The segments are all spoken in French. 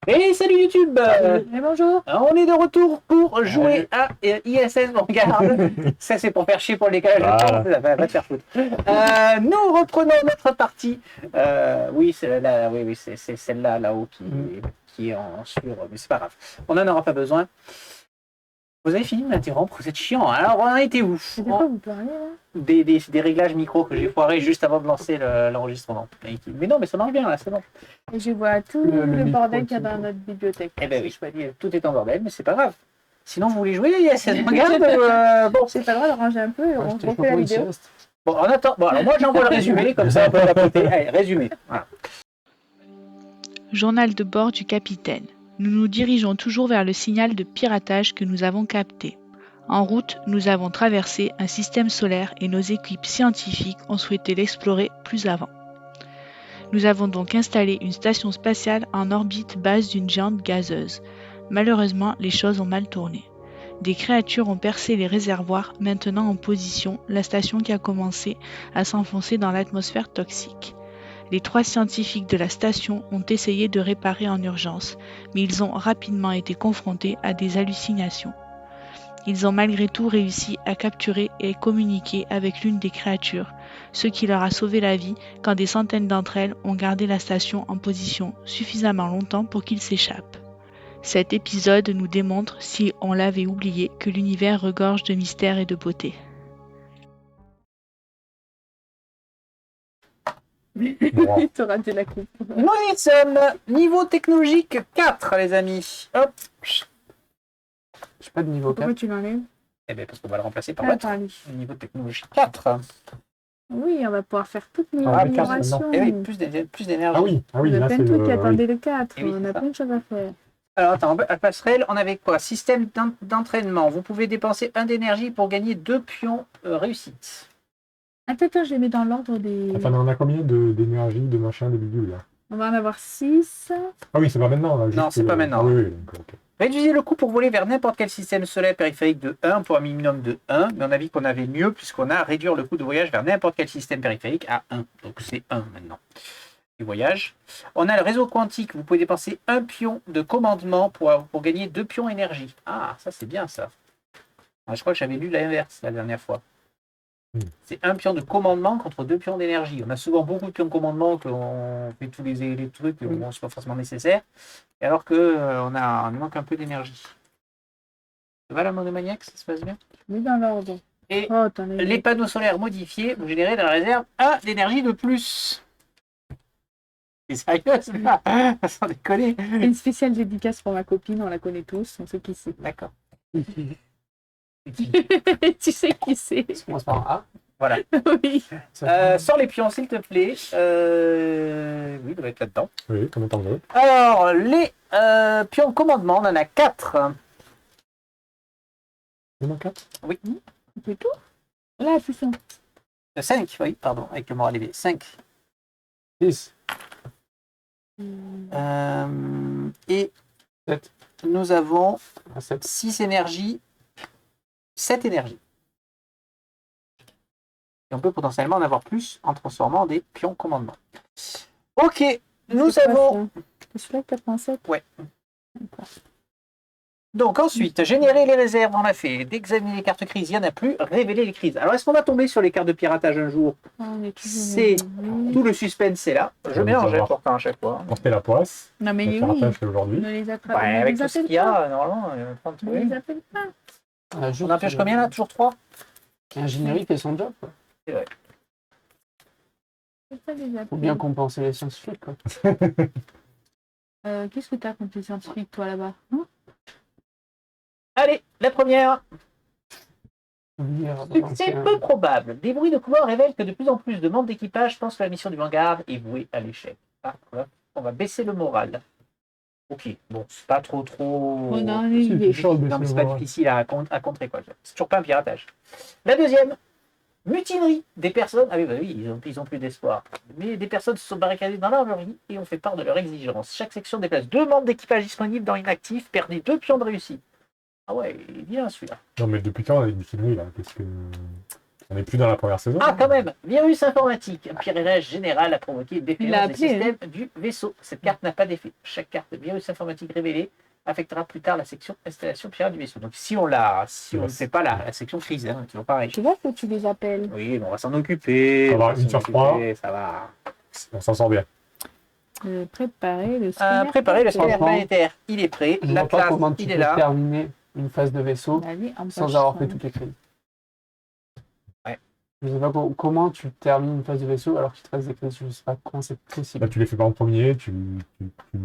Et salut YouTube. Et bonjour. On est de retour pour jouer à ISS Vanguard. Ça c'est pour faire chier pour le décalage de temps, ça va te faire foutre. Nous reprenons notre partie. Oui, c'est là, oui, c'est celle-là là-haut qui est en sur, mais c'est pas grave. On n'en aura pas besoin. Vous avez fini de m'interrompre, vous êtes chiant. Alors on en était où? C'est de quoi vous parlez là? Des réglages micro que j'ai foirés juste avant de lancer l'enregistrement. Mais non, mais ça marche bien là, c'est bon. Et je vois tout le bordel qu'il y a dans notre bibliothèque. Eh ben oui, tout est en bordel, mais c'est pas grave. Sinon, vous voulez jouer à ISS Vanguard Bon, c'est pas grave de ranger un peu et on refait la vidéo. Bon, en attendant, bon, alors moi j'envoie le résumé, comme ça on peut papoter. Allez, résumé. Voilà. Journal de bord du capitaine. Nous nous dirigeons toujours vers le signal de piratage que nous avons capté. En route, nous avons traversé un système solaire et nos équipes scientifiques ont souhaité l'explorer plus avant. Nous avons donc installé une station spatiale en orbite basse d'une géante gazeuse. Malheureusement, les choses ont mal tourné. Des créatures ont percé les réservoirs, maintenant en position la station qui a commencé à s'enfoncer dans l'atmosphère toxique. Les 3 scientifiques de la station ont essayé de réparer en urgence, mais ils ont rapidement été confrontés à des hallucinations. Ils ont malgré tout réussi à capturer et communiquer avec l'une des créatures, ce qui leur a sauvé la vie quand des centaines d'entre elles ont gardé la station en position suffisamment longtemps pour qu'ils s'échappent. Cet épisode nous démontre, si on l'avait oublié, que l'univers regorge de mystères et de beauté. Tu auras raté la coupe. Nous y sommes, niveau technologique 4, les amis. Hop. J'ai pas de niveau 4. Pourquoi tu l'enlèves? Eh bien, parce qu'on va le remplacer par Attends, l'autre. lui. Niveau technologie 4. Oui, on va pouvoir faire toutes nos Ah, le 4, améliorations. Eh oui, plus d'énergie. Ah oui, On a là plein c'est de trucs qui le. attendaient le 4. Eh oui, On c'est a ça. plein de choses à faire. Alors attends, à passerelle, on avait quoi? Système d'entraînement. Vous pouvez dépenser 1 d'énergie pour gagner 2 pions réussite. Attends, je les mets dans l'ordre des... Enfin, on a combien d'énergie, de machin, de bidule là? On va en avoir 6. Ah oui, c'est pas maintenant là. Non, c'est pas maintenant. Ah, oui, donc, ok. Réduisez le coût pour voler vers n'importe quel système solaire périphérique de 1 pour un minimum de 1, mais on a vu qu'on avait mieux puisqu'on a réduire le coût de voyage vers n'importe quel système périphérique à 1. Donc c'est 1 maintenant. Du voyage. On a le réseau quantique, vous pouvez dépenser 1 pion de commandement pour gagner 2 pions énergie. Ah, ça c'est bien ça. Ah, je crois que j'avais lu l'inverse la dernière fois. C'est 1 pion de commandement contre 2 pions d'énergie. On a souvent beaucoup de pions de commandement qu'on fait tous les trucs, bon, c'est pas forcément nécessaire. Et alors que on manque un peu d'énergie. Ça va la monomaniaque, ça se passe bien? Je mets dans l'ordre. Et Oh, t'en as les panneaux solaires modifiés, vous générez dans la réserve 1 d'énergie de plus. C'est sérieux là? Sans déconner. une spéciale dédicace pour ma copine, on la connaît tous, on sait qui c'est. D'accord. Tu sais qui c'est. Ça commence par un A. Voilà. Oui. Sors les pions, s'il te plaît. Oui, il doit être là-dedans. Oui, combien t'en veux? Alors, les pions de commandement, on en a 4. Il y en a 4. Oui. C'est tout? Là, c'est ça. 5, oui, pardon, avec le moral élevé. 5. 6. Et 7. nous avons 7. 6 énergies, 7 énergies. Et on peut potentiellement en avoir plus en transformant des pions commandement. Ok, nous avons... C'est celui-là, 87? Ouais. Donc ensuite, générer les réserves, on l'a fait. D'examiner les cartes crises, il n'y en a plus. Révéler les crises. Alors est-ce qu'on va tomber sur les cartes de piratage un jour? C'est tout le suspense, c'est là. Je mélange pourtant à chaque fois. On se fait la poisse. Non, mais Le oui. piratage fait aujourd'hui. Ne les attrape. Ouais, avec tout ce qu'il y a, normalement, il y a plein de Ne les trucs. appelle pas. On en pioche combien là? Toujours 3? Ingénierie fait son job, quoi. C'est vrai. Faut bien compenser les scientifiques, quoi. Qu'est-ce que t'as contre les scientifiques, toi, là-bas? Hein? Allez, la première. C'est C'est peu probable. Des bruits de couloir révèlent que de plus en plus de membres d'équipage pensent que la mission du Vanguard est vouée à l'échec. Ah, on va baisser le moral. Ok, bon, c'est pas trop... On a un C'est élevé. chaud de Non, mais baisser c'est le pas moral. difficile à contrer, quoi. C'est toujours pas un piratage. La deuxième, mutinerie des personnes. Ah oui, bah oui, ils ont plus d'espoir. Mais des personnes se sont barricadées dans l'armurerie et ont fait part de leur exigence. Chaque section déplace 2 membres d'équipage disponibles dans l'inactif, perdez 2 pions de réussite. Ah ouais, il est bien celui-là. Non, mais depuis quand on a une mutinerie là? Parce que On n'est plus dans la première saison. Ah, quand même. Virus informatique. Un piratage général a provoqué une Il l'a défaillance des appelé, systèmes du vaisseau. Cette carte n'a pas d'effet. Chaque carte virus informatique révélée affectera plus tard la section installation pirate du vaisseau. Donc si on ne fait pas la section crise, hein, toujours pareil. Tu vois que tu les appelles. Oui, mais on va s'en occuper. Ça va, on s'en 1 sur 3. occuper, ça va. On s'en sort bien. Préparer le scanner. Préparer le scanner Franchement, planétaire. Il est prêt. Je La vois pas classe, comment tu il peux est là. terminer une phase de vaisseau Allez, en sans poche, avoir fait hein. toutes les crédits. Ouais. Je sais pas comment tu termines une phase de vaisseau alors qu'il te reste des crédits. Je sais pas comment c'est possible. Là, tu les fais pas en premier, tu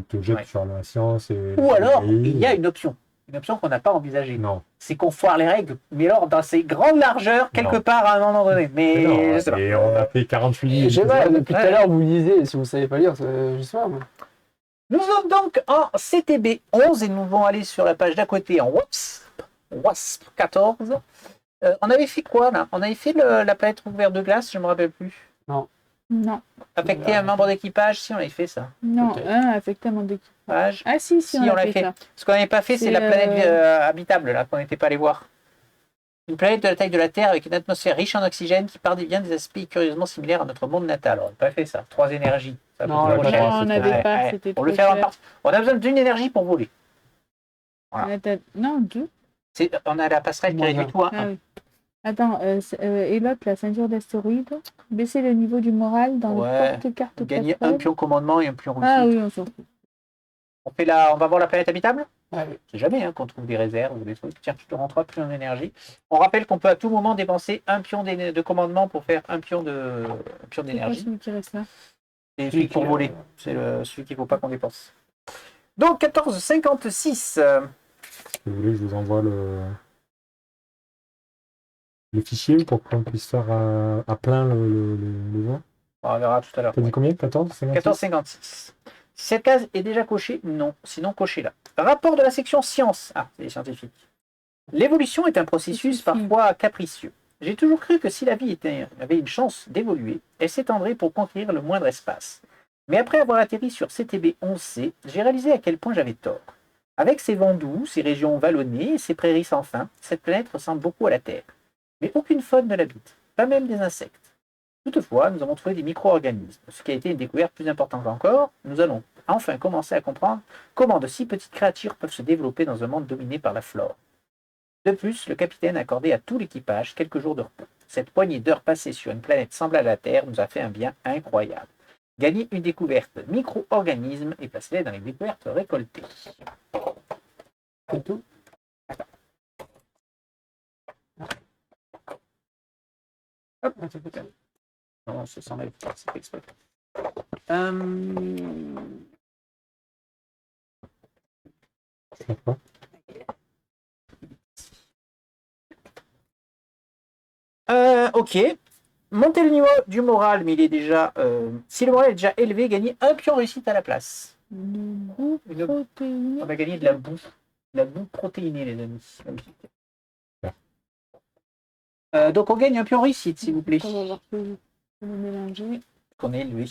te jettes Ouais. sur la science. Ou alors, il y a une option. Une option qu'on n'a pas envisagée. Non. C'est qu'on foire les règles, mais alors dans ses grandes largeurs, quelque Non. part à un moment donné. Mais Non, je sais pas. et on a fait 48. Je sais pas, depuis tout Ouais. à l'heure vous lisez, si vous savez pas lire, je sais pas moi. Nous sommes donc en CTB 11 et nous allons aller sur la page d'à côté en WASP 14. On avait fait quoi là? On avait fait la planète recouverte de glace, je me rappelle plus. Non, Affecter un membre d'équipage, si on avait fait ça. non, Ok. affecté à mon équipe. Page. Ah si, Si, on on a l'a fait fait. ça. Ce qu'on n'avait pas fait, c'est C'est, la planète habitable là qu'on n'était pas allé voir. Une planète de la taille de la Terre avec une atmosphère riche en oxygène qui part bien des aspects curieusement similaires à notre monde natal. On n'a pas fait ça. 3 énergies. Ça Non, coûte trop on l'a cher. pas Non, on c'est n'avait Ouais, pas, ouais. c'était On trop le fait en cher. partie. On a besoin d'une énergie pour voler. Voilà. Non, 2. On a la passerelle qui Moins réduit un. tout à Ah 1. oui. Attends, et l'autre, la ceinture d'astéroïdes, baisser le niveau du moral dans Ouais. le porte-carte Gagner un passerelle. pion commandement et un pion réussite. Ah oui, on s'en fout. On va voir la planète habitable. Ouais. C'est jamais qu'on trouve des réserves ou des trucs. Tiens, tu te rends 3 pions d'énergie. On rappelle qu'on peut à tout moment dépenser un pion de commandement pour faire un pion C'est quoi d'énergie. celui qui reste là? C'est celui pour voler. C'est celui qu'il ne faut pas qu'on dépense. Donc 14,56. Si vous voulez, je vous envoie le fichier pour qu'on puisse faire à plein le voix. On verra tout à l'heure. T'as dit combien? 14? 14,56. Si cette case est déjà cochée, non. Sinon, cochez-la. Rapport de la section sciences. Ah, c'est les scientifiques. L'évolution est un processus parfois capricieux. J'ai toujours cru que si la vie avait une chance d'évoluer, elle s'étendrait pour conquérir le moindre espace. Mais après avoir atterri sur CTB 11C, j'ai réalisé à quel point j'avais tort. Avec ses vents doux, ses régions vallonnées et ses prairies sans fin, cette planète ressemble beaucoup à la Terre. Mais aucune faune ne l'habite, pas même des insectes. Toutefois, nous avons trouvé des micro-organismes, ce qui a été une découverte plus importante encore. Nous allons enfin commencer à comprendre comment de si petites créatures peuvent se développer dans un monde dominé par la flore. De plus, le capitaine a accordé à tout l'équipage quelques jours de repos. Cette poignée d'heures passées sur une planète semblable à la Terre nous a fait un bien incroyable. Gagnez une découverte micro-organisme et placez-les dans les découvertes récoltées. C'est tout. Hop, non, ça s'enlève pas, c'est fait exprès. Je sais pas. Ok. Montez le niveau du moral, mais il est déjà. Si le moral est déjà élevé, gagnez un pion réussite à la place. Une boue Une- protéinée. On va gagner de la boue. De la boue protéinée, les amis. Magnifique. Donc on gagne un pion réussite, s'il vous plaît. On va voir que le mélanger. Qu'on est élevé.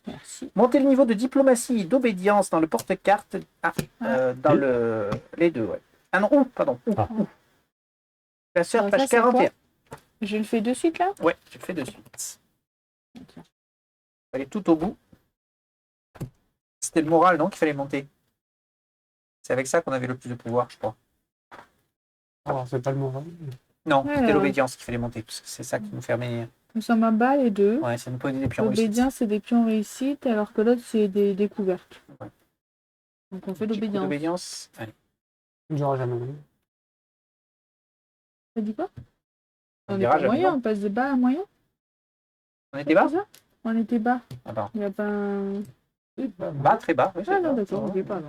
Merci. Montez le niveau de diplomatie et d'obédience dans le porte-carte. Dans les deux, ouais. Ah non, pardon. Ah. Classeur, Alors ça, page c'est quoi 41. Je le fais de suite là? Ouais, je le fais de suite. Ok. Aller tout au bout. C'était le moral, non, qu'il fallait monter. C'est avec ça qu'on avait le plus de pouvoir, je crois. Alors, c'est pas le moral. Non, Ouais, c'était ouais. l'obédience qu'il fallait monter, parce que c'est ça qui nous fermait. Nous sommes en bas les deux. Ouais, ça nous posait des pions réussites. L'obédience, c'est des pions réussites, alors que l'autre, c'est des découvertes. Ouais. Donc on fait Petit coup l'obédience. d'obédience. Allez. J'aurais jamais vu. Ça dit quoi? On On dira était jamais moyen, non. on passe de bas à moyen? On était bas? C'est ça? On était bas. Attends. Il n'y a pas un... Bas, très bas. Oui, c'est Ah non, bas. d'accord, on était pas là.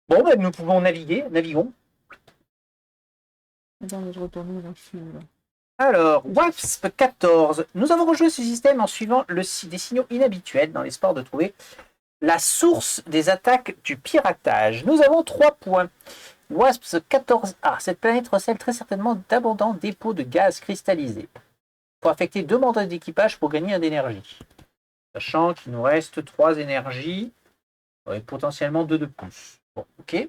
Bon, ben, nous pouvons naviguer. Naviguons. Attends, je retourne dans ce là. Alors, WASP 14. Nous avons rejoué ce système en suivant des signaux inhabituels dans l'espoir de trouver la source des attaques du piratage. Nous avons 3 points. WASP 14A. Cette planète recèle très certainement d'abondants dépôts de gaz cristallisés. Il faut affecter 2 membres d'équipage pour gagner 1 d'énergie. Sachant qu'il nous reste 3 énergies et potentiellement 2 de plus. Bon, ok.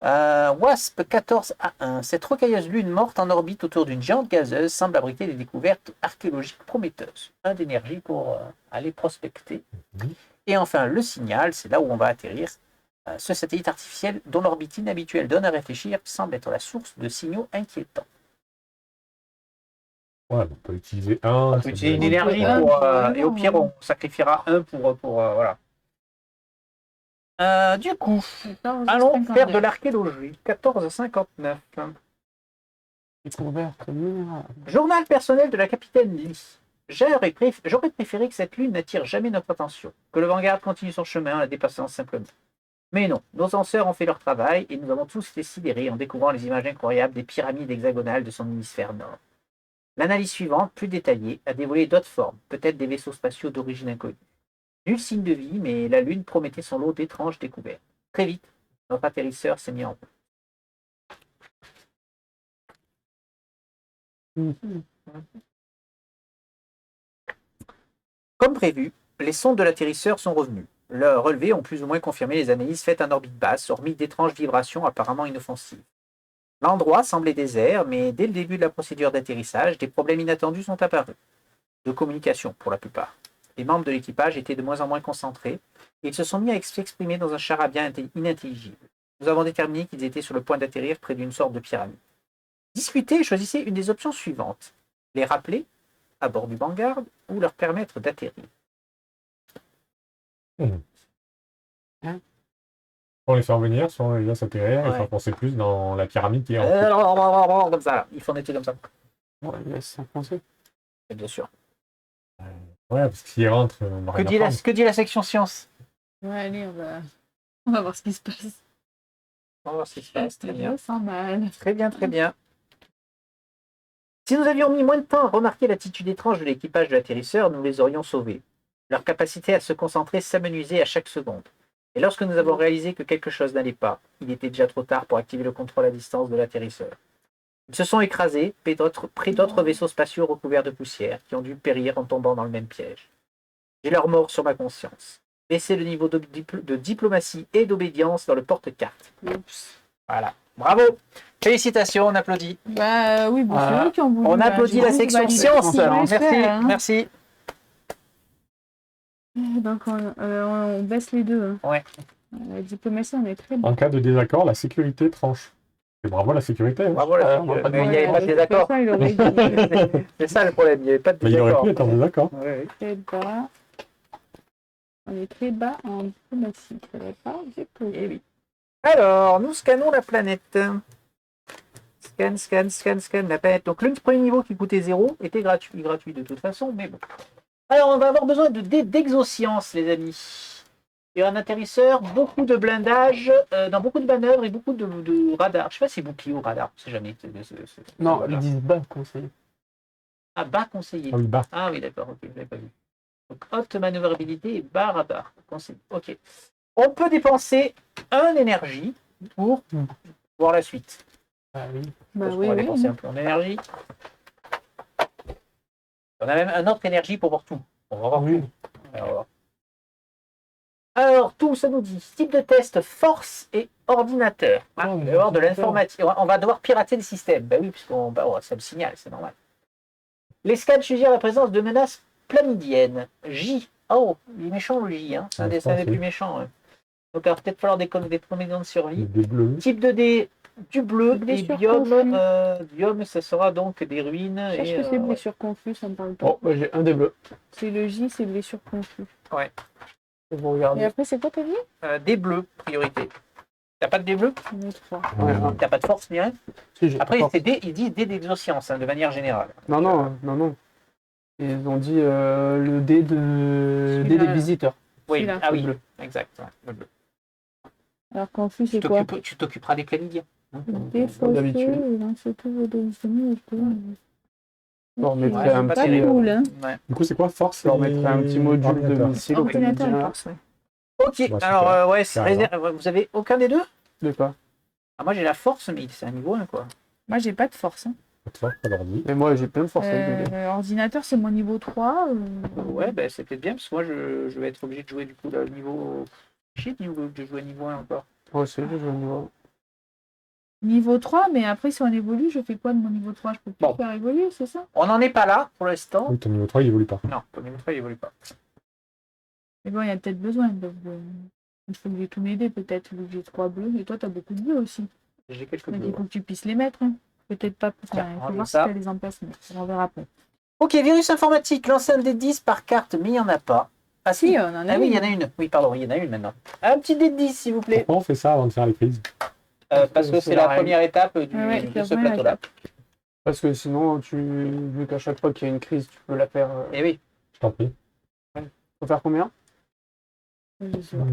WASP 14A1. Cette rocailleuse lune morte en orbite autour d'une géante gazeuse semble abriter des découvertes archéologiques prometteuses. Un d'énergie pour aller prospecter. Et enfin, le signal, c'est là où on va atterrir. Ce satellite artificiel dont l'orbite inhabituelle donne à réfléchir semble être la source de signaux inquiétants. Ouais, on peut utiliser un. On ça peut utiliser une peut- énergie et au pire, on sacrifiera un pour voilà. Du coup, allons faire de l'archéologie. 14,59. Découverte minérale. Journal personnel de la capitaine Lee. J'aurais préféré que cette lune n'attire jamais notre attention, que le Vanguard continue son chemin en la dépassant simplement. Mais non, nos lanceurs ont fait leur travail et nous avons tous été sidérés en découvrant les images incroyables des pyramides hexagonales de son hémisphère nord. L'analyse suivante, plus détaillée, a dévoilé d'autres formes, peut-être des vaisseaux spatiaux d'origine inconnue. Nul signe de vie, mais la Lune promettait son lot d'étranges découvertes. Très vite, notre atterrisseur s'est mis en route. Comme prévu, les sondes de l'atterrisseur sont revenues. Leurs relevés ont plus ou moins confirmé les analyses faites en orbite basse, hormis d'étranges vibrations apparemment inoffensives. L'endroit semblait désert, mais dès le début de la procédure d'atterrissage, des problèmes inattendus sont apparus. De communication, pour la plupart. Les membres de l'équipage étaient de moins en moins concentrés, et ils se sont mis à s'exprimer dans un charabia inintelligible. Nous avons déterminé qu'ils étaient sur le point d'atterrir près d'une sorte de pyramide. Discutez et choisissez une des options suivantes. Les rappeler, à bord du Vanguard, ou leur permettre d'atterrir. On les fait revenir, soit on les laisse atterrir, Ouais. et faire penser plus dans la pyramide qui est en Comme ça, là. Il faut en être comme ça. Ouais, laisse s'enfoncer. Et bien sûr. Ouais, parce que s'ils rentrent, on va rien apprendre. Que dit la section science? Ouais, allez, on va voir ce qui se passe. On va voir ce qui se passe. Très bien. Sans mal. Très bien, très bien. Si nous avions mis moins de temps à remarquer l'attitude étrange de l'équipage de l'atterrisseur, nous les aurions sauvés. Leur capacité à se concentrer s'amenuisait à chaque seconde. Et lorsque nous avons réalisé que quelque chose n'allait pas, il était déjà trop tard pour activer le contrôle à distance de l'atterrisseur. Ils se sont écrasés près d'autres vaisseaux spatiaux recouverts de poussière, qui ont dû périr en tombant dans le même piège. J'ai leur mort sur ma conscience. Baisser le niveau de diplomatie et d'obédience dans le porte-carte. Oups. Voilà. Bravo. Félicitations, on applaudit. Bah oui, bon, c'est Voilà. eux qui ont voulu. On applaudit la section valider. science. Ouais, Merci, hein. merci. Donc on baisse les deux. Hein. Ouais. La diplomatie, on est très bon. En cas de désaccord, la sécurité tranche. Et bravo la sécurité. Hein. Bravo, la on va pas mais il n'y avait pas de désaccord. Ça, il aurait dit C'est ça le problème, il n'y avait pas de Mais il aurait désaccord. pu être en désaccord. Ouais, très bas. On est très bas en diplomatie. Ça va pas du tout. eh oui. Alors, nous scannons la planète. Scan la planète. Donc, le premier niveau qui coûtait 0 était gratuit de toute façon, mais bon. Alors, on va avoir besoin de dés d'exoscience, les amis. Il y a un atterrisseur, beaucoup de blindage, dans beaucoup de manœuvres et beaucoup de radars. Je sais pas si c'est bouclier ou radar, je sais jamais. Non, Voilà. ils disent bas conseiller. Ah, bas conseillé. Ah oui, bah. Ah oui, d'accord, ok, je l'avais pas vu. Donc, haute manœuvrabilité et bas radar. Conseil. Ok. On peut dépenser 1 énergie pour voir la suite. Ah oui. Bah Parce qu'on oui, va oui. dépenser un peu en énergie. On a même un autre énergie pour voir tout. On va voir Oui. tout. Alors, tout, ça nous dit type de test, force et ordinateur. Ah, Oh, il va y avoir de ordinateur. l'informatique. On va devoir pirater le système. Ben oui, puisqu'on ça me signale, c'est normal. Les scans suggèrent la présence de menaces planidiennes. J. Oh, il est méchant le J. Hein. C'est un Ouais, des c'est plus méchants. Hein. Donc, il va peut-être falloir des combinaisons de survie. Des bleus. Type de dé, du bleu et Blessure biome. confuse. Biome, ça sera donc des ruines. Cherche Et, que c'est blessure confuse, ça me parle pas. Bon, moi j'ai un des bleus. C'est le J, c'est blessure confuse. Je vais vous Et regarder. après, c'est quoi t'as dit? des bleus, priorité. T'as pas de dé bleu? On est 3. Ouais, Ouais. ouais. T'as pas de force ni rien? Si, j'ai Après, pas. ils disent dé d'exoscience, hein, de manière générale. Non. Ils ont dit le dé des Celui-là. visiteurs. Oui, Celui-là. ah oui, Le bleu. exact. Ouais, le bleu. Alors confus, c'est quoi? Tu t'occuperas des clanidiens. Défaussé, d'habitude. lance tout vos demi. Bon, on mettrait Ouais, un c'est Pas petit, cool, hein. Ouais. Du coup, c'est quoi force Je leur et mettrais un petit module de ordinateur. missile au Ordinateur, canadien. force, ouais. Ok, super. alors, ouais, c'est Carrément. vous avez aucun des deux? De quoi? Ah, moi, j'ai la force, mais c'est un niveau 1, quoi. Moi, j'ai pas de force. Hein. Pas de force, pas d'ordi. Mais moi j'ai plein de force avec le dé. Ordinateur, c'est mon niveau 3. Ouais, ben, c'est peut-être bien, parce que moi, je vais être obligé de jouer, du coup, le niveau... Shit, de jouer niveau 1 encore. Moi aussi, je joue au niveau. Niveau 3, mais après, si on évolue, je fais quoi de mon niveau 3? Je peux plus Bon. faire évoluer, c'est ça? On n'en est pas là pour l'instant. Oui, ton niveau 3, il évolue pas. Non, ton niveau 3, il évolue pas. Mais bon, il y a peut-être besoin. Il faut que j'ai tous mes dés, peut-être, vu que j'ai 3 bleus. Et toi, t'as beaucoup de bleus aussi. J'ai quelques Donc, bleus. il faut que tu puisses les mettre. Hein. Peut-être pas. Tiens, Enfin, il on faut va voir si ça. tu les emplacements. On verra après. Ok, virus informatique. Lancez un dé de 10 par carte, mais il n'y en a pas. Ah si, Si, on en a ah oui, une. il y en a une. Oui, pardon, il y en a une maintenant. Un petit dé de 10, s'il vous plaît. Pourquoi on fait ça avant de faire les crises? Parce que c'est la première étape Ouais, de c'est la ce première plateau-là. étape. Parce que sinon, vu qu'à chaque fois qu'il y a une crise, tu peux la faire. Et oui. Je t'en prie. Faut faire combien? Je sais pas.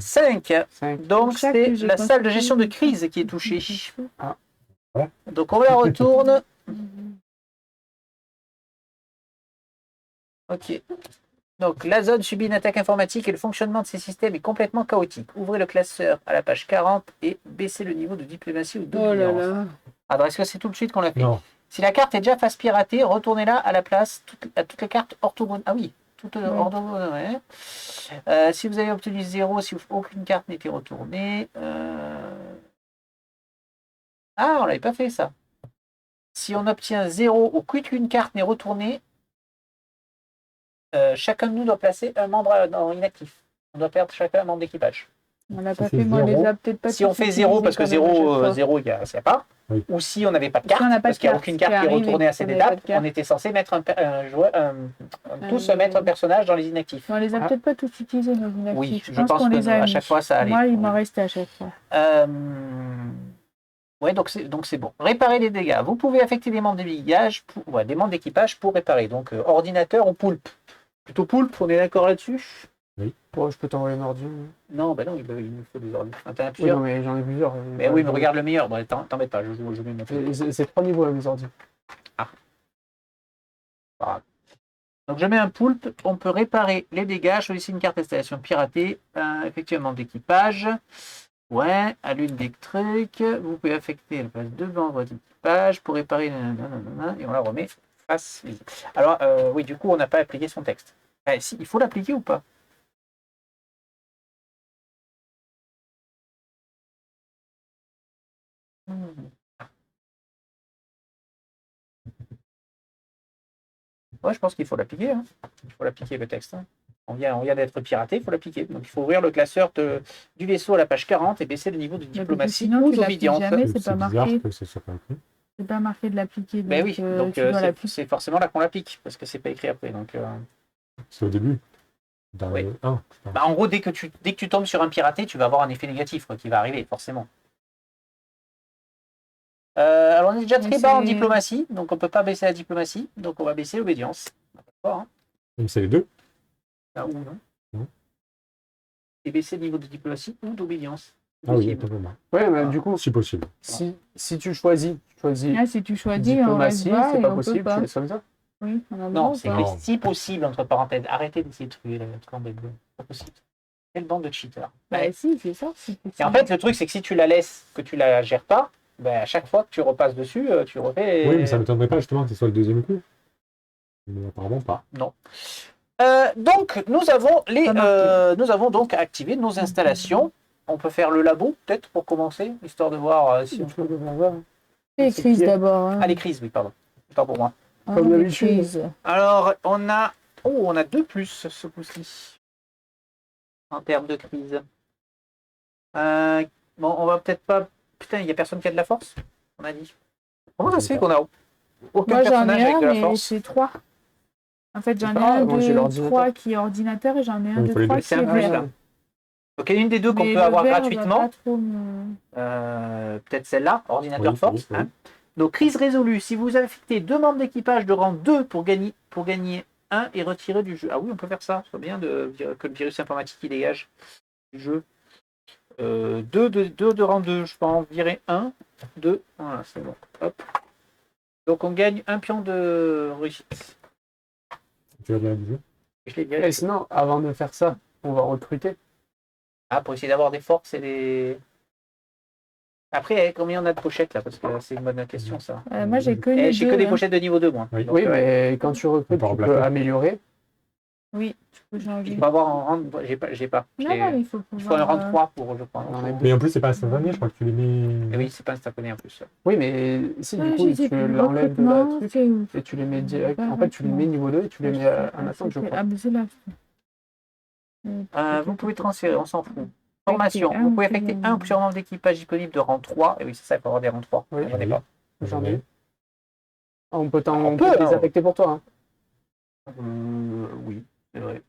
5. 5. Donc Chaque c'est que j'ai la salle de construit, gestion de crise qui est touchée. Ah. Ouais. Donc on la retourne. Ok. Donc la zone subit une attaque informatique et le fonctionnement de ces systèmes est complètement chaotique. Ouvrez le classeur à la page 40 et baissez le niveau de diplomatie ou Oh là d'obédience. là. Alors est-ce que c'est tout de suite qu'on l'a fait? Non. Si la carte est déjà face piratée, retournez-la à la place à toutes les cartes orthogonales. Ah oui, toutes orthogonales. Ouais. Si vous avez obtenu 0, si aucune carte n'était retournée. Ah, on l'avait pas fait ça. Si on obtient 0 ou qu'une carte n'est retournée, chacun de nous doit placer un membre en inactif. On doit perdre chacun un membre d'équipage. On l'a Si pas c'est fait, mais on les zéro. a peut-être pas Si on tous fait 0 utilisés parce que quand même à chaque 0, fois. 0 il n'y a pas. Oui. Ou si on n'avait pas de Si on carte, n'a pas parce de qu'il n'y a carte aucune qui carte qui est arrive retournée et à cette qu'on n'avait pas étape, de carte. on était censé mettre tous mettre un personnage dans les inactifs. On les a Ah. peut-être pas tous utilisés nos inactifs. Oui, je je pense pense qu'on que les a à mis. chaque fois ça allait. Moi, il m'en restait à chaque fois. Ouais, donc c'est bon. Réparer les dégâts. Vous pouvez affecter des membres d'équipage des membres d'équipage pour réparer. Donc ordinateur ou poulpe. Plutôt poulpe, on est d'accord là-dessus? Bon, je peux t'envoyer un ordi. Non, bah non, il nous faut des ordinateurs. T'en as Oui, plusieurs. non, mais j'en ai plusieurs. Mais oui, mais regarde le meilleur. Bon, t'embête pas, je vais mettre. C'est 3 niveaux là, mes ordi. Donc je mets un poulpe, on peut réparer les dégâts, choisissez une carte d'installation piratée, effectivement d'équipage. Ouais, à l'une des trucs, vous pouvez affecter la place de membres d'équipage pour réparer, nanana, et on la remet face visible. Alors, oui, du coup, on n'a pas appliqué son texte. Si, il faut l'appliquer ou pas? Ouais, je pense qu'il faut l'appliquer. Hein. Il faut l'appliquer le texte. Hein. On vient d'être piraté, il faut l'appliquer. Donc il faut ouvrir le classeur du vaisseau à la page 40 et baisser le niveau de diplomatie sinon, ou tu l'appliques d'obédience. jamais. Mais c'est C'est pas bizarre marqué. que ce soit pas écrit. C'est pas marqué de l'appliquer. Ben oui, donc tu dois l'appliquer. c'est forcément là qu'on l'applique, parce que c'est pas écrit après. Donc, C'est au début. Dans Oui. le 1. bah, en gros, dès que tu tombes sur un piraté, tu vas avoir un effet négatif quoi, qui va arriver, forcément. Alors on est déjà Mais très bas en c'est- diplomatie, donc on peut pas baisser la diplomatie, donc on va baisser l'obédience. D'accord, hein. Donc c'est les deux. Ah, ou non. Non. Et baisser le niveau de diplomatie ou d'obédience. Ah oui, Possible. totalement. Ouais, mais Ah. du coup, Si possible. si tu choisis Ah, si tu choisis, on reste diplomatie, bas c'est et pas on peut possible, pas. tu laisses comme ça. Oui, on a le Non, droit, c'est pas. Non. si possible, entre parenthèses. Arrêtez d'essayer de trouver le truc de bleu. Pas possible. Quelle bande de cheaters. Bah Ouais. si, c'est ça. Et en fait, le truc, c'est que si tu la laisses, que tu la gères pas, ben, à chaque fois que tu repasses dessus, tu refais. Oui, mais ça ne m'étonnerait pas justement que ce soit le deuxième coup. Mais apparemment pas. Non. Donc, nous avons, Pas marqué. nous avons donc activé nos installations. On peut faire le labo, peut-être, pour commencer, histoire de voir si on Tu peux le faire. Les C'est crises qui, d'abord. Hein. Ah, les crises, oui, pardon. Autant pour moi. Ah, comme les d'habitude. crises. Alors, on a 2 plus ce coup-ci. En termes de crise. Bon, on va peut-être pas. Putain, il n'y a personne qui a de la force, on a dit. Comment ça se fait qu'on a aucun Moi, j'en personnage ai avec de un, la mais force? c'est 3. En fait, j'en ai Ah, un moi, j'ai de l'ordinateur. 3 qui est ordinateur et j'en ai un Oui, il de faut les 3 deux. qui C'est est un plus, vert. là. Donc, il y a une des deux qu'on Mais peut le avoir vert va gratuitement. pas trop me- Peut-être celle-là, ordinateur Oui, force. oui, Hein. Donc, crise résolue. Si vous affectez 2 membres d'équipage de rang 2 pour gagner 1 et retirer du jeu. Ah oui, on peut faire ça. C'est bien que le virus informatique il dégage du jeu. 2 de rang 2, je peux en virer 1, 2. Voilà, c'est bon. Hop. Donc, on gagne un pion de réussite. Tu vas bien du jeu. Je l'ai viré. Et sinon, avant de faire ça, on va recruter. Ah, pour essayer d'avoir des forces et des. Après, combien on a de pochettes là? Parce que c'est une bonne question ça. Moi, j'ai que Eh, les j'ai deux. que des hein. pochettes de niveau 2, moi. Oui. Donc, Oui, mais quand tu recrutes, On peut tu peux remplacer. améliorer. Oui, tu peux changer. Il faut avoir un rang. J'ai pas. Non, non, mais il faut Il faut un rang pouvoir. 3 pour, je crois. On en a deux. Mais en plus, c'est pas instantané, je crois que tu les Et mets. oui, c'est pas instantané en plus. Oui, mais si, du Ouais, coup, je sais tu plus. l'enlèves de la Recrutement, truc c'est où? et tu les mets direct. En fait, tu les mets niveau 2 et tu les mets en attente, je crois. Ah, mais c'est là. Vous pouvez transférer, on s'en fout. Formation. Vous pouvez affecter un ou plusieurs membres d'équipage disponibles de rang 3. Et oui, c'est ça, il faut avoir des rangs 3. Oui. J'en ai pas. J'en ai. On peut On on peut, peut les alors. affecter pour toi. Hein. Oui, c'est vrai.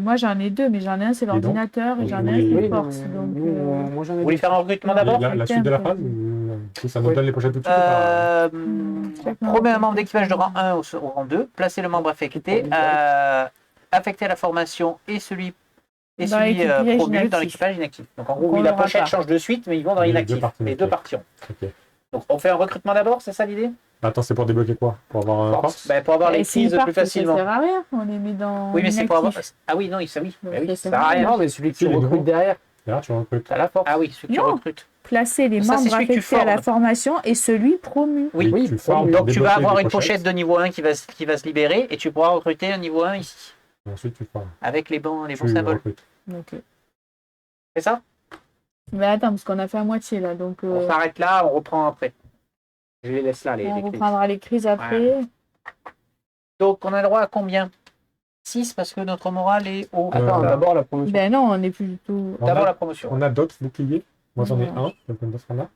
Moi, j'en ai deux, mais j'en ai un, c'est donc l'ordinateur, et j'en ai un, Oui, c'est Oui, force. mais Donc, nous, moi j'en ai Vous voulez deux. faire un recrutement Ah, d'abord La suite de la phrase ou ça nous Oui. donne les prochaines tout de suite ou pas Promet un membre d'équipage de rang 1 au rang 2. Placez le membre affecté. Affecter à la formation et celui Dans l'équipage promu inactif. dans l'équipage inactif. Donc en Donc, gros, on oui, la l'aura pochette pas. change de suite, mais ils vont dans Les deux l'inactif. partiront, Les deux ok. partiront. Ok. Donc on fait un recrutement d'abord, c'est ça l'idée? Attends, c'est pour débloquer quoi? Pour avoir un force? Pour avoir les Et s'ils crises plus partent, ça facilement. sert à rien. On les met dans Oui, mais c'est pour avoir. inactif. Ah oui, non, ça oui. Donc, Bah oui, ça ça sert sert à rien. Non, mais celui que tu Si, les recrutes nouveaux. derrière, Là, tu recrutes. t'as la force. Ah oui, celui que tu Non. recrutes. Placer les Ça, c'est membres celui que tu affectés à la formes. formation et celui promu. Oui, Oui, tu formes donc pour tu vas débloquer avoir des une pochette de niveau 1 qui va se libérer et tu pourras recruter un niveau 1 ici. Et ensuite, tu formes. Avec les bons Tu symboles. recrutes. Ok. C'est ça? Mais attends, parce qu'on a fait à moitié là. Donc, On s'arrête là, on reprend après. Je les laisse là, les on crises. reprendra les crises après. Donc on a le droit à combien? 6 parce que notre morale est haut. Attends, d'abord la promotion. Ben non, on est plus du tout. On D'abord a- la promotion. On a d'autres boucliers. Moi, j'en ai Non. un. Quelqu'un d'autre en a.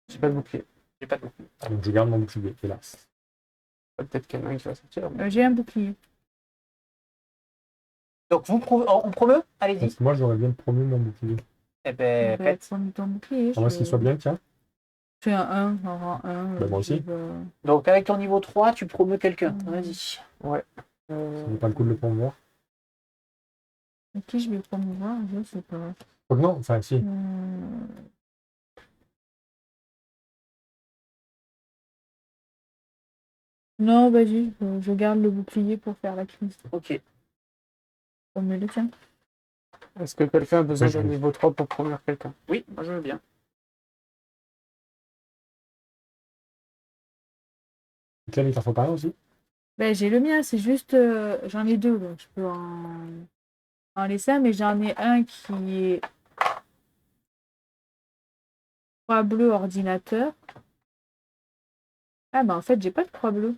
J'ai pas de bouclier. J'ai pas de bouclier. Donc, je garde mon bouclier, hélas. Peut-être qu'il y en a un qui va sortir. mais- J'ai un bouclier. Donc on promeut? Allez-y. Parce que moi, j'aurais bien promu mon bouclier. Eh ben, Ben, faites. prends ton bouclier. Moi, qu'il soit bien, tiens. Je fais un 1, en rang 1. Ben, moi aussi. Donc avec ton niveau 3, tu promeus quelqu'un. Mm. Vas-y. Ça n'est pas le coup de le promouvoir. Qui je vais promouvoir? Je sais pas. Oh, non, enfin, si. Non, vas-y, je garde le bouclier pour faire la crise. Ok. Promets le tien. Est-ce que quelqu'un a besoin Oui, je d'un veux. niveau 3 pour promouvoir quelqu'un? Oui, moi je veux bien. Tiens, il t'en faut pas un aussi? Ben, j'ai le mien, c'est juste. J'en ai deux, donc je peux en laisser un, mais j'en ai un qui est. Croix bleue ordinateur. Ah, ben en fait, j'ai pas de croix bleue.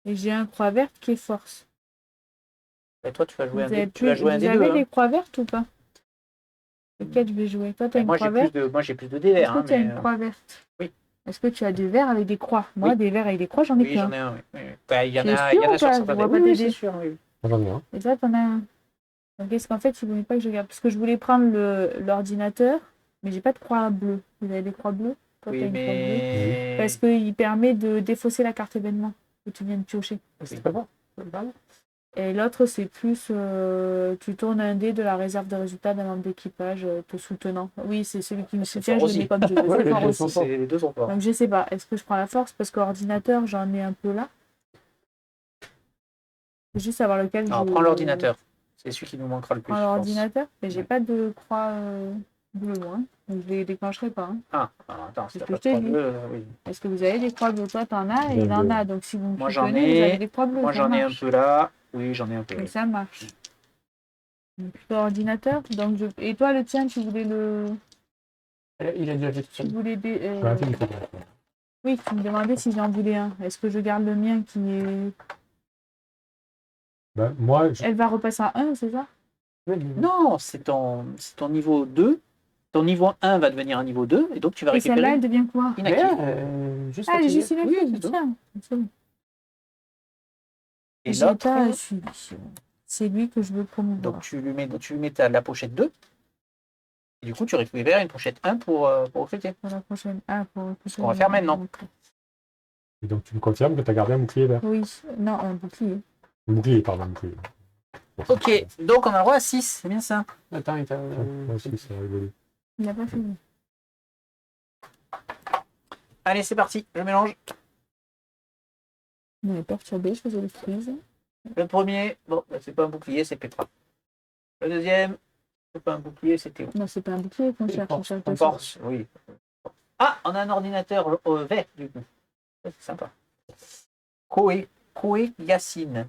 Et j'ai un croix verte qui est force. Et toi, tu vas jouer Vous un avez, des, tu vas jouer un vous des avez deux. des Hein. croix vertes ou pas? Lequel je vais jouer? Toi, t'as une Moi croix j'ai plus verte? de, moi j'ai plus de dés verts. Est-ce que tu as mais, une croix verte? oui. Est-ce que tu as des verts avec des croix? Moi, Oui. des verts avec des croix, j'en ai oui, qu'un. j'en ai un. Oui. Oui. Ben, il y en Tu es a, sûr il y en ou a sur pas? certains Je vois dés. pas Oui, tes oui, c'est dés. sûr. Oui. Moi, j'en ai un. Et toi, t'en as un. Donc, est-ce qu'en fait, il ne voulait pas que je garde? Parce que je voulais prendre l'ordinateur, mais j'ai pas de croix bleue. Vous avez des croix bleues? Toi, Oui, t'as une croix bleue. mais. Parce qu'il permet de défausser la carte événement que tu viens de piocher. C'est pas bon. Et l'autre, c'est plus tu tournes un dé de la réserve de résultats d'un membre d'équipage te soutenant. Oui, c'est celui qui me C'est soutient, fort je le mets aussi. comme jeu. Ouais, C'est les fort deux aussi. sont forts. Les deux sont forts. Donc je sais pas, est-ce que je prends la force parce qu'ordinateur, j'en ai un peu là. Faut juste savoir lequel Alors, je prends l'ordinateur. C'est celui qui nous manquera le plus. prends je pense. l'ordinateur, mais j'ai Ouais. pas de croix bleue, hein. Donc je les déclencherai pas. Hein. Ah, alors, attends, si C'est t'as ce que pas je de t'ai croix dit. bleue, oui. Est-ce que vous avez des croix bleues? Toi, t'en as et J'en il en ai. a. Donc si vous me Moi, j'en soutenez, vous ai. avez des croix bleues. Moi, ça j'en ai un marche. peu là. Oui, j'en ai un peu. Donc oui. ça marche. Donc, plutôt ordinateur. Donc Et toi, le tien, tu voulais le. Il a déjà fait tout Tu seul. voulais des. Je vais arrêter du coup. Oui, tu me demandais si j'en voulais un. Est-ce que je garde le mien qui est. Ben, moi, Elle va repasser à 1, c'est ça? Non, c'est ton niveau 2. Ton niveau 1 va devenir un niveau 2. Et donc, tu vas Et celle-là, récupérer elle devient quoi? Mais inactive. juste Ah, elle est fatigué. juste une Oui, active, c'est tout. tiens. C'est bon. Et J'ai l'autre, pas suivi. C'est lui que je veux promouvoir. donc tu lui mets la pochette 2. Et du coup, tu récupères une pochette 1 pour recruter. Pour la prochaine. Ah, pour Ce qu'on va faire maintenant. et donc, tu me confirmes que tu as gardé un bouclier vert. Oui, non, un bouclier. Un bouclier, pardon, un bouclier. Ok, donc on a le droit à 6, c'est bien ça. Attends, il t'a. Moi aussi, ça a rigolé. Il n'a pas fini. Allez, c'est parti, je mélange. Il m'avait perturbé, je faisais le freeze. Le premier, bon, bah, c'est pas un bouclier, c'est Petra. Le deuxième, c'est pas un bouclier, c'est Théo. Non, c'est pas un bouclier qu'on C'est cherche. force. On cherche On le force, oui. Ah, on a un ordinateur vert, du coup. Ça, c'est sympa. Koé Koé Yacine.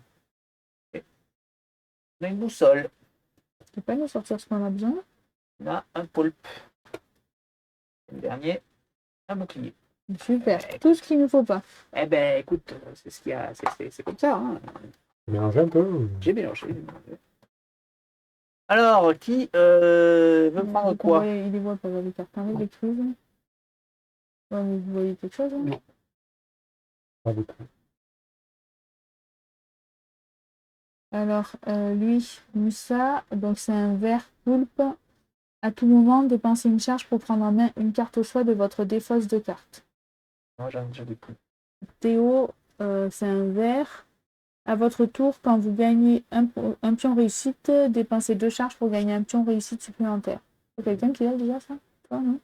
Ok. On a une boussole. Tu peux pas nous sortir ce qu'on a besoin? On a un poulpe. Et le dernier, un bouclier. Super. Tout ce qu'il ne faut pas. Eh ben, écoute, c'est ce qu'il y a. C'est comme ça. Hein. Mélanger un peu. J'ai mélangé. Alors, qui veut prendre quoi? Il les voit pas avec carton les crises. Ouais, mais vous voyez quelque chose? Hein? Non. Pas beaucoup. Alors, lui, Moussa, donc c'est un vert poulpe. À tout moment, dépensez une charge pour prendre en main une carte au choix de votre défausse de cartes. Moi, j'en ai déjà des poules. Théo, c'est un vert. À votre tour, quand vous gagnez un pion réussite, dépensez 2 charges pour gagner un pion réussite supplémentaire. C'est quelqu'un qui a déjà ça? Toi, non?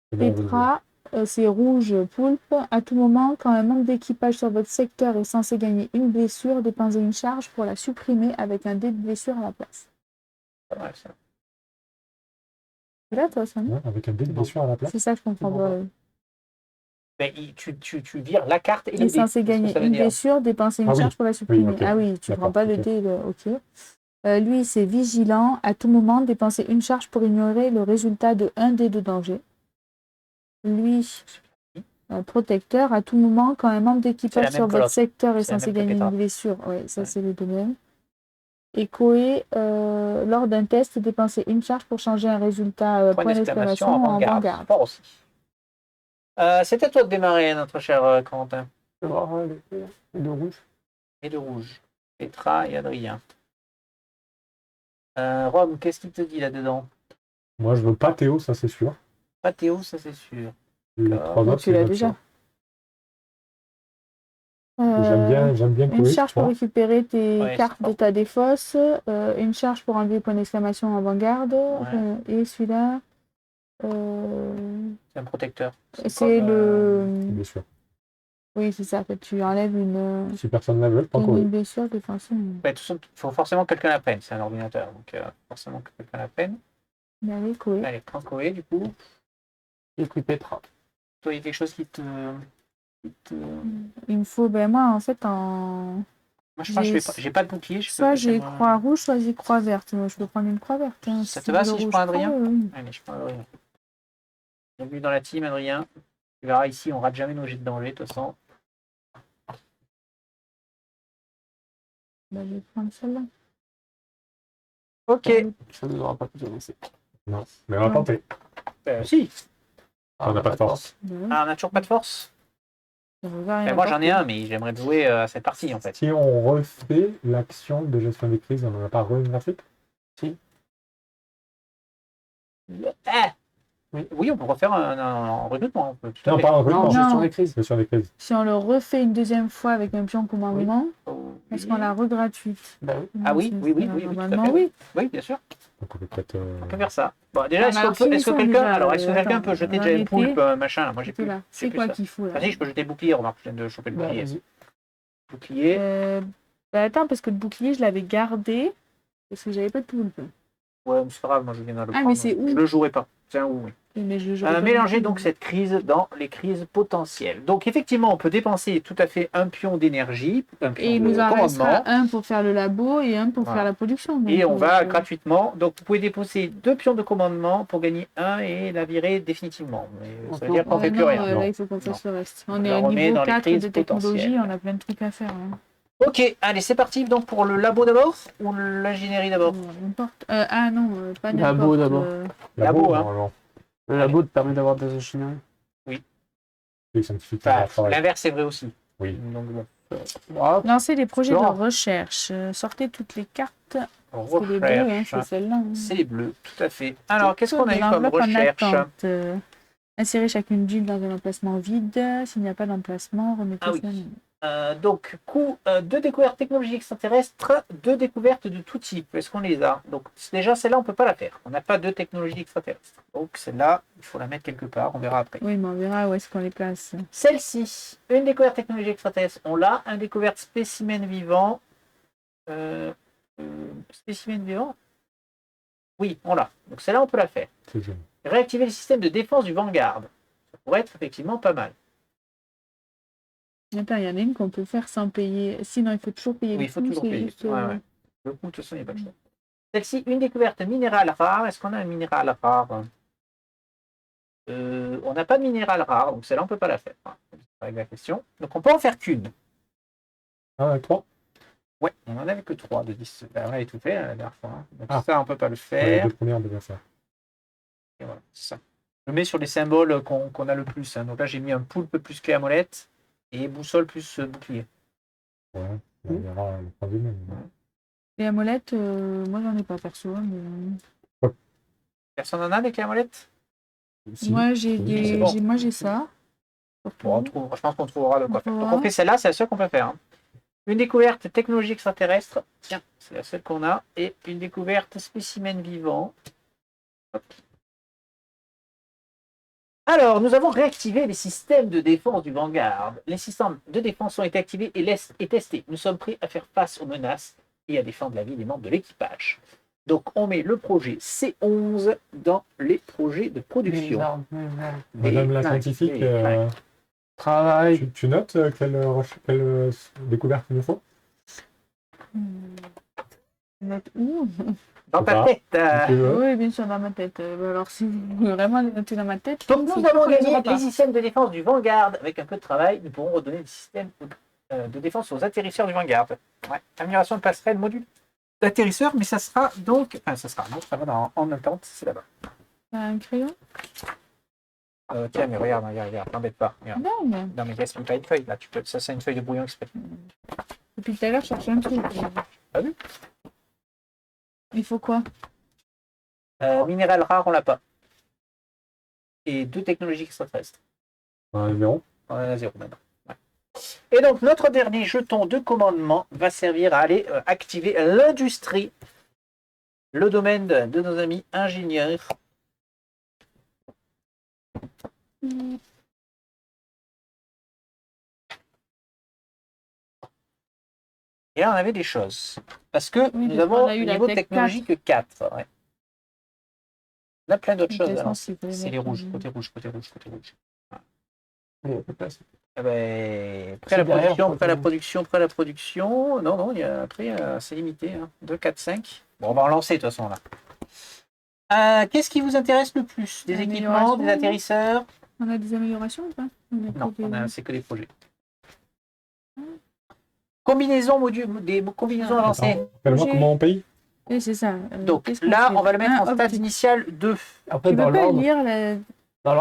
C'est bien, Petra, c'est rouge poulpe. À tout moment, quand un membre d'équipage sur votre secteur est censé gagner une blessure, dépensez une charge pour la supprimer avec un dé de blessure à la place. Pas mal, ça. C'est là, toi, ça, non? Ouais, avec un dé de blessure à la place. C'est ça que je comprends Non, pas. Ben, tu vires la carte et Il le est dé. censé C'est ce que gagner ça veut une dire. blessure, dépenser une Ah oui. charge pour la supprimer. ok. Ah oui, tu prends D'accord, pas le ok. dé, ok. Lui, c'est vigilant. À tout moment, dépenser une charge pour ignorer le résultat de un dé de danger. Lui, protecteur. À tout moment, quand un membre C'est la d'équipage même sur que votre l'autre. secteur est C'est la censé même que gagner Petra. une blessure. Oui, ça, Ouais. c'est les deux mêmes. Et Koé, lors d'un test, dépenser une charge pour changer un résultat Point point d'exclamation d'exclamation en avant-garde. avant-garde. Fort aussi. C'est à toi de démarrer, notre cher Corentin. Je vais voir les deux rouges. Et de rouge. Petra et Adrien. Rome, qu'est-ce qu'il te dit là-dedans? Moi, je veux pas Théo, ça c'est sûr. Pas Théo, ça c'est sûr. Les D'accord. 3 Donc, autres, tu c'est l'as une déjà. option. J'aime bien Une Koé, charge pour 3. récupérer tes Ouais, cartes c'est de fort. ta défausse, une charge pour enlever point d'exclamation en avant-garde, et celui-là, C'est un protecteur. c'est comme, le... Bien sûr. Oui, c'est ça, en fait, tu enlèves une, Si personne ne la veut, je prends Koé. une blessure défensive. Ouais, de toute façon, il faut forcément que quelqu'un la prenne. C'est un ordinateur. Donc, forcément que quelqu'un la prenne. Mais allez, Koé. Allez, prends Koé, du coup. J'ai pris Petra. Toi, il y a quelque chose qui te. Il me faut, ben moi, en fait, en... Moi, je pense que J'ai- j'ai pas de bouclier. Soit j'ai j'aimerais- croix rouge, soit j'ai croix verte. Moi, je peux prendre une croix verte. Hein. Ça te va le si je rouge prends croix, Adrien? oui. Allez, je prends Adrien. Bienvenue dans la team, Adrien. Tu verras ici, on rate jamais nos jets de danger, de toute façon. Ben, je vais prendre celle-là. Ok. Ça ne nous aura pas pu avancer. Non, mais on va Ouais. tenter. Si. On n'a pas de force. Ben, oui. Ah, on n'a toujours pas de force. Je regarde, il y en a Moi, pas j'en ai beaucoup. un, mais j'aimerais jouer à cette partie, en fait. Si on refait l'action de gestion des crises, on n'en a pas re-inversé? Ah Oui. Oui, on peut refaire un recrutement. On peut tout à Non, fait. pas un Non, recrutement. gestion des crises. Gestion des crises. Si on le refait une deuxième fois avec un pion commandement, est-ce qu'on la regratuite? Bah oui. Ah oui, Non, oui, c'est- oui, oui, tout à normalement, fait. oui. Oui, bien sûr. Donc on peut peut-être. On peut faire ça. Bon, déjà, Ah, est-ce alors, est-ce que finissons quelqu'un déjà, alors, est-ce que quelqu'un attends, peut jeter on déjà en une poulpe, était- machin là? Moi, j'ai C'était plus. là. j'ai C'est plus quoi ça. qu'il faut là? Vas-y, je peux jeter le bouclier. Remarque, je viens de choper le Bah, bouclier. vas-y. Bouclier. Bah, attends, parce que le bouclier, je l'avais gardé parce que j'avais pas de poulpe. Ouais, mais c'est pas grave, moi je viens de le Ah, prendre. mais c'est où? Je le jouerai pas. C'est un ou, oui. Mais je l'aurais pas Mélanger non plus. donc cette crise dans les crises potentielles. Donc effectivement, on peut dépenser tout à fait un pion d'énergie, un pion Et il de nous en commandement, restera un pour faire le labo et un pour Voilà. faire la production. et donc, on va gratuitement. Donc vous pouvez déposer 2 pions de commandement pour gagner un et la virer définitivement. Mais ça veut dire qu'on Ouais, fait plus non, rien. là, il faut qu'on fasse le reste. On est la à remet niveau dans les 4 crises de technologie, potentielles. on a plein de trucs à faire. Hein. Ok, allez, c'est parti donc pour le labo d'abord ou l'ingénierie d'abord? N'importe. Ah non, pas Labo n'importe. d'abord. Labo, hein. normalement. Le labo te permet d'avoir des ingénieries. Les scientifiques qui Enfin, travaillent. l'inverse c'est vrai aussi. Oui. Donc bon. Ah, Lancer des projets de Laura. recherche. Sortez toutes les cartes. C'est les bleus, hein, c'est Recherche. celle-là. hein. C'est les bleus, tout à fait. Alors, qu'est-ce Toutes qu'on a de eu comme l'enveloppe en recherche? attente. Insérez chacune d'une dans un emplacement vide. S'il n'y a pas d'emplacement, remettez Ah oui. ça. Donc, coup, 2 découvertes technologiques extraterrestres, 2 découvertes de tout type. Est-ce qu'on les a? Donc, déjà, celle-là, on ne peut pas la faire. On n'a pas de technologie extraterrestre. Donc, celle-là, il faut la mettre quelque part. On verra après. Oui, mais on verra où est-ce qu'on les place. Celle-ci, une découverte technologique extraterrestre, on l'a. Un découverte spécimen vivant. Spécimen vivant? Oui, on l'a. Donc, celle-là, on peut la faire. C'est génial. Réactiver le système de défense du Vanguard. Ça pourrait être effectivement pas mal. Attends, il y en a une qu'on peut faire sans payer. Sinon, il faut toujours payer Oui, le il faut coût, toujours c'est payer. juste, Ouais, ouais. Le coup, de toute façon, il n'y a pas de choix. Celle-ci, une découverte minérale rare. Est-ce qu'on a un minéral rare? On n'a pas de minéral rare, donc celle-là, on ne peut pas la faire. C'est pas la question. Donc, on peut en faire qu'une. Ah, 3. Ouais, on n'en avait que 3 de 10. Ben, on avait tout fait la dernière fois. Donc, Ah. ça, on ne peut pas le Les faire. deux premières, on devait faire. Et voilà, c'est ça. Je mets sur les symboles qu'on a le plus. Hein. Donc là, j'ai mis un poulpe plus clé à molette et boussole plus bouclier. Ouais, on verra le troisième. Les amolettes, moi, j'en ai pas perso. Mais... Personne n'en a des clés à molette? Si. Moi, j'ai Oui, c'est des... bon. moi, j'ai ça. Bon, je pense qu'on trouvera de quoi faire. Donc Voilà. on fait celle-là, c'est la seule qu'on peut faire. Hein. Une découverte technologie extraterrestre, tiens, c'est la seule qu'on a. Et une découverte spécimen vivant. Hop. Alors, nous avons réactivé les systèmes de défense du Vanguard. Les systèmes de défense ont été activés et testés. Nous sommes prêts à faire face aux menaces et à défendre la vie des membres de l'équipage. Donc, on met le projet C11 dans les projets de production. Madame la scientifique, Travail. tu notes quelle découverte il nous faut? Note où? Dans ta Pas. tête. Oui, bien sûr, dans ma tête. Alors, si vous vraiment les notez dans ma tête, Donc, c'est nous avons qu'on les gagné aura pas. les systèmes de défense du Vanguard. Avec un peu de travail, nous pourrons redonner des systèmes de défense aux atterrisseurs du Vanguard. Ouais. Amélioration de passerelle, module d'atterrisseur, mais ça sera donc. Enfin, ça sera. Non, ça va en attente, c'est là-bas. T'as un crayon? Tiens, mais regarde, t'embête pas. Regarde. Non, mais Non, mais gaspille pas une feuille, là. Tu peux... Ça, c'est une feuille de brouillon exprès. depuis tout à l'heure, je cherche un truc. T'as vu? Il faut quoi? Minéral rare, on l'a pas. Et 2 technologies extraterrestres. Un numéro. On en a 0 maintenant. Ouais. Et donc, notre dernier jeton de commandement va servir à aller activer l'industrie, le domaine de nos amis ingénieurs. Et là, on avait des choses. Parce que Oui, nous parce qu'on avons a eu un la niveau de tech technologie que 4. Ouais. On a plein d'autres De choses. toute façon, Alors, s'il faut les c'est mettre les rouges, en- côté rouge, côté rouge, côté rouge. Il y a pas de place. Eh ben, C'est derrière, quoi, près la production. Non, non, après, c'est limité. Hein. 2, 4, 5. Bon, on va en lancer de toute façon là. Qu'est-ce qui vous intéresse le plus? Des équipements, Amélioration, des non? atterrisseurs? On a des améliorations ou pas? Non, c'est que des projets. Combinaison module, des combinaisons avancées. Attends, rappelle-moi Projet. comment on paye? Oui, c'est ça. Donc qu'est-ce qu'on là, fait? on va le mettre Ah, en stade optique. initial 2. Après, Tu dans peux pas l'ordre, lire la...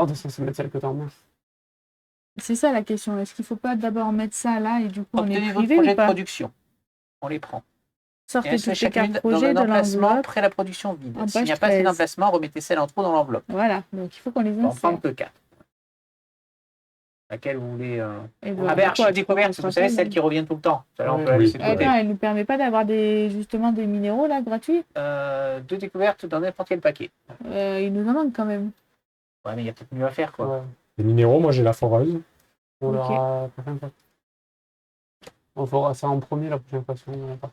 c'est censé mettre celle que t'en mets. C'est ça la question. Est-ce qu'il faut pas d'abord mettre ça là et du coup on est Obtenez votre privé projet ou de pas? production. On les prend. Et Sortez insérez toutes les cartes chacune dans projet un de emplacement l'enveloppe. près la production vide. En S'il n'y a page pas assez 13. d'emplacement, remettez celle en trop dans l'enveloppe. Voilà, donc il faut qu'on les On ne prend insère. que 4. Laquelle vous voulez Et Ah voilà, ben, pourquoi, archi-découverte, tu vous te savez, rappelles, celle qui revient tout le temps. Celle-là, on Oui. peut la Oui. laisser de côté. Attends, elle nous permet pas d'avoir justement des minéraux là gratuits? 2 découvertes dans n'importe quel paquet. Il nous en manque quand même. Ouais, mais il y a peut-être mieux à faire, quoi. Ouais. Les minéraux, moi j'ai la foreuse. On Ok. l'aura la prochaine fois. On fera ça en premier la prochaine fois si on n'en a pas.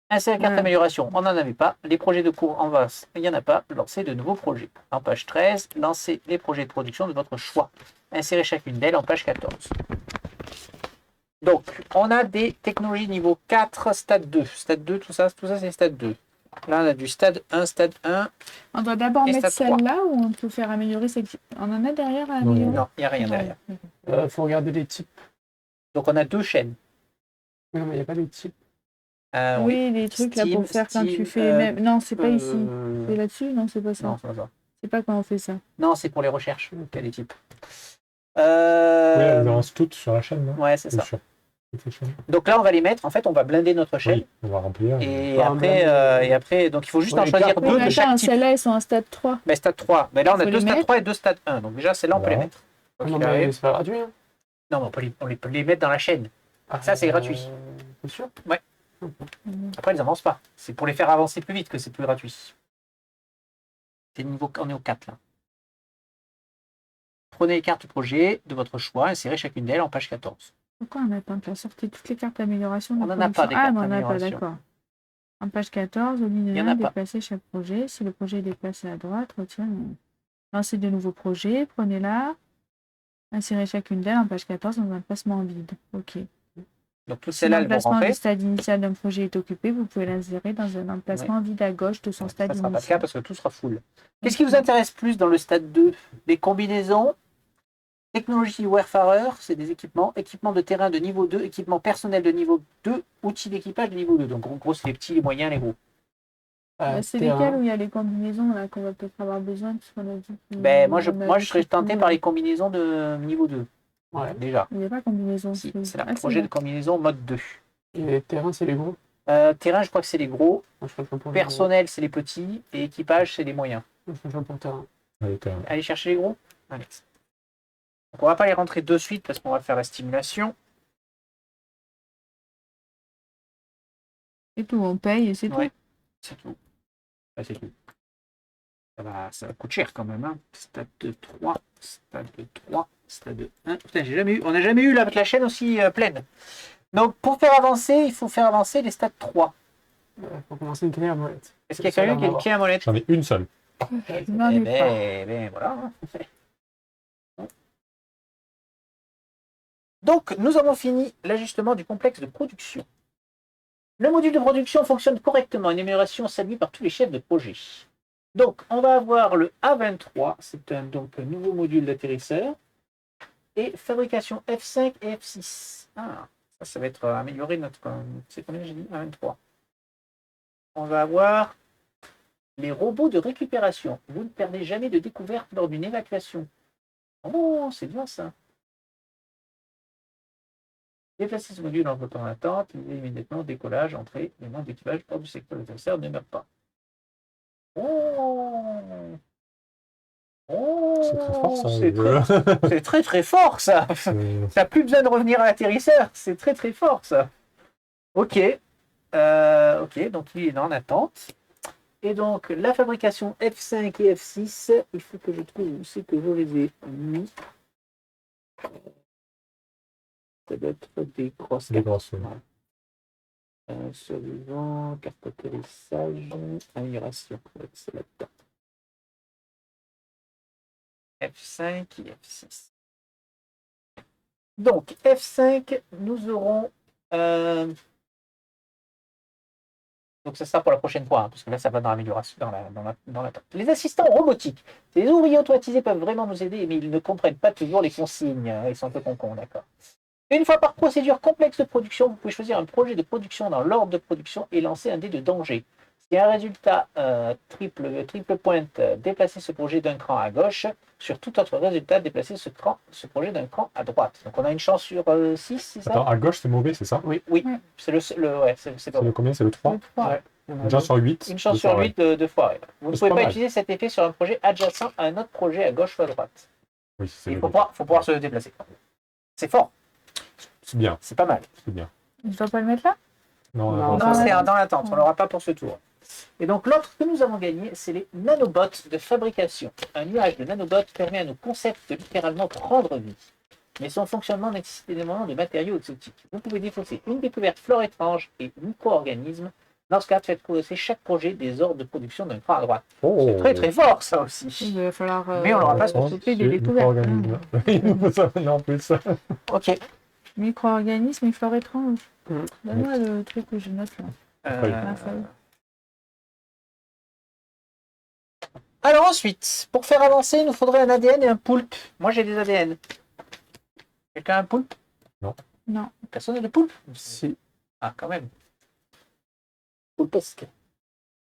Insère carte Ouais. d'amélioration, on n'en avait pas. Les projets de cours en VAS, il n'y en a pas. Lancez de nouveaux projets. En page 13, lancez les projets de production de votre choix. Insérez chacune d'elles en page 14. Donc, on a des technologies niveau 4, stade 2. Stade 2, tout ça c'est stade 2. Là, on a du stade 1, stade 1. On doit d'abord Et mettre stade 3. celle-là ou on peut faire améliorer celle qui... On en a derrière à améliorer? Non, il n'y a rien derrière. Faut regarder les types. Donc, on a 2 chaînes. Non, mais il n'y a pas les types. Oui, les trucs là pour faire quand tu fais... même... Non, c'est pas ici. C'est là-dessus? Non, c'est pas ça. Non, c'est pas ça. C'est pas quand on fait ça. Non, c'est pour les recherches. Il y a des types. Oui, elles lancent toutes sur la chaîne, non? Ouais, c'est Ou ça. sur toutes les chaînes. Donc là, on va les mettre. En fait, on va blinder notre chaîne. Oui, on va remplir. Et Pas après, un donc il faut juste Ouais, en les choisir cartes. Oui, 2 mais de chaque attends, type. celles-là, elles sont en stade 3. Mais stade 3. Mais là, on a Faut 2 les stade mettre. 3 et 2 stade 1. Donc déjà, celle-là, on peut les Voilà. mettre. Quoi Non, qu'il mais arrive. c'est pas gratuit. Hein. Non, mais on peut les mettre dans la chaîne. Ça, c'est gratuit. C'est sûr? Après, ils n'avancent pas. C'est pour les faire avancer plus vite que c'est plus gratuit. C'est niveau, on est au 4 là. Prenez les cartes projet de votre choix, insérez chacune d'elles en page 14. Pourquoi on attend que la sortie toutes les cartes d'amélioration? On de n'en a pas production? des Ah, cartes mais on n'en a pas, d'amélioration. d'accord. En page 14, au Il y en ligne a 1, pas. déplacez chaque projet. Si le projet est déplacé à droite, retiens. Lancez de nouveaux projets, prenez-la. Insérez chacune d'elles en page 14 dans un emplacement vide. Ok. Donc toutes Si celles-là, elles vont l'emplacement rentrer. du stade initial d'un projet est occupé, vous pouvez l'insérer dans un emplacement vide à gauche de son Ça stade ne sera pas le cas initial. parce que tout sera full. Qu'est-ce qui vous intéresse plus dans le stade 2? Les combinaisons, technologie Warfarer, c'est des équipements, équipements de terrain de niveau 2, équipements personnels de niveau 2, outils d'équipage de niveau 2. Donc en gros, c'est les petits, les moyens, les gros. C'est terrain. lesquels où il y a les combinaisons là, qu'on va peut-être avoir besoin, parce qu'on a dit Ben, moi, on a je dit serais que tenté tout, par les combinaisons de niveau 2, Ouais. déjà. Il n'y a pas combinaison. Si, c'est Ah, le projet de là. combinaison mode 2. Et les terrains, c'est les gros. Terrain, je crois que c'est les gros. Moi, je préfère pour les gros. Personnel, c'est les petits. Et équipage, c'est les moyens. Moi, je préfère pour le terrain. Allez, t'as- Allez chercher les gros. Allez. Donc, on va pas les rentrer de suite parce qu'on va faire la stimulation. C'est tout, on paye et c'est Ouais, tout. c'est tout. C'est tout. Ça va coûter cher quand même. Hein. Stade de 3, stade de 3, stade de 1. Putain, on n'a jamais eu la chaîne aussi pleine. Donc, pour faire avancer, il faut faire avancer les stades 3. Il faut commencer une clé à molette. Est-ce qu'il y a quelqu'un qui a une clé à molette? J'en ai une seule. Je n'en ai pas. Ben, voilà. Donc, nous avons fini l'ajustement du complexe de production. Le module de production fonctionne correctement. Une amélioration saluée par tous les chefs de projet. Donc, on va avoir le A23. C'est un nouveau module d'atterrisseur. Et fabrication F5 et F6. Ah, ça va être amélioré notre... C'est combien j'ai dit? A23. On va avoir les robots de récupération. Vous ne perdez jamais de découverte lors d'une évacuation. Oh, c'est bien ça. Déplacer ce module en flottant en attente, immédiatement décollage, entrée, les membres d'équipage hors du secteur de l'atterrisseur ne meurent pas. Oh, C'est très fort, ça. c'est très très fort ça. T'as plus besoin de revenir à l'atterrisseur, c'est très très fort ça. Ok, ok, donc il est en attente. Et donc la fabrication F5 et F6, il faut que je trouve où c'est que je les ai mis. Ça doit être des grosses Des cartes. grosses, ouais. Survivant, carte d'atterrissage, amélioration. Ouais, c'est là-dedans. F5 et F6. Donc, F5, nous aurons... Donc, ça sera pour la prochaine fois, hein, parce que là, ça va dans l'amélioration, dans la... Les assistants robotiques. Les ouvriers automatisés peuvent vraiment nous aider, mais ils ne comprennent pas toujours les consignes. Ils sont un peu concons, d'accord. Une fois par procédure complexe de production, vous pouvez choisir un projet de production dans l'ordre de production et lancer un dé de danger. Si un résultat triple pointe, déplacez ce projet d'un cran à gauche. Sur tout autre résultat, déplacez ce projet d'un cran à droite. Donc on a une chance sur 6, c'est ça? Attends, à gauche, c'est mauvais, c'est ça? Oui, c'est c'est C'est pas le bon. combien? C'est le 3? Ouais. Une chance sur 8. Une chance sur 8 de foirer. Vous ne C'est pouvez pas pas mal. utiliser cet effet sur un projet adjacent à un autre projet à gauche ou à droite. Oui, c'est Il faut pouvoir se déplacer. C'est fort, c'est bien, c'est pas mal. c'est bien. Je ne dois pas le mettre là? Non, Non, Non, Ouais. c'est dans l'attente, on l'aura pas pour ce tour. Et donc l'autre que nous avons gagné, c'est les nanobots de fabrication. Un nuage de nanobots permet à nos concepts de littéralement prendre vie. Mais son fonctionnement nécessite énormément de matériaux exotiques. Vous pouvez défausser une découverte flore étrange et micro-organismes. Dans ce cas, faites progresser chaque projet des ordres de production d'un cran à droite. Oh. C'est très très fort ça aussi. Il va falloir. Mais on l'aura pas s'occuper des découvertes. Il faut ça maintenant en plus. Ok. Micro-organismes et flore étrange. Mm. Donne-moi le truc que je note là. Euh, feuille. Alors ensuite, pour faire avancer, il nous faudrait un ADN et un poulpe. Moi j'ai des ADN. Quelqu'un a un poulpe? Non. Personne n'a de poulpe? Si. Ah, quand même. Poulpesque.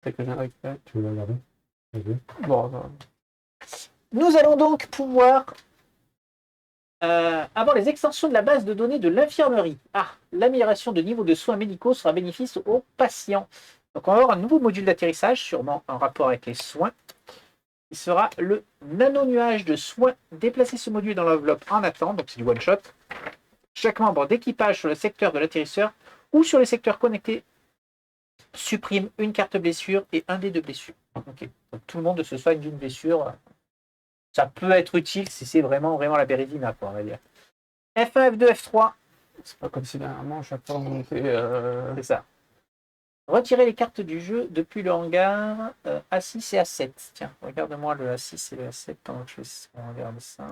C'est que j'ai récupéré. Tu veux la regarder? Vas-y. Bon, non. Nous allons donc pouvoir avoir les extensions de la base de données de l'infirmerie. Ah, l'amélioration de niveau de soins médicaux sera bénéfice aux patients. Donc on va avoir un nouveau module d'atterrissage, sûrement en rapport avec les soins. Il sera le nano-nuage de soins. Déplacez ce module dans l'enveloppe en attente, donc c'est du one-shot. Chaque membre d'équipage sur le secteur de l'atterrisseur ou sur les secteurs connectés supprime une carte blessure et un dé de blessure. Ok. Donc tout le monde se soigne d'une blessure. Ça peut être utile si c'est vraiment la péridina, quoi, on va dire. F1, F2, F3, C'est pas comme si dernièrement, chaque fois, on était. c'est ça. Retirez les cartes du jeu depuis le hangar A6 et A7. Tiens, regarde-moi le A6 et le A7 pendant que je regarde ça.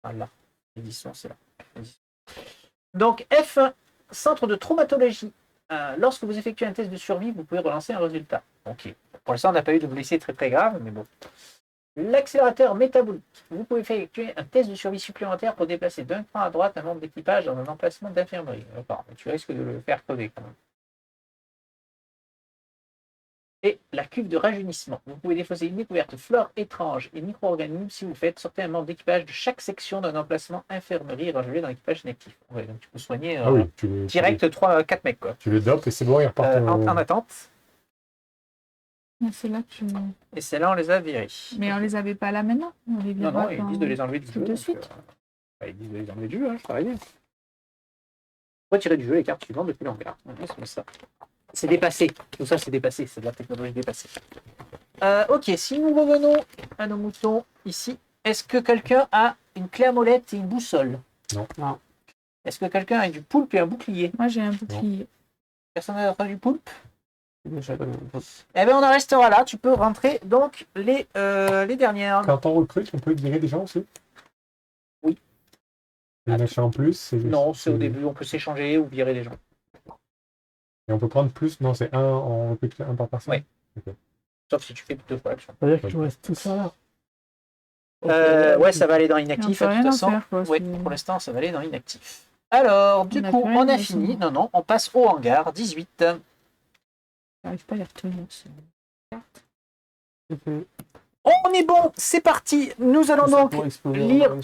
Voilà. L'édition, c'est là. Donc, F1, centre de traumatologie. Lorsque vous effectuez un test de survie, vous pouvez relancer un résultat. Ok. Pour l'instant, on n'a pas eu de blessés très très graves, mais bon. L'accélérateur métabolique. Vous pouvez effectuer un test de survie supplémentaire pour déplacer d'un cran à droite un membre d'équipage dans un emplacement d'infirmerie. D'accord. Tu risques de le faire crever quand même. Et la cuve de rajeunissement. Vous pouvez défausser une découverte flore étrange et micro-organismes si vous faites sortir un membre d'équipage de chaque section d'un emplacement infirmerie et rajouter dans l'équipage inactif. Ouais, donc tu peux soigner Ah oui, direct 3-4 mecs. Quoi. Tu les dopes et c'est bon, ils repartent en attente. C'est là que tu... Et celles-là, on les a virés. Mais on les avait pas là maintenant. On les Non, verra ils quand- disent de les enlever du tout jeu. de donc, suite. ils disent de les enlever du jeu, je travaille bien. Retirer du jeu les cartes suivantes depuis l'hangar. C'est ça. C'est dépassé. Tout ça, c'est dépassé. C'est de la technologie dépassée. Ok, si nous revenons à nos moutons ici, est-ce que quelqu'un a une clé à molette et une boussole? Non. Est-ce que quelqu'un a du poulpe et un bouclier? Moi, j'ai un bouclier. Personne n'a du poulpe? Déjà, Eh bien, on en restera là. Tu peux rentrer donc les dernières. Quand on recrute, on peut virer des gens aussi? Oui. Les machins en plus, c'est Non, c'est au début. On peut s'échanger ou virer les gens. Et on peut prendre plus? Non, c'est on recrute un par personne? Oui. Ok. Sauf si tu fais 2 fois l'action. C'est-à-dire qu'il nous reste tout ça là. Ouais, ça va aller dans inactif. Et on peut De toute rien en façon, faire, quoi, ouais, c'est- pour l'instant, ça va aller dans inactif. Alors, du n'a coup, plus rien, on a mais fini. c'est Non, on passe au hangar 18. J'arrive pas à les retenir. On est bon, c'est parti. Nous allons donc lire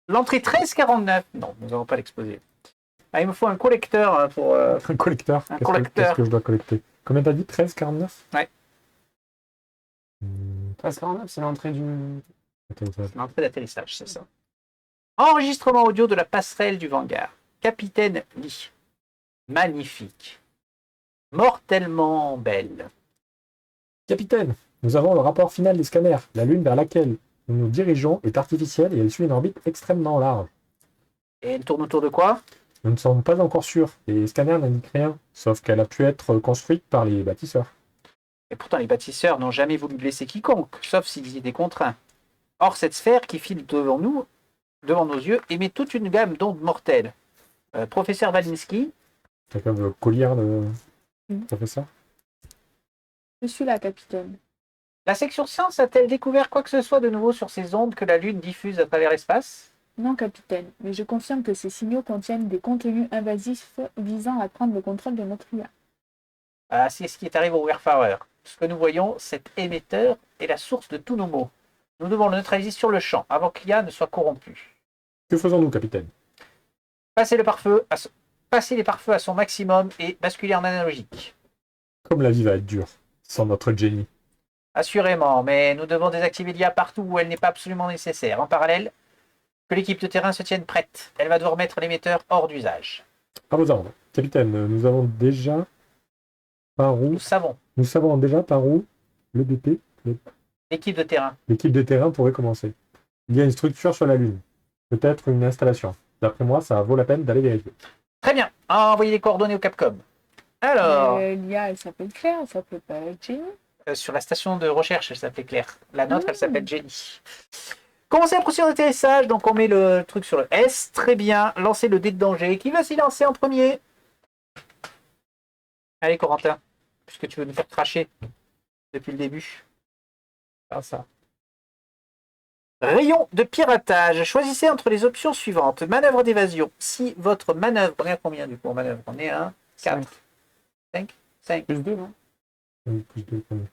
l'entrée 1349. Non, nous n'allons pas l'exposer. Ah, il me faut un collecteur pour. Un collecteur. Un Qu'est-ce collecteur. que je dois collecter? Combien t'as dit? 13,49? Ouais. 13,49, c'est l'entrée du. Attends, ça- L'entrée d'atterrissage, c'est ça. Enregistrement audio de la passerelle du Vanguard. Capitaine Lee. Magnifique. Mortellement belle. Capitaine, nous avons le rapport final des scanners. La Lune vers laquelle nous nous dirigeons est artificielle et elle suit une orbite extrêmement large. Et elle tourne autour de quoi? Nous ne sommes pas encore sûrs. Les scanners n'indiquent rien, sauf qu'elle a pu être construite par les bâtisseurs. Et pourtant, les bâtisseurs n'ont jamais voulu blesser quiconque, sauf s'ils y étaient contraints. Or, cette sphère qui file devant nous, devant nos yeux, émet toute une gamme d'ondes mortelles. Professeur Walensky, Quelqu'un veut collier le Mhm. professeur? Je suis là, capitaine. la section science a-t-elle découvert quoi que ce soit de nouveau sur ces ondes que la Lune diffuse à travers l'espace? Non, capitaine, mais je confirme que ces signaux contiennent des contenus invasifs visant à prendre le contrôle de notre IA. Ah, c'est ce qui est arrivé au Warfarer. Ce que nous voyons, cet émetteur est la source de tous nos maux. Nous devons le neutraliser sur le champ, avant que l'IA ne soit corrompue. Que faisons-nous, capitaine? Passer les pare-feux à son maximum et basculer en analogique. Comme la vie va être dure, sans notre Jenny. Assurément, mais nous devons désactiver l'IA partout où elle n'est pas absolument nécessaire. En parallèle, que l'équipe de terrain se tienne prête. Elle va devoir mettre l'émetteur hors d'usage. À vos ordres. Capitaine, nous avons déjà par où... Nous savons, déjà par où le BP, l'équipe de terrain. l'équipe de terrain pourrait commencer. Il y a une structure sur la Lune. Peut-être une installation. D'après moi, ça vaut la peine d'aller vérifier. Très bien, envoyez les coordonnées au Capcom. Alors, L'IA, elle s'appelle Claire, elle s'appelle pas Jenny. sur la station de recherche, elle s'appelait Claire. La nôtre, elle s'appelle Jenny. Commencez la procédure d'atterrissage, donc on met le truc sur le S. Très bien, lancez le dé de danger. Qui va s'y lancer en premier? Allez, Corentin, puisque tu veux nous faire cracher depuis le début. Faire ça. Rayon de piratage. Choisissez entre les options suivantes. Manœuvre d'évasion. Si votre manœuvre... On est à combien du coup en manœuvre? On est à 4. 5. Plus 2, non? Plus de combien?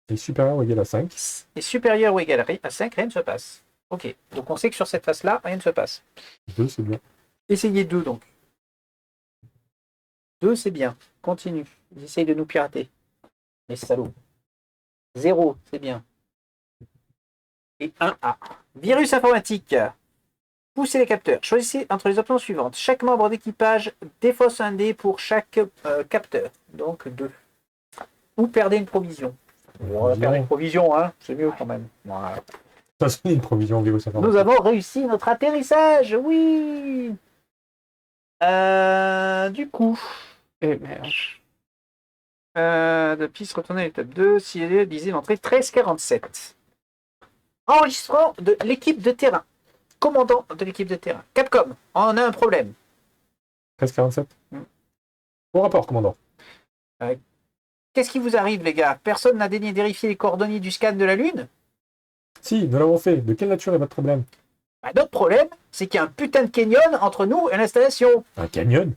Et supérieur ou égal à 5. est supérieur ou égal à 5, rien ne se passe. Ok, donc on sait que sur cette face-là, rien ne se passe. 2, c'est bien. Essayez 2 donc. 2, c'est bien. Continue. Ils essayent de nous pirater. Les salauds. 0, c'est bien. Et 1A. Virus informatique. Poussez les capteurs. Choisissez entre les options suivantes. Chaque membre d'équipage défausse un dé pour chaque capteur. Donc 2. Ou perdez une provision. On va perdre une provision, hein. C'est mieux quand même. Voilà. Ça, c'est une provision virus informatique. Nous avons réussi notre atterrissage, oui. Du coup, Eh merde. De piste retourner à l'étape 2, si elle disait l'entrée 1347. Enregistrement de l'équipe de terrain. Commandant de l'équipe de terrain. Capcom, on a un problème. 1347. Bon rapport, commandant. Qu'est-ce qui vous arrive, les gars? Personne n'a daigné vérifier les coordonnées du scan de la Lune? Si, nous l'avons fait. De quelle nature est votre problème? Notre problème, c'est qu'il y a un putain de canyon entre nous et l'installation. Un canyon?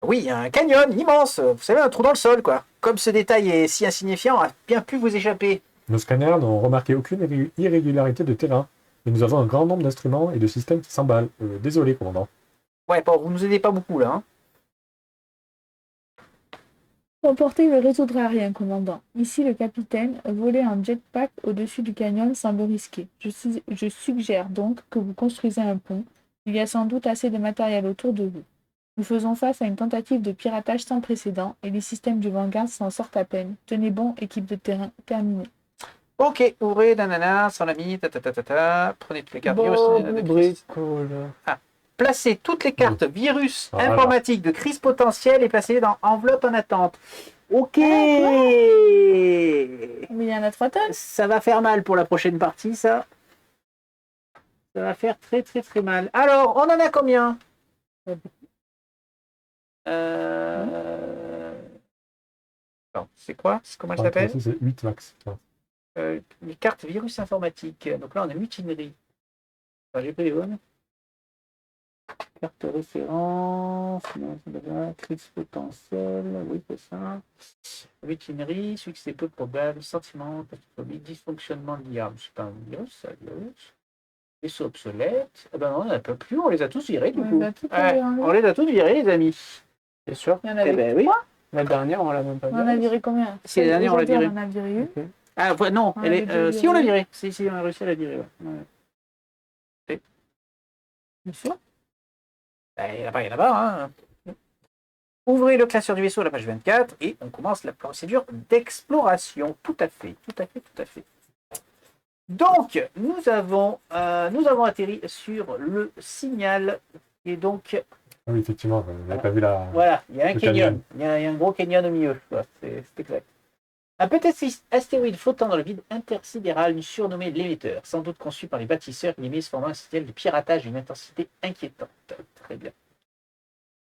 Oui, un canyon immense. Vous savez, un trou dans le sol, quoi. Comme ce détail est si insignifiant, a bien pu vous échapper. Nos scanners n'ont remarqué aucune irrégularité de terrain. Mais nous avons un grand nombre d'instruments et de systèmes qui s'emballent. Désolé, commandant. Ouais, bon, vous nous aidez pas beaucoup, là. Hein. Reporter le résoudra rien, commandant. Ici, le capitaine, voler en jetpack au-dessus du canyon semble risqué. Je suggère donc que vous construisez un pont. Il y a sans doute assez de matériel autour de vous. Nous faisons face à une tentative de piratage sans précédent et les systèmes du Vanguard s'en sortent à peine. Tenez bon, équipe de terrain, terminée. Ok, ouvrez, nanana, sans l'ami, prenez toutes les cartes virus. Bon, bricole. Placez toutes les cartes virus informatiques de crise potentielle et placez-les dans enveloppe en attente. Ok. Mais il y en a 3 tonnes. Ça va faire mal pour la prochaine partie, ça. Ça va faire très très très mal. Alors, on en a combien? Non, c'est quoi? Comment elle s'appelle? C'est 8 max. Les cartes virus informatiques. Donc là, on a mutinerie. Enfin, j'ai pris les bonnes. Carte référence, crise potentielle, oui, c'est ça. Mutinerie, succès peu probable, sentiment, dysfonctionnement de l'IA. C'est pas un virus, ça, virus. Vaisseau obsolète. Eh ben non, on n'en a pas plus, on les a tous virés du coup. On les a tous virés, les amis. C'est sûr. Il y en avait ben oui. La dernière, on l'a même pas On en a viré combien? Si, la dernière, on l'a virée. On en a viré une. Okay. Ah, ouais, non, On elle l'avait est, déjà si, on l'a virée. virée. Si, on a réussi à la virer. Ouais. Bien sûr. Il y en a là-bas. Hein. Ouvrez le classeur du vaisseau à la page 24 et on commence la procédure d'exploration. Tout à fait. Donc, nous avons atterri sur le signal et donc... Ah oui, effectivement, vous n'avez pas vu la... Voilà, il y a un le canyon. Il y a un gros canyon au milieu. C'est exact. Un petit astéroïde flottant dans le vide intersidéral surnommé l'émetteur, sans doute conçu par les bâtisseurs, il émet formant un signal de piratage d'une intensité inquiétante. Très bien.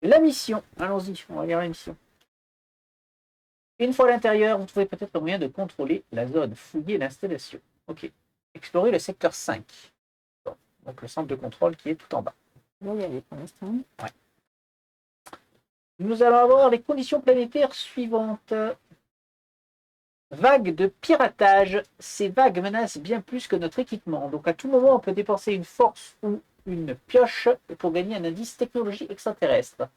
La mission, allons-y, on va lire la mission. Une fois à l'intérieur, vous trouvez peut-être le moyen de contrôler la zone, fouiller l'installation. Ok. Explorer le secteur 5. Bon. Donc le centre de contrôle qui est tout en bas. On va y aller pour l'instant. Ouais. Nous allons avoir les conditions planétaires suivantes. Vague de piratage. Ces vagues menacent bien plus que notre équipement. Donc à tout moment, on peut dépenser une force ou une pioche pour gagner un indice technologie extraterrestre.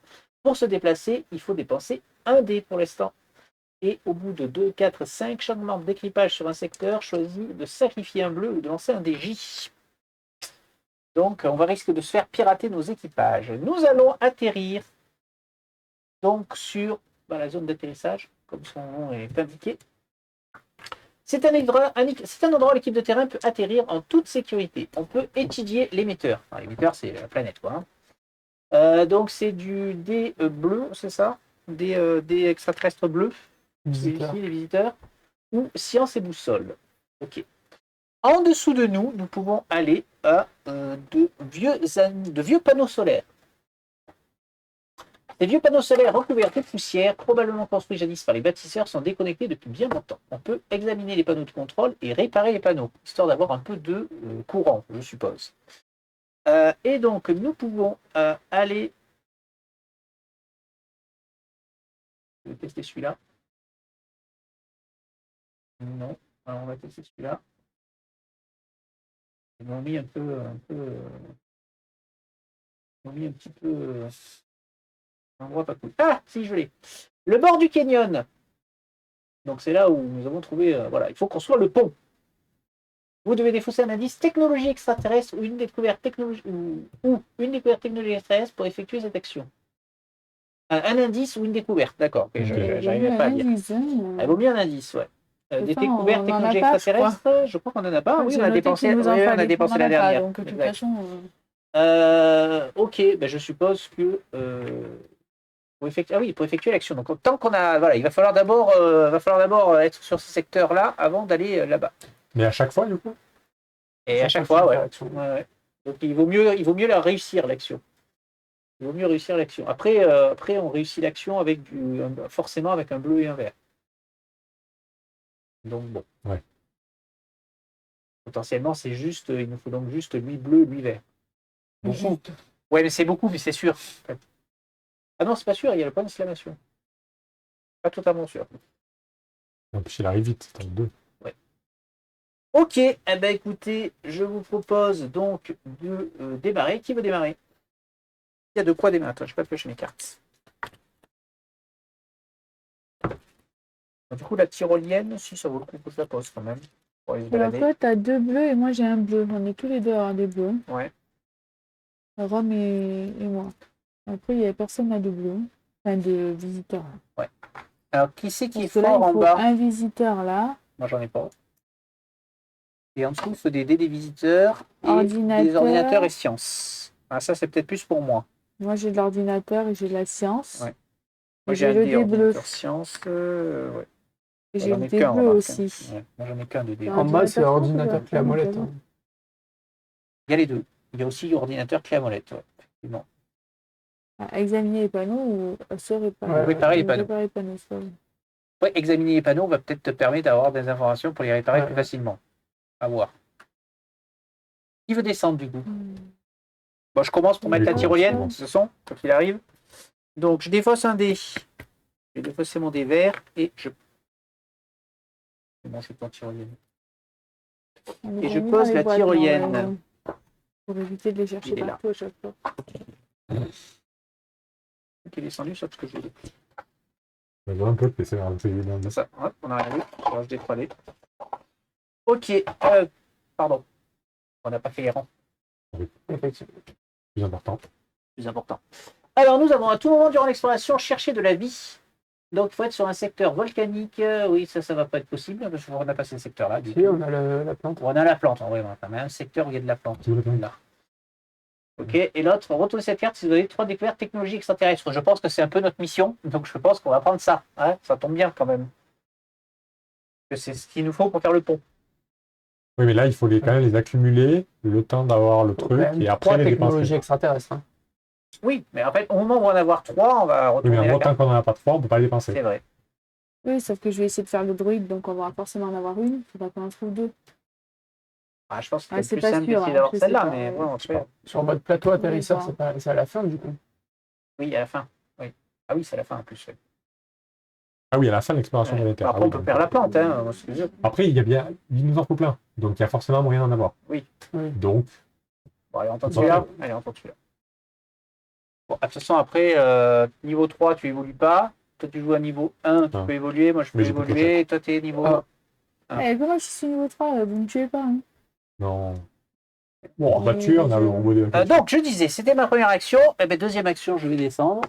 Pour se déplacer, il faut dépenser un dé pour l'instant. Et au bout de 2, 4, 5 changements d'équipage sur un secteur, choisis de sacrifier un bleu ou de lancer un dé J. Donc on va risquer de se faire pirater nos équipages. Nous allons atterrir donc sur la zone d'atterrissage, comme son nom est indiqué. C'est un endroit où l'équipe de terrain peut atterrir en toute sécurité. On peut étudier l'émetteur. Enfin, l'émetteur, c'est la planète, quoi. Donc, c'est du dé bleu, c'est ça? Des extraterrestres bleus. C'est ici, les visiteurs. Ou science et boussole. Ok. En dessous de nous, nous pouvons aller à de vieux panneaux solaires. Les vieux panneaux solaires recouverts de poussière, probablement construits jadis par les bâtisseurs, sont déconnectés depuis bien longtemps. On peut examiner les panneaux de contrôle et réparer les panneaux, histoire d'avoir un peu de courant, je suppose. Et donc, nous pouvons aller... Je vais tester celui-là. Non. Alors, on va tester celui-là. Ils m'ont mis un peu... Ils m'ont mis un petit peu... Un endroit pas cool. Ah, si, je l'ai. Le bord du canyon. Donc c'est là où nous avons trouvé... voilà, il faut qu'on soit le pont. Vous devez défausser un indice technologie extraterrestre ou une découverte technologie extraterrestre pour effectuer cette action. Un indice ou une découverte, d'accord. Okay, j'arrive pas à lire. Il vaut mieux un indice, ouais. Des découvertes technologie extraterrestres, je crois qu'on n'en a pas. Oui, on a dépensé la dernière. Donc, de toute façon... Ok, ben je suppose que Ah oui, pour effectuer l'action. Donc tant qu'on a, voilà, il va falloir d'abord être sur ce secteur-là avant d'aller là-bas. Mais à chaque fois, du coup? Et à chaque fois, fois, tu ouais. fais l'action. Ouais. Donc il vaut mieux la réussir l'action. Il vaut mieux réussir l'action. Après, on réussit l'action avec forcément avec un bleu et un vert. Donc bon. Ouais. Potentiellement, c'est juste, il nous faut donc juste lui bleu, lui vert. Beaucoup. Juste. Ouais, mais c'est beaucoup, mais c'est sûr. En fait. Ah non, c'est pas sûr, il y a le point d'exclamation. Pas totalement sûr. En plus, il arrive vite, c'est le 2. Ok, eh ben écoutez, je vous propose donc de démarrer. Qui veut démarrer? Il y a de quoi démarrer. Attends, je vais pas piocher mes cartes. Du coup, la tyrolienne, si ça vaut le coup que je la pose quand même. Pour aller se Alors balader. toi, t'as 2 bleus et moi j'ai un bleu. On est tous les deux à avoir des bleus. Ouais. Rome et moi. Après, il n'y avait personne à de bleus. Enfin, de visiteurs. Alors, qui c'est qui est Parce que là, fort il en faut bas? un visiteur là. Moi, j'en ai pas. Et en dessous, il faut des dés des visiteurs et des Ordinateur. ordinateurs et sciences. Ah, ça, c'est peut-être plus pour moi. Moi, j'ai de l'ordinateur et j'ai de la science. Ouais. Et Moi, j'ai j'ai un le dé dé bleu. ordinateur sciences. Ouais. Et j'ai J'en le ai dé qu'un, bleu remarque. aussi. Ouais. Moi, j'en ai qu'un de dés. Ah. En bas, c'est Ordinateur, ordinateur ça, clé à ouais, molette. ouais. hein. Il y a les deux. Il y a aussi ordinateur clé à molette. Ouais. Effectivement. Examiner les panneaux ou se réparer. Ouais, réparer les panneaux. Réparer les panneaux, ça, oui. Ouais, examiner les panneaux va peut-être te permettre d'avoir des informations pour les réparer Ouais. plus facilement. À voir. Qui veut descendre du coup? Bon, je commence pour mettre la Oui, tyrolienne, bon. de toute façon, quand il arrive. Donc, je défausse un dé. Je vais défausser mon dé vert et je. Bon, c'est pas tyrolienne. On Et les je a mis pose dans les la boîtes, tyrolienne. normalement, pour éviter de les chercher Il est là. partout à chaque fois. Qui est descendu, sauf que je l'ai. Je vois un peu que c'est un peu évident. C'est ça, hop, on a rien vu. Je range des 3D. Ok, pardon. On n'a pas fait les rangs. Effectivement. Plus important. Plus important. Alors, nous avons à tout moment durant l'exploration cherché de la vie. Donc, il faut être sur un secteur volcanique. Oui, ça va pas être possible parce qu'on a passé ce secteur-là. Si, on a la plante. On a la plante, en vrai. On a un secteur où il y a de la plante. Tout le temps. Là. Ok, et l'autre, retournez cette carte si vous avez 3 découvertes technologiques extraterrestres. Je pense que c'est un peu notre mission, donc je pense qu'on va prendre ça. Hein, ça tombe bien quand même. Que c'est ce qu'il nous faut pour faire le pont. Oui, mais là, il faut quand même les accumuler, le temps d'avoir le truc, et après 3 les technologies dépenser. extraterrestres. Hein. Oui, mais en fait, au moment où on va en avoir 3, on va Oui, retourner mais la en tant carte. qu'on n'en a pas de fois, on ne peut pas les dépenser. C'est vrai. Oui, sauf que je vais essayer de faire le druide, donc on va forcément en avoir une. Il faudra qu'on en trouve 2. Ah, je pense que Ah, c'est c'est plus pas simple sûr, d'essayer hein, d'avoir je sais celle-là, pas, mais ouais. bon, après, Sur votre plateau atterrisseur, Oui, c'est à la fin du coup. oui, à la fin. Oui. Ah oui, c'est à la fin en plus. Oui. Ah oui, à la fin de l'exploration Ouais. planétaire. Après, Ah on oui, peut donc, perdre la plante, hein, moi, ce que je veux. Après, il nous en faut plein. Donc, il y a forcément moyen d'en avoir. Oui. Donc, Bon, allez, on tente Bon, celui-là. ouais. Allez, on tente celui-là. Bon, de toute façon, après, niveau 3, tu évolues pas. Toi, tu joues à niveau 1, tu Ah. peux évoluer. Moi, je peux Mais j'ai pas évoluer. Et toi, tu es niveau. Ah. Eh, comment je suis niveau 3 vous ne me tuez pas. Hein. non. Bon, en voiture, on a le robot de Donc, je disais, c'était ma première action. Et bien, deuxième action, je vais descendre.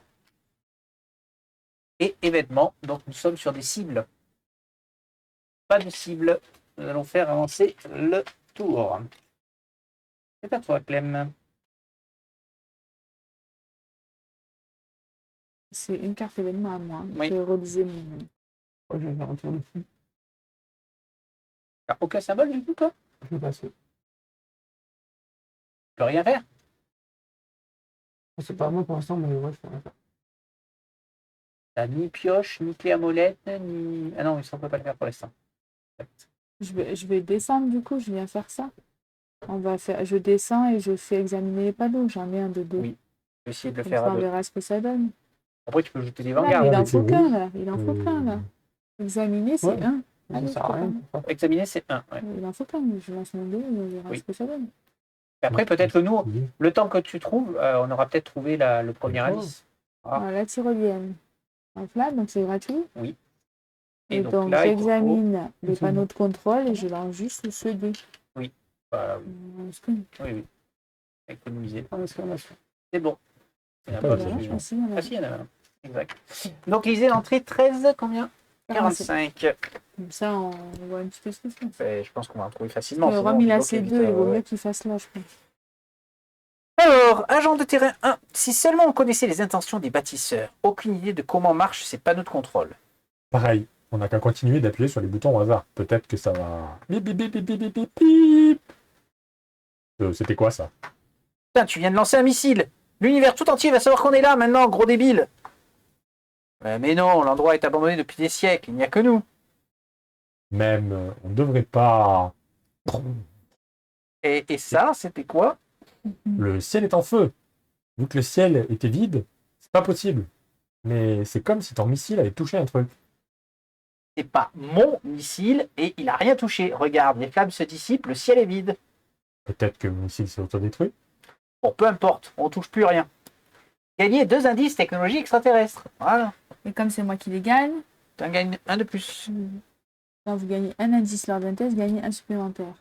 Et événement. Donc, nous sommes sur des cibles. Pas de cible. Nous allons faire avancer le tour. C'est à toi, Clem. C'est une carte événement à moi. Oui. Je relisais mon. Je vais faire un tour dessus. T'as aucun symbole du coup, toi? Je vais passer. Tu peux rien faire? C'est pas à moi pour l'instant, mais ouais, je peux rien faire. T'as ni pioche, ni clé à molette, ni. Ah non, ça, on peut pas le faire pour l'instant. Je vais descendre du coup, je viens faire ça. Je descends et je fais examiner les panneaux. J'en ai un de 2. Oui. Je vais essayer de le Comme faire ça, à on deux. verra ce que ça donne. Après, tu peux jeter des Là, vanguards. il en avec faut les qu'un rouges. là. Il en faut qu'un là. Examiner, c'est Ouais. 1. Ça Allez, sert à rien. Quoi. Examiner, c'est 1. Ouais. Il en faut qu'un. Je lance mon dé et on verra Oui. ce que ça donne. Et après, peut-être que nous, Oui. le temps que tu trouves, on aura peut-être trouvé le premier D'accord. indice. Ah. Voilà, la tyrolienne. Donc là, donc c'est gratuit. Oui. Et donc, là, il faut- j'examine les C'est panneaux bon. de contrôle et je lance juste ce dé. oui, oui. Économiser. Point d'exclamation. C'est bon. Il y en a Pas pas besoin. celui-là. Ici, on a Ah si, il y en a un. Exact. Donc, lisez l'entrée 13, combien? 45. Comme ça, on voit un petit peu ce que c'est. Je pense qu'on va en trouver facilement. Le sinon, Rome, il on a bloque ses vite, 2, il vaut ouais. mieux qu'il fasse là, je pense. Alors, agent de terrain 1, si seulement on connaissait les intentions des bâtisseurs, aucune idée de comment marchent ces panneaux de contrôle. Pareil, on n'a qu'à continuer d'appuyer sur les boutons au hasard. Peut-être que ça va... Bip, bip, bip, bip, bip, bip, bip. C'était quoi ça? Putain, tu viens de lancer un missile. L'univers tout entier va savoir qu'on est là maintenant, gros débile. Mais non, l'endroit est abandonné depuis des siècles, il n'y a que nous. Même, on ne devrait pas... Et ça, c'était quoi? Le ciel est en feu. Vu que le ciel était vide, c'est pas possible. Mais c'est comme si ton missile avait touché un truc. C'est pas mon missile et il a rien touché. Regarde, les flammes se dissipent, le ciel est vide. Peut-être que le missile s'est autodétruit. Bon, peu importe, on touche plus rien. Gagner 2 indices technologie extraterrestre. Voilà. Et comme c'est moi qui les gagne, Tu en gagnes un de plus. quand vous gagnez un indice lors d'un test, vous gagnez un supplémentaire.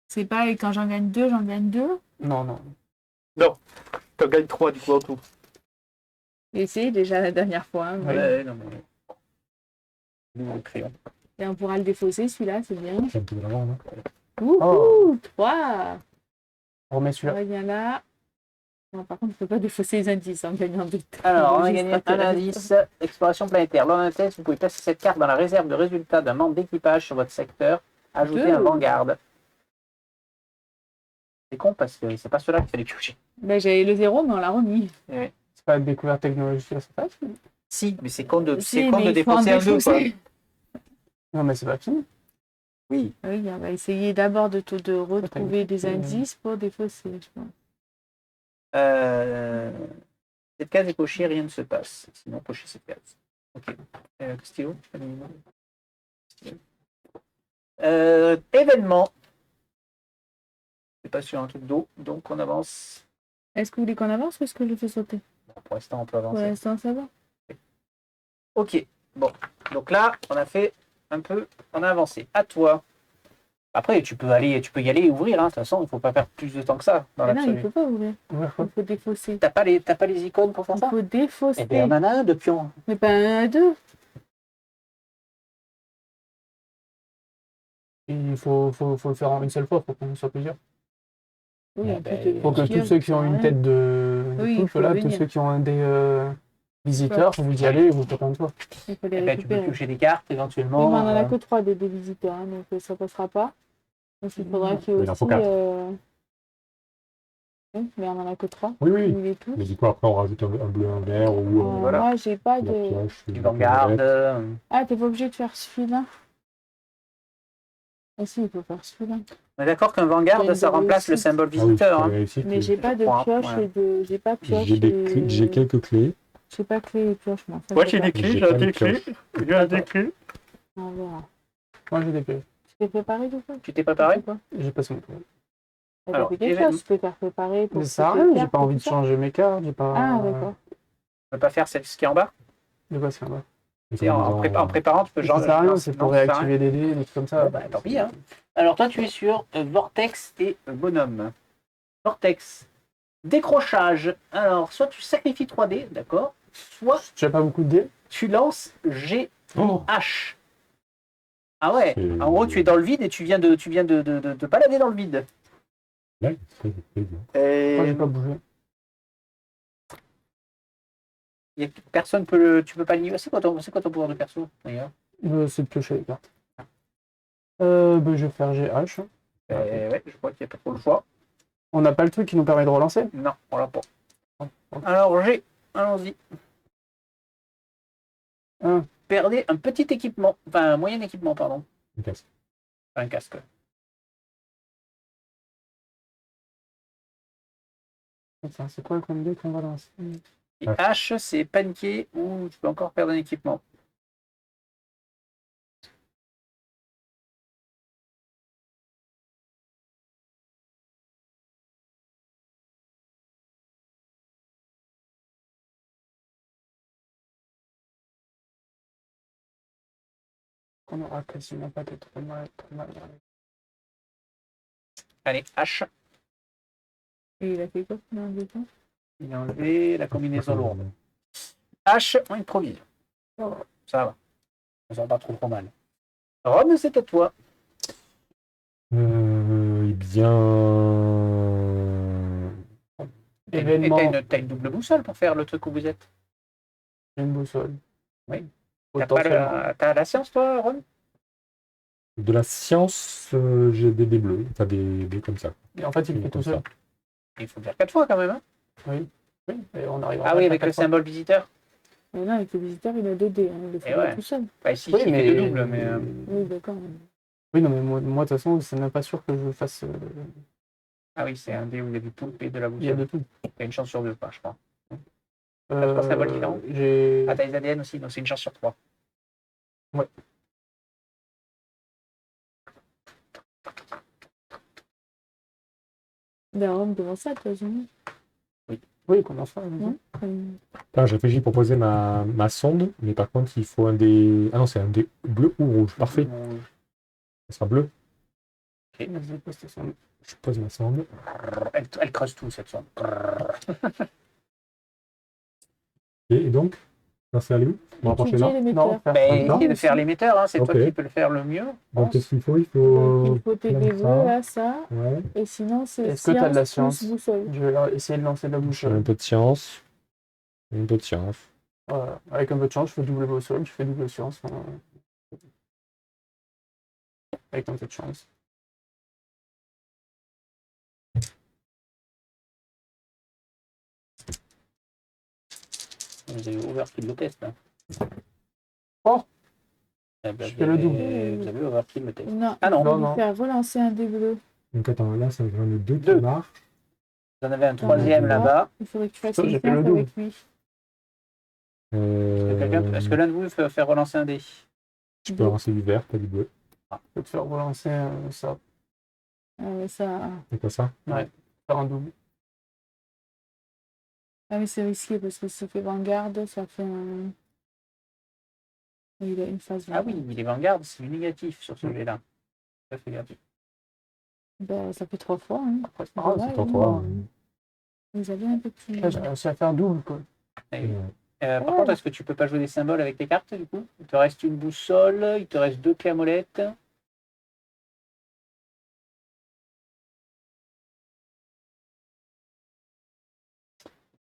C'est pas, et quand j'en gagne 2, j'en gagne 2. Non, non. Tu en gagnes 3 du coup en tout. J'ai essayé déjà la dernière fois. Hein, mais- Ouais, non, mais... Nouveau crayon. Et on pourra le défausser, celui-là, c'est bien. C'est un peu de l'avant, non? Wouhou, 3. Remets On celui-là. revient là. Non, par contre, on ne peut pas défausser les indices en gagnant des Alors, on a technologies gagné un extraterrestres. indice exploration planétaire. Lors d'un test, vous pouvez placer cette carte dans la réserve de résultats d'un membre d'équipage sur votre secteur. Ajouter un Vanguard. C'est con parce que c'est pas cela qu'il fallait piocher. Ben, j'avais le 0, mais on l'a remis. C'est pas découverte technologique à sa place? Si, mais c'est con de, Si, c'est con mais de il faut en défausser un 2. défausser. Non, mais c'est pas fini. Oui. Oui, on va essayer d'abord de retrouver des indices pour défausser, je pense. Cette case est cochée, rien ne se passe. Sinon, cochez cette case. Ok. Stylo. Stylo. Événement. C'est pas sur un truc d'eau, donc on avance. Est-ce que vous voulez qu'on avance ou est-ce que je fais sauter? Bon, pour l'instant, on peut Pour avancer. l'instant, ça va. Ok. Bon. Donc là, on a fait un peu. On a avancé. À toi. Après, tu peux y aller et ouvrir. Hein. De toute façon, il ne faut pas perdre plus de temps que ça dans Mais non, il ne l'absolu. faut pas ouvrir. Ouais, Il faut défausser. T'as pas les icônes pour faire Il ça? faut défausser. Eh bien, on en a un de pion. Mais pas un à deux. il faut le faire en une seule fois, faut qu'on soit plusieurs. Oui, Ah en ben, plus, Faut que tous ceux qui ont une tête de Oui, il touche, faut voilà, tous venir. ceux qui ont un des visiteurs, vous y allez et vous faites un tour. Il faut les Eh ben, tu peux récupérer. piocher des cartes Oui, éventuellement. mais on n'en a que 3 des visiteurs, hein, donc ça ne passera pas. Donc il faudra qu'il y ait Il en aussi... faut 4. Oui, mais on n'en a que 3. Oui, oui. On les tous. Mais du coup, après, on rajoute un bleu, un vert ou voilà. Moi, j'ai pas la de... pioche. Du une Vanguard. violette. Ah, t'es pas obligé de faire celui-là. Ah si, il faut faire celui-là. On est d'accord qu'un Vanguard, Il y a une ça remplace le réussite. symbole Ah oui, visiteur. c'est Hein. réussi, Mais j'ai pas de crois, pioche ouais. et de... J'ai pas pioche J'ai quelques clés. J'ai pas clé et pioche, moi. Ça, Moi, je j'ai sais des pas. clés, J'ai j'ai plein de des clés. pioches. J'ai des clés. On verra. Moi j'ai des clés. Tu t'es préparé du coup? Tu t'es préparé? Quoi? J'ai passé mon tour. T'as Alors, fait quelque événement. chose, tu peux faire préparer pour... Mais ça tes rien, j'ai cartes pas et envie de tout ça. changer mes cartes, j'ai pas. Ah, d'accord. On peut pas faire celle qui est en bas? De quoi c'est là? C'est en préparant, tu peux genre. Ça sert à rien, non, c'est non, pour ça sert à réactiver des dés, des trucs comme ça. Ouais, bah, tant pis, hein. Alors toi, tu es sur Vortex et Bonhomme. Vortex. Décrochage. Alors, soit tu sacrifies 3D, d'accord? Soit J'ai pas beaucoup de dés. tu lances G Oh. H. Ah ouais. C'est- En gros, tu es dans le vide et tu viens de te balader dans le vide. Là, c'est bien. Moi j'ai pas bougé. Personne peut le. Tu peux pas le niveau. C'est quoi ton pouvoir de perso d'ailleurs? C'est de piocher les cartes. Je vais faire GH. Ouais, je crois qu'il n'y a pas trop le choix. On n'a pas le truc qui nous permet de relancer. Non, on l'a pas. Alors G, allons-y. Perdez un petit équipement, enfin un moyen équipement, pardon. Une casse. Pas un casque. Attends, c'est quoi le comme dé qu'on va lancer? Et H, c'est paniquer ou tu peux encore perdre un équipement. On aura quasiment pas de trop mal. Allez, H, Et il a fait quoi? Non, du coup. il a enlevé la combinaison lourde. H, on improvise. Ça va. Ça sent pas trop mal. Rome, c'est à toi. Eh bien. Événement, T'as une double boussole pour faire le truc où vous êtes. une boussole. Oui. T'as la science, toi, Ron? De la science, j'ai des dés bleus. T'as des dés comme ça. Et en fait, il le fait Comme tout seul. ça. Il faut le faire 4 fois quand même. Hein. Oui. Oui. Et on arrive Ah oui, avec le symbole visiteur. Mais là, avec le visiteur, il a 2 dés. Il le fait ouais. tout seul. Bah, ici, Oui, il mais... fait 2 doubles, mais. Oui, d'accord. Oui, non, mais moi, de toute façon, c'est même pas sûr que je fasse... Ah oui, c'est un dé où il y a du poulpe et de la Il y a boussole. de tout. T'as une chance sur 2, pas, je crois. T'as 3 symboles différents. J'ai... Ah, t'as les ADN aussi, donc c'est une chance sur 3. Ouais. Ben, on devant ça, de toute façon. Oui, comment ça Non Attends, je réfléchis pour poser ma sonde, mais par contre, il faut un dé. Ah non, c'est un dé bleu ou rouge. Parfait. Ça sera bleu. Vas-y, pose ta sonde. Je pose ma sonde. Elle creuse tout, cette sonde. Et donc, là, c'est aller où? Me rapprocher Étudier là. l'émetteur. Non, faire Ben, ça. essayer de faire l'émetteur, hein, c'est toi Ok. qui peux le faire le mieux. je Donc, pense. qu'est-ce qu'il faut? Il Donc, faut. il faut tes plein dés de bleus, ça. là, ça. Ouais. Et sinon, c'est Est-ce que t'as de la science science? plus boussole. Je vais essayer de lancer de la J'ai un boussole. peu de science. Un peu de science. Voilà. Avec un peu de chance, je fais double boussole, je fais double science. Avec un peu de chance. Vous avez overkill le test. Hein. Oh, Eh ben, je fais le double. Vous avez overkill le test. Non, Ah non, il faut non, lui non. faire relancer un dé bleu. Donc, attends, là, ça va être deux qui Deux. marchent. vous en avez un T'en troisième as trois. là-bas. Il faudrait que tu fasses Ça, une j'ai fait le science double. avec lui. Est-ce que l'un de vous veut faire relancer un dé? Je peux lancer du vert, pas du bleu. Je peux te faire relancer ça, Ah, mais ça... C'est quoi ça? faire un double. Ah, mais c'est risqué parce que si ça fait Vanguard, ça fait un... Il a une phase. Ah oui, il est Vanguard, c'est du négatif sur ce jet-là. Ça fait gaffe. Ben, ça fait 3 fois. Hein. Après, c'est C'est pas grave, dommage, C'est pour hein. toi. Vous avez un peu plus... Là, j'ai réussi à faire un double, quoi. Eh oui. Euh, Par contre, est-ce que tu peux pas jouer des symboles avec tes cartes du coup? Il te reste une boussole, il te reste 2 clés à molette.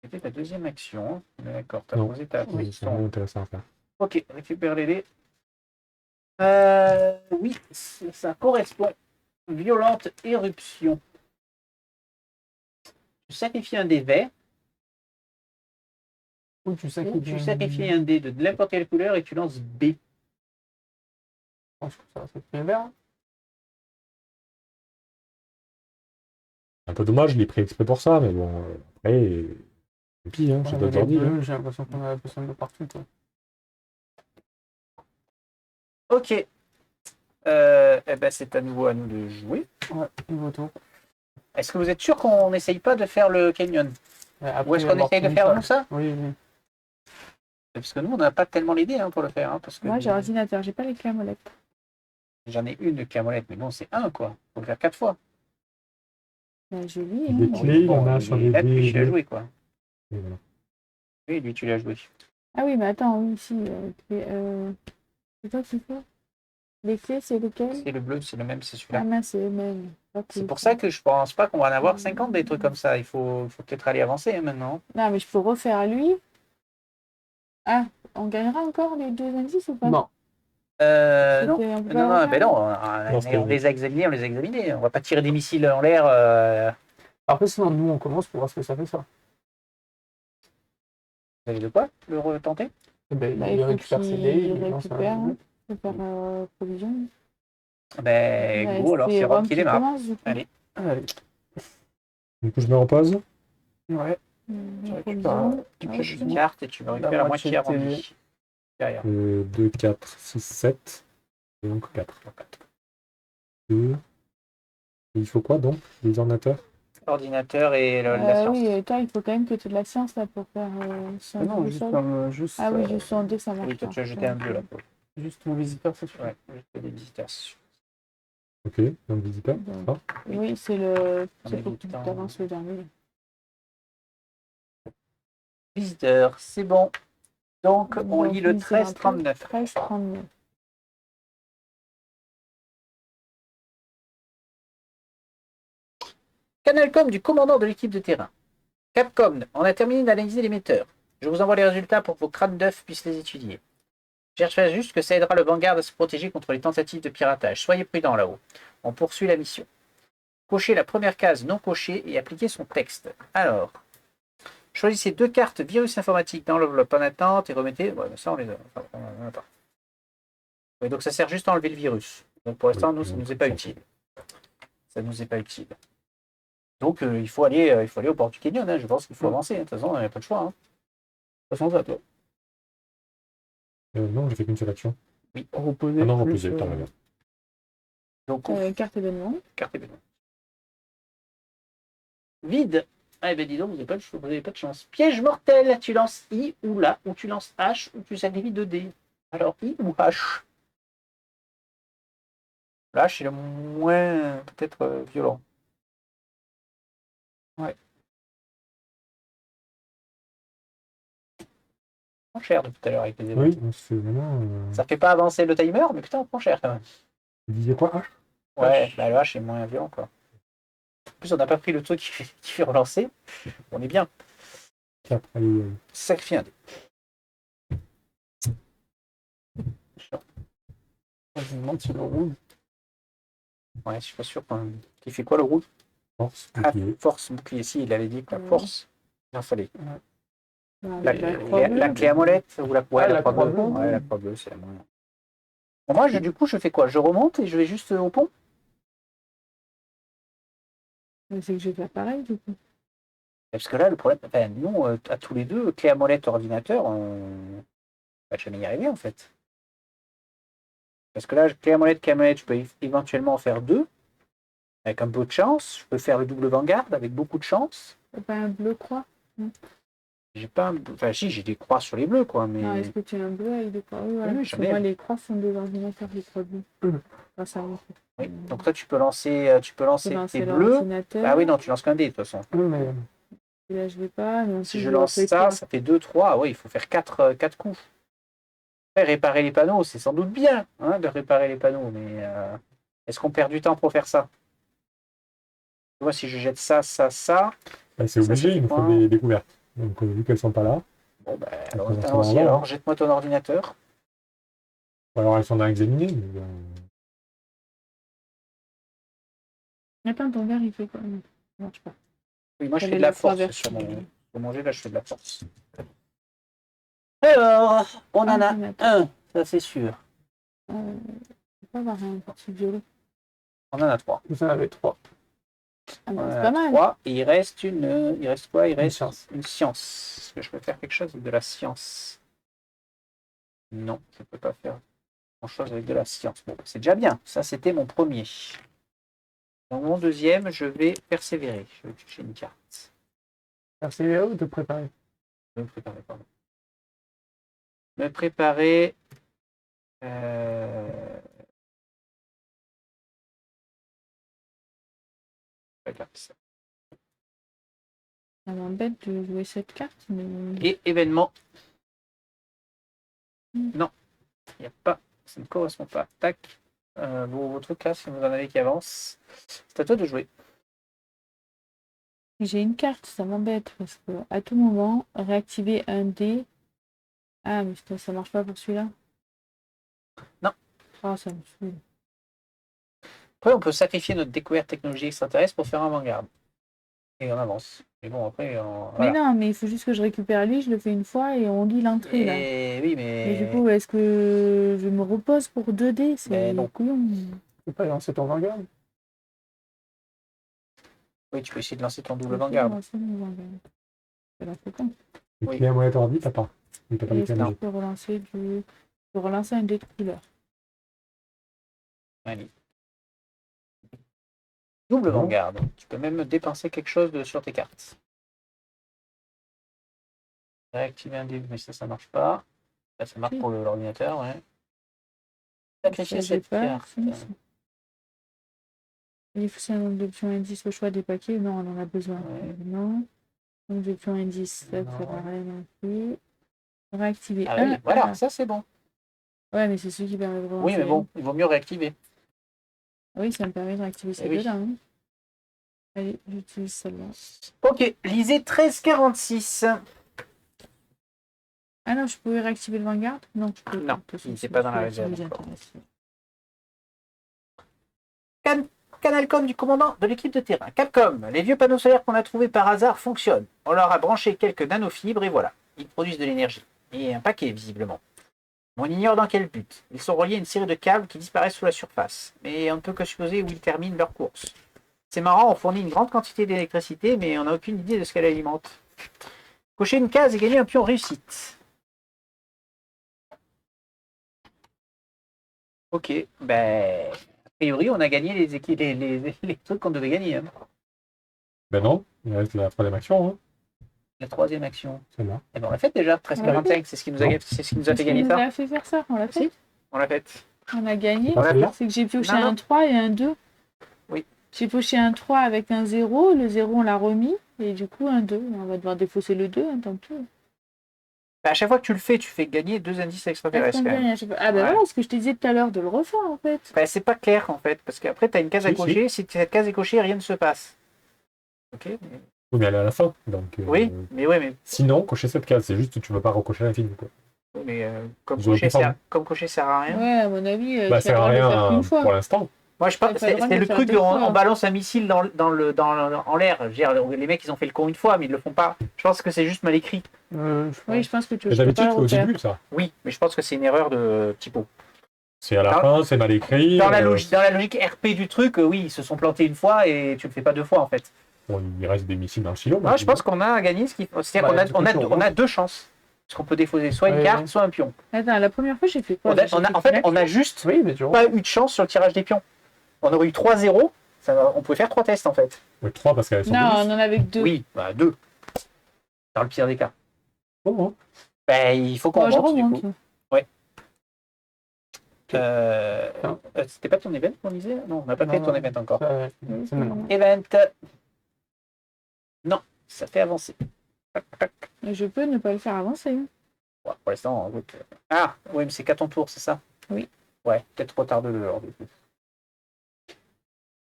C'était ta deuxième action. D'accord, t'as Non. posé ta C'est vraiment intéressant à faire. Ok, récupère les dés. Oui, ça correspond. Violente éruption. Tu sacrifies un dé vert, Ou tu sais ou tu sacrifies un dé de n'importe quelle couleur et tu lances B. Je pense que ça va s'appeler vert. Un peu dommage, je l'ai pris exprès pour ça, mais bon, après, et puis, hein, j'ai Ouais, pas les dormi. bleus, j'ai l'impression qu'on a besoin de partout, quoi. Ok. Eh ben c'est à nouveau à nous de jouer. Ouais, nouveau tour. Est-ce que vous êtes sûr qu'on n'essaye pas de faire le canyon? Après, Ou est-ce qu'on essaye de faire nous ça? Oui, oui. Parce que nous, on n'a pas tellement les dés pour le faire. Hein, parce que Moi, j'ai ordinateur, j'ai pas les clés à molette. j'en ai une de camolette, mais bon, c'est un quoi. Faut le faire 4 fois. Ben, je lis. Des Hein. clés, il y en a il sur est les là depuis que tu l'as dés. joué quoi. Et voilà. Oui, lui, tu l'as joué. Ah oui, mais attends, oui, si. C'est toi qui fais? Les clés, c'est lesquelles? C'est le bleu, c'est le même, c'est Ah celui-là. mince, c'est le même. Ok. C'est pour ça que je pense pas qu'on va en avoir 50 des trucs comme ça. Il faut peut-être aller avancer hein, maintenant. Non, mais je peux refaire lui. Ah, on gagnera encore les 2 indices ou pas? Non. Non. On peut Non, pas non, ben non, c'était on les a examinés, on les a examinés. On va pas tirer des missiles en l'air. Après, sinon, nous, on commence pour voir ce que ça fait, ça. Vous avez de quoi le retenter? Eh ben, Bah, il il faut récupère ses dés, qu'il il lance récupère, un hein. Il faut faire provision. Ben, Ouais, go, alors c'est Rome qui démarre. commence, du coup. Allez. Allez. Du coup, je me repose. Ouais. Mmh, Tu provision. Tu Ah, pioches c'est une bon. carte et tu me récupères la moitié avant moitié de lui. Derrière. 2, 4, 6, 7. Et donc 4. 2. Et il faut quoi donc? Les ordinateurs? Ordinateur et la science. Oui, et toi, il faut quand même que tu aies de la science là pour faire son Ah non, tout juste seul. comme. Juste, Ah oui, juste son dé, ça marche Oui, toi, pas. tu as jeté un bleu là. juste mon visiteur, c'est sûr. Ouais, juste des visiteurs. Ok, donc visiteur, Donc, ça. Oui, c'est le. On C'est est pour que vite tu en- avances le dernier. Visiteur, c'est bon. Donc, on Donc, lit le lui, c'est un peu 1339. 1339. Canalcom du commandant de l'équipe de terrain. Capcom, on a terminé d'analyser l'émetteur. Je vous envoie les résultats pour que vos crânes d'œufs puissent les étudier. J'espère juste que ça aidera le Vanguard à se protéger contre les tentatives de piratage. Soyez prudents là-haut. On poursuit la mission. Cochez la première case non cochée et appliquez son texte. Alors, choisissez 2 cartes virus informatique dans l'enveloppe en attente et remettez... Ouais, mais ça, on les a. Enfin, on attend. Ouais, donc ça sert juste à enlever le virus. Donc pour l'instant, nous, ça ne nous est pas utile. Ça ne nous est pas utile. Donc il faut aller au port du Canyon. Hein. Je pense qu'il faut avancer. Hein. De toute façon, il n'y a pas de choix. Hein. De toute façon, ça toi. Non, j'ai fait qu'une seule action. Oui. Reposer. Ah non, plus, reposer, t'as raison. Donc, Carte événement. carte événement. Vide. Ah ben dis donc, vous n'avez pas de chance. Piège mortel. Tu lances I ou là, ou tu lances H, ou tu sacrifies 2 dés. Alors I ou H? H est le moins peut-être violent. Ouais. On prend cher de tout à l'heure avec les événements. Oui, c'est vraiment. Ça fait pas avancer le timer, mais putain, on prend cher quand même. Tu disais quoi, H? Ouais, bah le H est moins violent quoi. En plus, on n'a pas pris le truc qui fait relancer. On est bien. Après, Sacrifier un dé. Je me demande si le rouge. Ouais, je suis pas sûr quand même. Qui fait quoi le rouge? force, Ah, bouclier. force, bouclier. Si, il avait dit que la force. Il en fallait. La La clé à molette ou la, ouais, Ah, la la croix croix bleue. bleue. Ouais, la croix bleue, c'est la moins. Bon, moi, du coup, je fais quoi? Je remonte et je vais juste au pont? Mais c'est que je vais faire pareil du coup. Parce que là, le problème, enfin, nous, à tous les deux, clé à molette, ordinateur, on va jamais y arriver en fait. Parce que là, clé à molette, je peux éventuellement en faire 2. Avec un peu de chance. Je peux faire le double Vanguard avec beaucoup de chance. C'est pas un bleu croix? J'ai pas un... Enfin, si, j'ai des croix sur les bleus, quoi, mais... Non, est-ce que tu as un bleu avec des croix? Oui, voilà. Oui, Parce que j'en ai. moi, les croix sont des ordinateurs, les croix bleues. Enfin, ça, oui. Oui. Donc toi, tu peux lancer Je peux lancer tes bleus. l'ordinateur. Ah oui, non, tu lances qu'un dé, de toute façon. Oui, mais Et là, je vais pas. Mais Si ensuite, je dois lance faire ça, quoi? ça fait 2, 3. Oui, il faut faire 4 coups. Après, réparer les panneaux, c'est sans doute bien hein, de réparer les panneaux, mais est-ce qu'on perd du temps pour faire ça? Tu vois, si je jette ça, ça, Bah, c'est Ça obligé, fait il nous faut quoi? des découvertes. Donc, vu qu'elles sont pas là, bon, ben, On alors, commence allons-y, par là, alors, hein. jette-moi ton ordinateur. ou alors elles sont à examiner. Mais, Attends, ton verre, il fait quoi? Non, ça marche pas. Oui, moi, je J'avais fais de la la croix force verte. sur pour manger, là, je fais de la force. Alors, on en a Ordinateur. un, ça c'est sûr. Je peux pas avoir un petit violet. On en a 3. vous en avez 3. Ah, On bah, en c'est a pas mal. 3. Et il reste une... Il reste quoi? Il reste science. une science. Est-ce que je peux faire quelque chose avec de la science? Non, je ne peux pas faire grand-chose avec de la science. Bon, c'est déjà bien. Ça, c'était mon premier. Dans mon deuxième, je vais persévérer. Je vais chercher une carte. Persévérer ou te préparer? Je vais me préparer, pardon. Me préparer... Euh... regarde ça. Ça m'embête de jouer cette carte, mais. Et événement. Non, il n'y a pas. Ça ne correspond pas. Tac. Vos trucs là, si vous en avez qui avancent. C'est à toi de jouer. J'ai une carte, ça m'embête parce que à tout moment, réactiver un dé. Ah, mais putain, ça marche pas pour celui-là? Non. Ah, ça me saoule. Après, on peut sacrifier notre découverte technologie extraterrestre pour faire un Vanguard. Et on avance. Mais bon, après, Mais voilà. non, mais il faut juste que je récupère lui, je le fais une fois et on lit l'entrée là. Et oui, Et du mais. coup, est-ce que je me repose pour 2 dés? C'est Mais non. couillon. Tu peux pas lancer ton Vanguard? Oui, tu peux essayer de lancer ton double Ok, Vanguard. on va faire le Vanguard. C'est la fréquence. les Oui. clés à molette ordi, t'as pas. Mais t'as pas Et les est-ce clés à que je magique. peux relancer du. Je peux relancer un dé de couleur. Allez. Double Bon. Vanguard. Tu peux même dépenser quelque chose sur tes cartes. Réactiver un dé, mais ça marche pas. Là, ça marche Si. pour l'ordinateur, ouais. Sacrifier Ça, j'ai cette pas, carte. si, si. Il faut un nombre d'options indice au choix des paquets. Non, on en a besoin. Ouais. Non. Nombre d'options indice, ça ne Non. sert à rien non plus. Réactiver Ah un. oui, voilà, Ah. ça c'est bon. Ouais, mais c'est celui qui permet de relancer. Oui, mais bon, il vaut mieux réactiver. Oui, ça me permet de réactiver ces oui. deux-là. Hein. Allez, j'utilise celle-là. Ok, lisez 1346. Ah non, je pouvais réactiver le Vanguard? Non, je peux Non, de toute façon, il n'était c'est pas dans la celui-là qui réserve nous encore. intéresse. Canalcom du commandant de l'équipe de terrain. Capcom, les vieux panneaux solaires qu'on a trouvés par hasard fonctionnent. On leur a branché quelques nanofibres et voilà. Ils produisent de l'énergie. Et un paquet, visiblement. On ignore dans quel but. Ils sont reliés à une série de câbles qui disparaissent sous la surface. Mais on ne peut que supposer où ils terminent leur course. C'est marrant, on fournit une grande quantité d'électricité, mais on n'a aucune idée de ce qu'elle alimente. Cocher une case et gagner un pion réussite. Ok, ben... A priori, on a gagné les trucs qu'on devait gagner. Hein. Ben non, il reste la troisième action, hein. La troisième action. Celle-là. Eh ben, on l'a faite déjà, 1345, c'est ce qui nous a, Non. c'est ce qui nous a C'est fait ce qui gagner nous ça. a fait faire ça, on l'a fait. Si. On l'a faite. On a gagné. C'est pas celle-là. C'est que j'ai pioché Non, non. un 3 et un 2. Oui. J'ai pioché un 3 avec un 0. Le 0, on l'a remis. Et du coup, un 2. On va devoir défausser le 2, hein, tant pis. Bah, à chaque fois que tu le fais, tu fais gagner 2 indices extraterrestres. Quand même. Ah ben Ouais. voilà, ce que je te disais tout à l'heure de le refaire en fait. Bah, c'est pas clair en fait, parce qu'après tu as une case à Si, cocher, si cette case est cochée, rien ne se passe. Ok. Oui, mais elle est à la fin. Donc, Oui, mais Sinon, cocher cette case, c'est juste que tu ne veux pas recocher l'infini, quoi. comme Vous aurez cocher pu faire. sert à rien. Ouais, à mon avis, Bah, tu ça sert vas à le rien faire qu'une fois. pour l'instant. Moi je T'as pense pas le droit c'est de le faire truc deux de fois. on balance un missile en l'air. Je veux dire, les mecs ils ont fait le con une fois, mais ils le font pas. Je pense que c'est juste mal écrit. Oui, je pense que tu Mais peux pas d'habitude, le c'est au refaire. début, ça. Oui, mais je pense que c'est une erreur de typo. C'est à la Dans- fin, c'est mal écrit. Dans la logique RP du truc, oui, ils se sont plantés une fois et tu le fais pas deux fois en fait. Bon, il reste des missiles dans le silo. Moi, je pense qu'on a gagné ce qu'il faut. C'est-à-dire Bah, qu'on a, du coup, on a deux chances. Parce qu'on peut défausser soit une Ouais, carte, ouais. soit un pion. Attends, la première fois, j'ai fait quoi? En fait, on a juste Oui, mais tu pas eu de chance sur le tirage des pions. On aurait eu 3-0, on pouvait faire 3 tests en fait. Oui, 3 parce qu'elles sont Non, bonus. on en avait que 2. Oui, bah 2. Dans le pire des cas. Oh, Ben, il faut qu'on Moi, je remonte du remonte. coup. Tiens. C'était pas ton event qu'on disait? Non, on n'a pas fait ton event encore. C'est maintenant. Event. Non, ça fait avancer. Je peux ne pas le faire avancer. Hein. Ouais, pour l'instant, écoute. Ah, oui, mais c'est qu'à ton tour, c'est ça? Oui. Ouais, peut-être trop tard de l'heure du coup.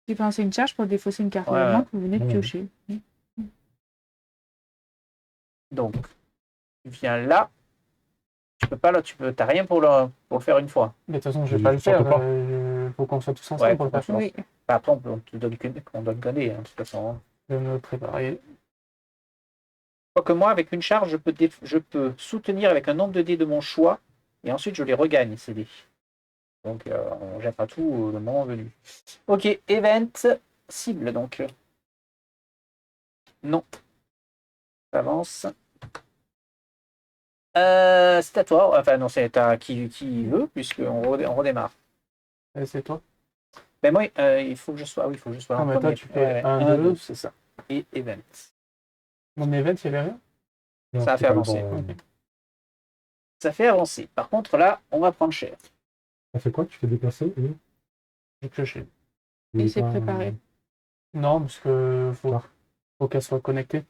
J'ai pensé une charge pour défausser une carte Ouais, élément ouais. que vous venez de piocher. Donc, tu viens là. Tu peux pas là, t'as rien pour le faire une fois. Mais de toute façon, je vais Je pas le faire. sens pas. Faut qu'on soit tous ensemble Ouais, pour le faire. faut qu'on Oui. Bah, après, on te donne qu'on donne qu'un dé, hein, de toute façon. Hein. Je vais me préparer. Quoique moi, avec une charge, je peux soutenir avec un nombre de dés de mon choix, et ensuite je les regagne, ces dés. Donc, on jettera tout le moment venu. Ok, event, cible, donc. Non. Ça avance. C'est à toi. Enfin, non, c'est à qui veut, puisqu'on redémarre. C'est toi. Ben moi, il faut que je sois. Oui, il faut que je sois Ah, en mais toi, premier. tu fais un, un, deux. deux, c'est ça. Et event. Mon event, il y avait rien. non, Ça a c'est fait pas le avancer. bon. Ok. Ça fait avancer. Par contre, là, on va prendre cher. Ça fait quoi? Tu t'es déplacé? Oui. J'ai pioché. Et c'est préparé. Non, parce que Ah. faut qu'elle soit connectée.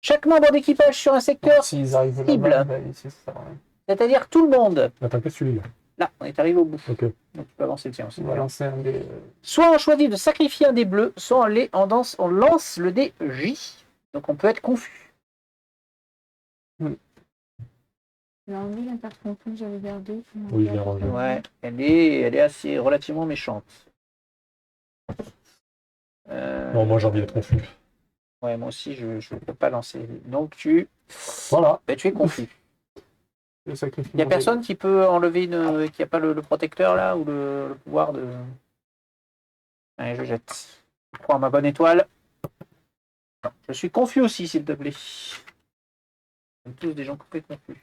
Chaque membre d'équipage sur un secteur, S'ils arrivent cible. là-bas, bah, ici, ça sert à rien. c'est-à-dire tout le monde. Attends, qu'est-ce que celui-là? Là, on est arrivé au bout. Ok. Donc tu peux avancer le tien aussi. On va lancer un des. Soit on choisit de sacrifier un dé bleu, soit on lance le dé J. Donc on peut être confus. J'ai enlevé la carte confuse, j'avais gardé. Oui, je l'ai rangé. Ouais, elle est assez relativement méchante. Non, moi j'ai envie d'être confus. Ouais, moi aussi, je ne peux pas lancer. Donc tu Voilà. es confus. Le sacrifice. Il n'y a personne qui peut enlever qui n'a pas le protecteur là ou le pouvoir de. Allez, je jette. Je prends ma bonne étoile. Je suis confus aussi, s'il te plaît. On est tous des gens complètement confus.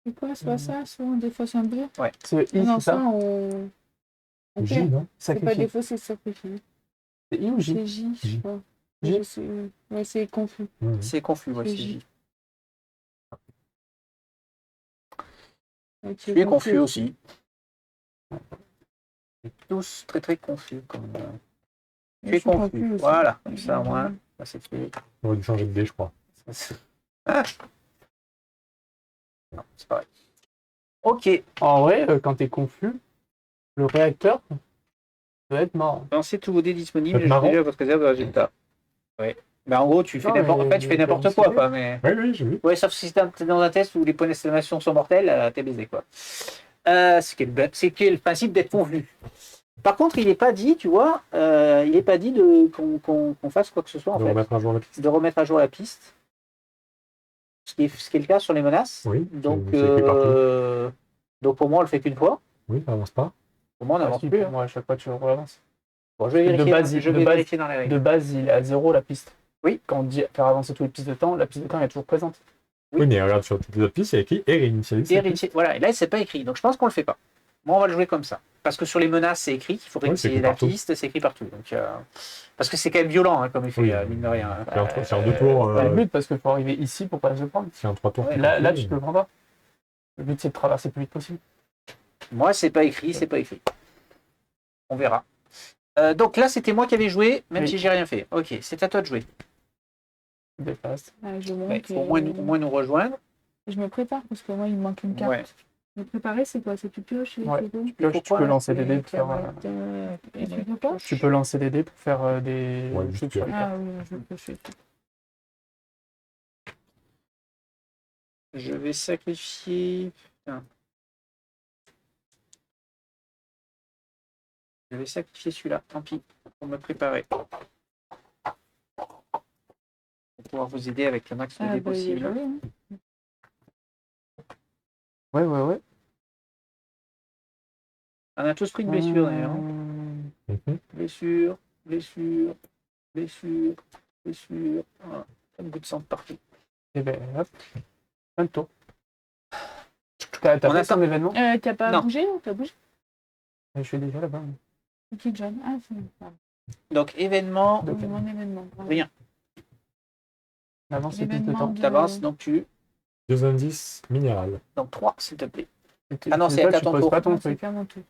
C'est quoi, soit ça, soit on défausse un bleu? C'est I, Non, c'est ça, ça on. Ok. J, non? C'est pas Sacrifice. défausser, c'est sacrifier. C'est I ou J? C'est J, je J. crois. J. Je sais- Ouais, c'est confus. Ouais. C'est confus, ouais, C'est c'est J. J. Ok, Je suis confus aussi. On est tous très très confus. Je Tu es suis confus. confus aussi. Voilà, comme ça au moins, ça c'est fait. On aurait dû changer de dé, je crois. Ah. Non, c'est pareil. Ok. En vrai, quand t'es confus, le réacteur, peut être mort. Lancez tous vos dés disponibles Faites et marrant. ajoutez-les à votre réserve de résultats. Ouais. Bah, en gros, tu fais Non, n'importe mais en fait, tu fais j'ai n'importe bien quoi, décidé. quoi. Mais... Oui, j'ai vu. Ouais, sauf si t'es dans un test où les points d'exclamation sont mortels, t'es baisé, quoi. C'est qui est le principe d'être convenu. Par contre, il n'est pas dit, tu vois, il n'est pas dit qu'on fasse quoi que ce soit, en De fait. remettre un jour la piste. De remettre à jour la piste. Ce qui est le cas sur les menaces. Oui, Donc, c'est écrit partout. donc pour moi, on le fait qu'une fois. Oui, ça avance pas. Pour moi, on n'avance Si, plus. pour hein. moi, à chaque fois, tu le relances. Bon, je vais De vérifier, base, je vais vérifier dans les règles. De base, il est à 0 la piste. Oui. Quand on dit faire avancer toutes les pistes de temps, la piste de temps est toujours présente. Oui. Oui, mais regarde sur toutes les autres pistes, il y a écrit et réinitialiser. Voilà, et là, c'est pas écrit. Donc, je pense qu'on le fait pas. Moi, on va le jouer comme ça. Parce que sur les menaces, c'est écrit qu'il faut Oui, c'est réinitialiser écrit la partout. piste, c'est écrit partout. Donc, parce que c'est quand même violent, hein, comme effet, Oui. mine de rien. C'est en 2 tours. C'est le but parce qu'il faut arriver ici pour pas se le prendre. C'est en 3 tours. Ouais. Là, tu te le prends pas. Le but, c'est de traverser le plus vite possible. Moi, c'est pas écrit, c'est pas écrit. On verra. Donc là, c'était moi qui avais joué, même Oui. si j'ai rien fait. Ok, c'est à toi de jouer. Dépasse. Je Il monte faut au moins nous rejoindre. Je me prépare parce que moi, il me manque une carte. Ouais. Me préparer, c'est quoi? C'est tu pioches et Ouais. c'est bon. Pioche, tu Pourquoi peux lancer des Et dés pour faire. Et tu peux pas? Tu peux lancer des dés pour faire des. Ouais, trucs juste sur les cartes. Ah oui, je peux piocher. Je vais sacrifier. Putain. Je vais sacrifier celui-là, tant pis, pour me préparer. Pour pouvoir vous aider avec le max de dés Il est possible. joué, hein. Ouais. On a tous pris une blessure d'ailleurs. hein. Mhm. Blessure. Voilà. Un bout de sang de partout. Et ben hop. Un tour. T'as On fait attend. son événement? T'as pas Non. bougé ou t'as bougé? Je suis déjà là-bas. Petite jaune. Ah, c'est bon. Donc événement, Donc, Oui, mon événement. Bravo. rien. on avance les pistes de L'événement temps. de- T'avances, donc tu. 2 indices minéral. Donc 3, s'il te plaît. Et Ah non, c'est à toi, tu ton poses tour. pas ton Non, c'est truc. qu'à mon tour.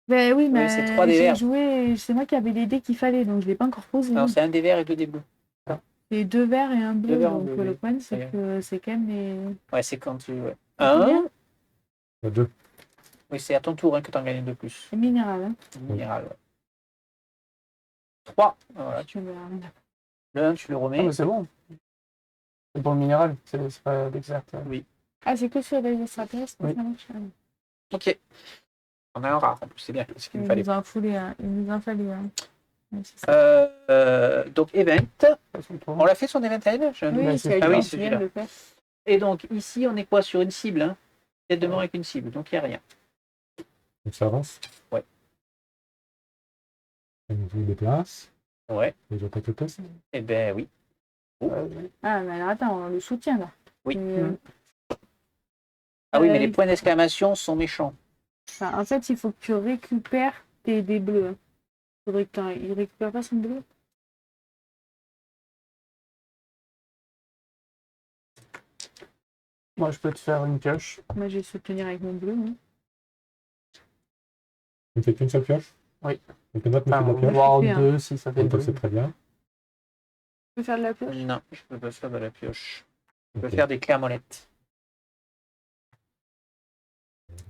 Ben oui, mais c'est 3 des j'ai verts. joué, c'est moi qui avais les dés qu'il fallait, donc je l'ai pas encore posé. Non, c'est un des verts et 2 des bleus. C'est 2 verts et un bleu, Deux verts, un donc bleu, le oui. problème c'est Ouais. que c'est quand même les... Ouais, c'est quand tu. Ouais. Combien 1. Il y a 2. Oui, c'est à ton tour hein, que tu en gagnes 2 de plus. C'est minéral, hein. Minéral. Ouais. 3. Voilà. Je vais rien. Le 1, tu le Ah, remets. mais c'est bon. C'est pour le minéral, c'est pas d'exert. Ah, c'est que sur les extraterrestres, Oui. ça marche. Ok. On a un rare en plus, c'est bien. C'est ce qu'il Il me fallait. nous en foulait un. Il nous en fallait un. Ouais, c'est ça. Donc, event. On l'a fait son event à elle je- Oui, bah, c'est ah oui, tu viens celui-là. de le faire. Et donc, ici, on est quoi sur une cible hein Tête de mort avec une cible, donc il n'y a rien. Donc ça avance. Ouais. On se déplace. Ouais. Et j'attaque le test. Eh ben oui. Ah, mais alors attends, on le soutient là. Oui. Et, Ah oui, mais Euh, les points d'exclamation sont méchants. enfin, en fait, il faut que tu récupères tes dés bleus. Hein. Faudrait que il récupère pas son bleu. Moi, je peux te faire une pioche. Moi, je vais soutenir avec mon bleu. Hein. Tu ne fais qu'une seule pioche. Oui. Quelqu'un d'autre me fait Enfin, de la pioche. voire Je fais un. deux si ça fait Donc deux. c'est très bien. Tu peux faire de la pioche? Non, je peux pas faire de la pioche. Je peux Ok. faire des clés à molette.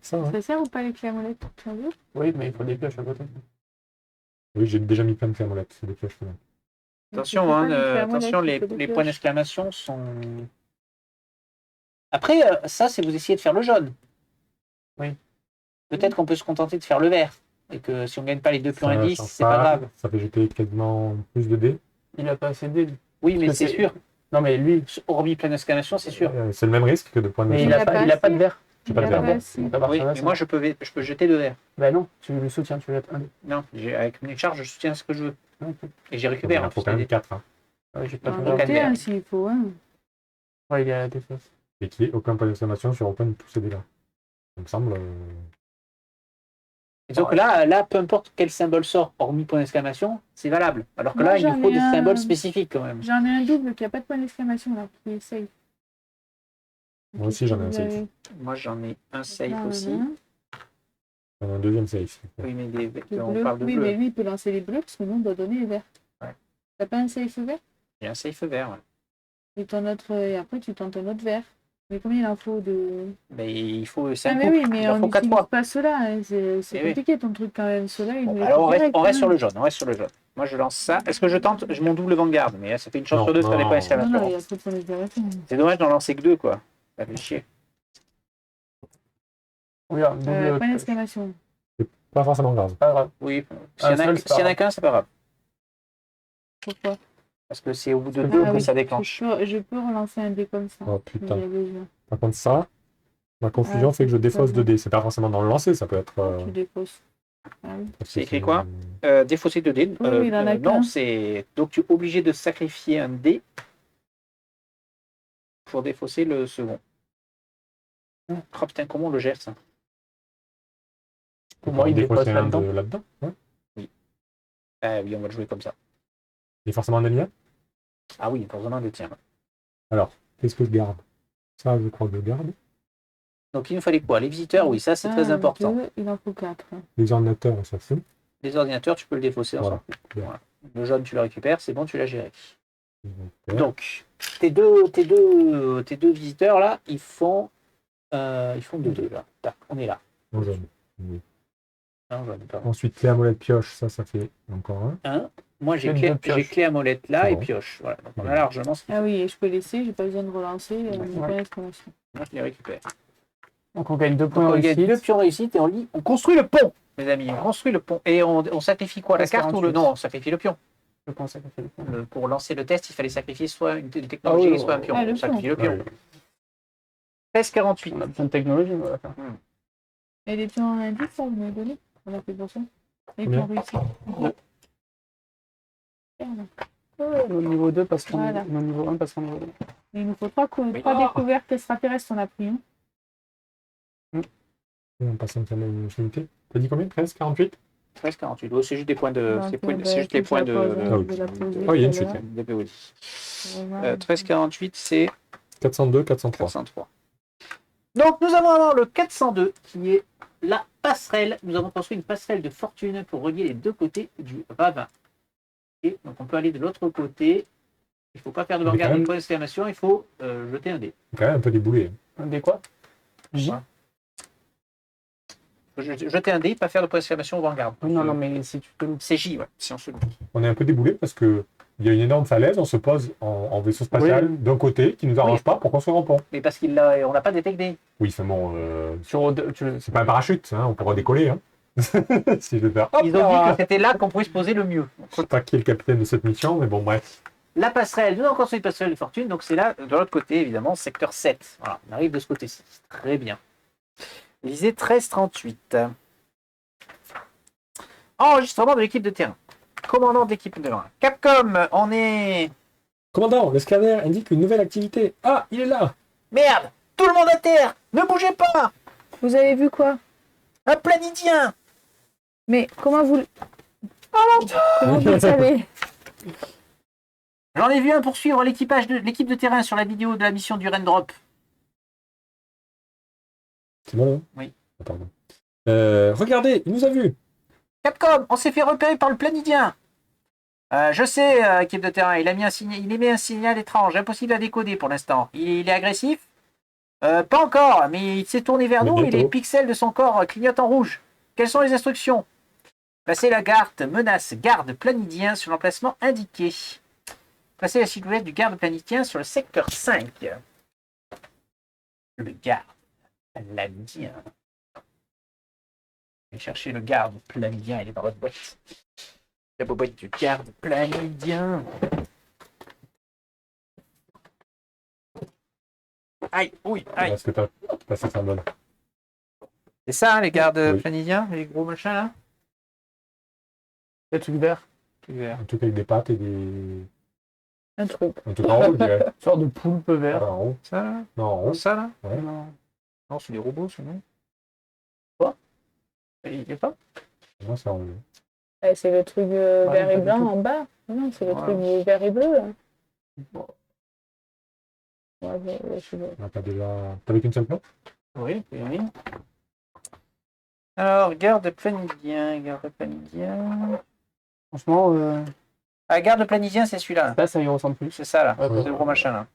Ça, hein. Ça sert ou pas les clés à molette? Tu as vu? Oui, mais il faut des pioches à côté. Oui, j'ai déjà mis plein de clermolettes. C'est des pioches quand même. Attention, Tu fais hein, pas des clés à attention, molette, tu fais des les pioches. points d'exclamation sont. Après, ça, c'est vous essayez de faire le jaune. Oui. Peut-être qu'on peut se contenter de faire le vert. Et que si on gagne pas les 2 plus Ça 1 10, change c'est pas grave. Ça fait jeter quasiment plus de dés. Il a pas assez de dés. lui. Oui, mais Parce c'est que sûr. Non, mais lui, Hormis plein d'exclamation, c'est sûr. C'est le même risque que de points de mais il a a pas pas, il a pas de assez. verre. J'ai pas de Il a verre. pas assez. Donc, à part Oui, ça, mais moi, je peux jeter 2 verres. Bah non, tu le soutiens, tu jettes un dé. Non, avec mes charges, je soutiens ce que je veux. Ok. Et j'ai Il récupéré en en faut plus quand les même dés. 4. Hein. Ouais, j'ai pas de En Donc, verre. un côté, hein, vert. s'il faut. Hein. Ouais, il y a la défausse. Et qu'il n'y ait aucun point d'exclamation sur aucun de tous ces dés-là. Ça me semble. Et donc là, peu importe quel symbole sort, hormis point d'exclamation, c'est valable. Alors que Moi, là, il j'en nous faut ai des un- symboles spécifiques quand même. J'en ai un double qui a pas de point d'exclamation là, qui est safe. Moi aussi, j'en ai un Vous safe. avez- Moi, j'en ai un safe Là, aussi. là, Il y en a un deuxième safe. Oui, mais le on bleu. parle de Oui, bleu. mais lui, il peut lancer les bleus parce que nous, on doit donner les verts. Ouais. T'as pas un safe vert? J'ai un safe vert. Ouais. Et, et après, tu tentes un autre vert. Mais combien il en faut de... Mais il faut Ah 5 mais couples. oui, mais Il en on faut 4 n'utilise fois. pas cela. Hein. C'est Eh oui. compliqué ton truc quand même. Cela, il Bon, nous alors les on reste sur hein. le jaune. On reste sur le jaune. Moi je lance ça. Est-ce que je tente mon double Vanguard? Mais là, ça fait une chance Non, sur deux de faire des non. points Non, d'exclamation. non, il y a trop de points d'exclamation. C'est dommage d'en lancer que 2 quoi. Ça fait chier. Regarde, double. Point d'exclamation. Pas forcément grave. Pas grave. Oui. Un seul, c'est pas S'il y en a grave. qu'un, c'est pas grave. Pourquoi? Parce que c'est au bout de 2 Ah que oui, ça déclenche. je peux relancer un dé comme ça. Oh Il y putain. a besoin. Par contre, ça, ma confusion Ah, fait que je défausse c'est 2 dés. C'est pas forcément dans le lancer, ça peut être. Tu déposes. Ah oui. C'est écrit quoi? Défausser 2 dés. Oui, mais il en a non, qu'un. c'est. Donc tu es obligé de sacrifier un dé pour défausser le second. Oh putain, comment on le gère ça? Pour moi, il dépose défausser un là-dedans. de là-dedans. Ouais. Ah oui, on va le jouer comme ça. Il est forcément un alien. Ah oui, forcément le tien. Alors, qu'est-ce que je garde? Ça, je crois que je garde. Donc il nous fallait quoi? Les visiteurs, oui, ça c'est très important. 2, il en faut 4. Les ordinateurs, on s'en fout. Les ordinateurs, tu peux le défausser Voilà. ensemble. Voilà. Le jaune, tu le récupères, c'est bon, tu l'as géré. Ok. Donc, tes deux visiteurs là, ils font 2 là. Tac, on est là. En jaune. Un jaune, pardon. Ensuite, clé à molette pioche, ça fait encore un. Un. Moi j'ai J'ai clé, deux pioches. j'ai clé à molette là C'est et bon. pioche. Voilà. Donc on a largement ce qu'il Ah faut. oui, et je peux laisser, j'ai pas besoin de relancer. Mon Ouais. point d'exclamation. Moi je les récupère. Donc on gagne 2 Donc points on gagne réussite. 2 pions réussite et on construit le pont, mes amis. On construit le pont. Et on sacrifie quoi? La Ouais, carte ou le. 48. Non, on sacrifie le pion. Je pense que ça fait le point. Pour lancer le test, il fallait sacrifier soit une technologie, Ah oui, soit un pion. ah, le On sacrifie le Ouais. pion. 13,48. On a besoin de technologie, on va faire. Et les pions indices, ça, vous m'avez donné? On a fait pour ça. Les Combien? pions réussis. Merde. Au niveau 2 parce qu'on Voilà. est au niveau 1 parce qu'on est au niveau 2. Il nous faut 3 Oui. découvertes extraterrestres, on a pris. Hein. On passe une unité. T'as dit combien? 13, 48? 13,48. Oh, c'est juste des points de. Donc, C'est juste les points de. Ah oui. de la poser, Oh, il y a une voilà. suite. de POD. Voilà. 13,48, c'est 402, 403. 403. Donc nous avons alors le 402 qui est la passerelle. Nous avons construit une passerelle de fortune pour relier les deux côtés du ravin. Et donc on peut aller de l'autre côté. Il ne faut pas faire de Mais regard quand de même- point d'exclamation, il faut jeter un dé. C'est quand même un peu déboulé. Un des quoi? J. Ouais. Il faut jeter un dé, pas faire de point d'exclamation au vanguard. Oui, non, non, mais si tu peux. C'est J, ouais, si on se loupe. On est un peu déboulé parce que il y a une énorme falaise, on se pose en vaisseau spatial Oui. d'un côté qui nous arrange Oui. pas pour construire un pont. Mais parce qu'on n'a pas détecté. Oui, c'est bon, C'est c'est pas un parachute, hein, on pourra décoller. Hein. Si je vais faire. Hop Ils ont là. dit que c'était là qu'on pouvait se poser le mieux. Je sais pas qui est le capitaine de cette mission, mais bon, bref. La passerelle, nous avons construit une passerelle de fortune, donc c'est là, de l'autre côté, évidemment, secteur 7. Voilà, on arrive de ce côté-ci. Très bien. Lisez 1338. Enregistrement de l'équipe de terrain. Commandant de l'équipe de terrain. Capcom, on est... Commandant, le scanner indique une nouvelle activité. Ah, il est là. Merde! Tout le monde à terre! Ne bougez pas! Vous avez vu quoi? Un planidien! Mais comment vous le savez? J'en ai vu un poursuivre l'équipe de terrain sur la vidéo de la mission du Raindrop. C'est bon, là? Oui. Ah, pardon. Regardez, il nous a vus. Capcom, on s'est fait repérer par le planidien. Je sais, équipe de terrain, il émet un signal étrange, impossible à décoder pour l'instant. Il est agressif? Pas encore, mais il s'est tourné vers Mais nous et bientôt. les pixels de son corps clignotent en rouge. Quelles sont les instructions? Placez la garde garde planidien sur l'emplacement indiqué. Placez la silhouette du garde planidien sur le secteur 5. Le garde planidien. Je vais chercher le garde planidien, il est dans votre boîte. La boîte du garde planidien. Aïe, oui, aïe. Est-ce que t'as passé ça bonne? C'est ça, les gardes Oui. planidiens, les gros machins là? Le truc vert. Un truc avec des pattes et des. Un truc. Un truc en haut, je dirais. Une sorte de poulpe Ah, vert. en haut. Ça là? Non, en haut. Ça là? Ouais. Non. Non, c'est des robots, ça, non? Quoi? Il est pas? Non, c'est en haut. C'est le truc Ouais, vert pas et du blanc tout. en bas. Non, c'est le Ouais. truc vert et bleu. Là. Bon. Ouais, je sais pas. On n'a pas déjà. T'avais qu'une seule plante? Oui, oui. Alors, garde planidien. Franchement, Ah, garde planidien, c'est celui-là. là, ça y ressemble plus. C'est ça là. Ouais, C'est le gros machin là.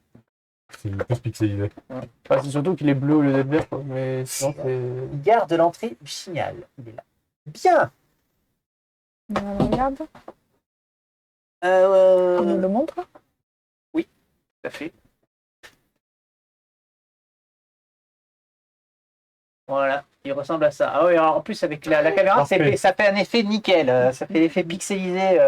C'est plus pixelisé. Enfin, c'est surtout qu'il est bleu au lieu d'être vert, quoi. Mais sinon, c'est. Il garde l'entrée du signal. Il est là. Bien. On regarde. On nous Tout le montre. à fait. Voilà, il ressemble à ça. Ah oui, alors en plus avec la caméra, Parfait. ça fait un effet nickel. Ça fait l'effet pixelisé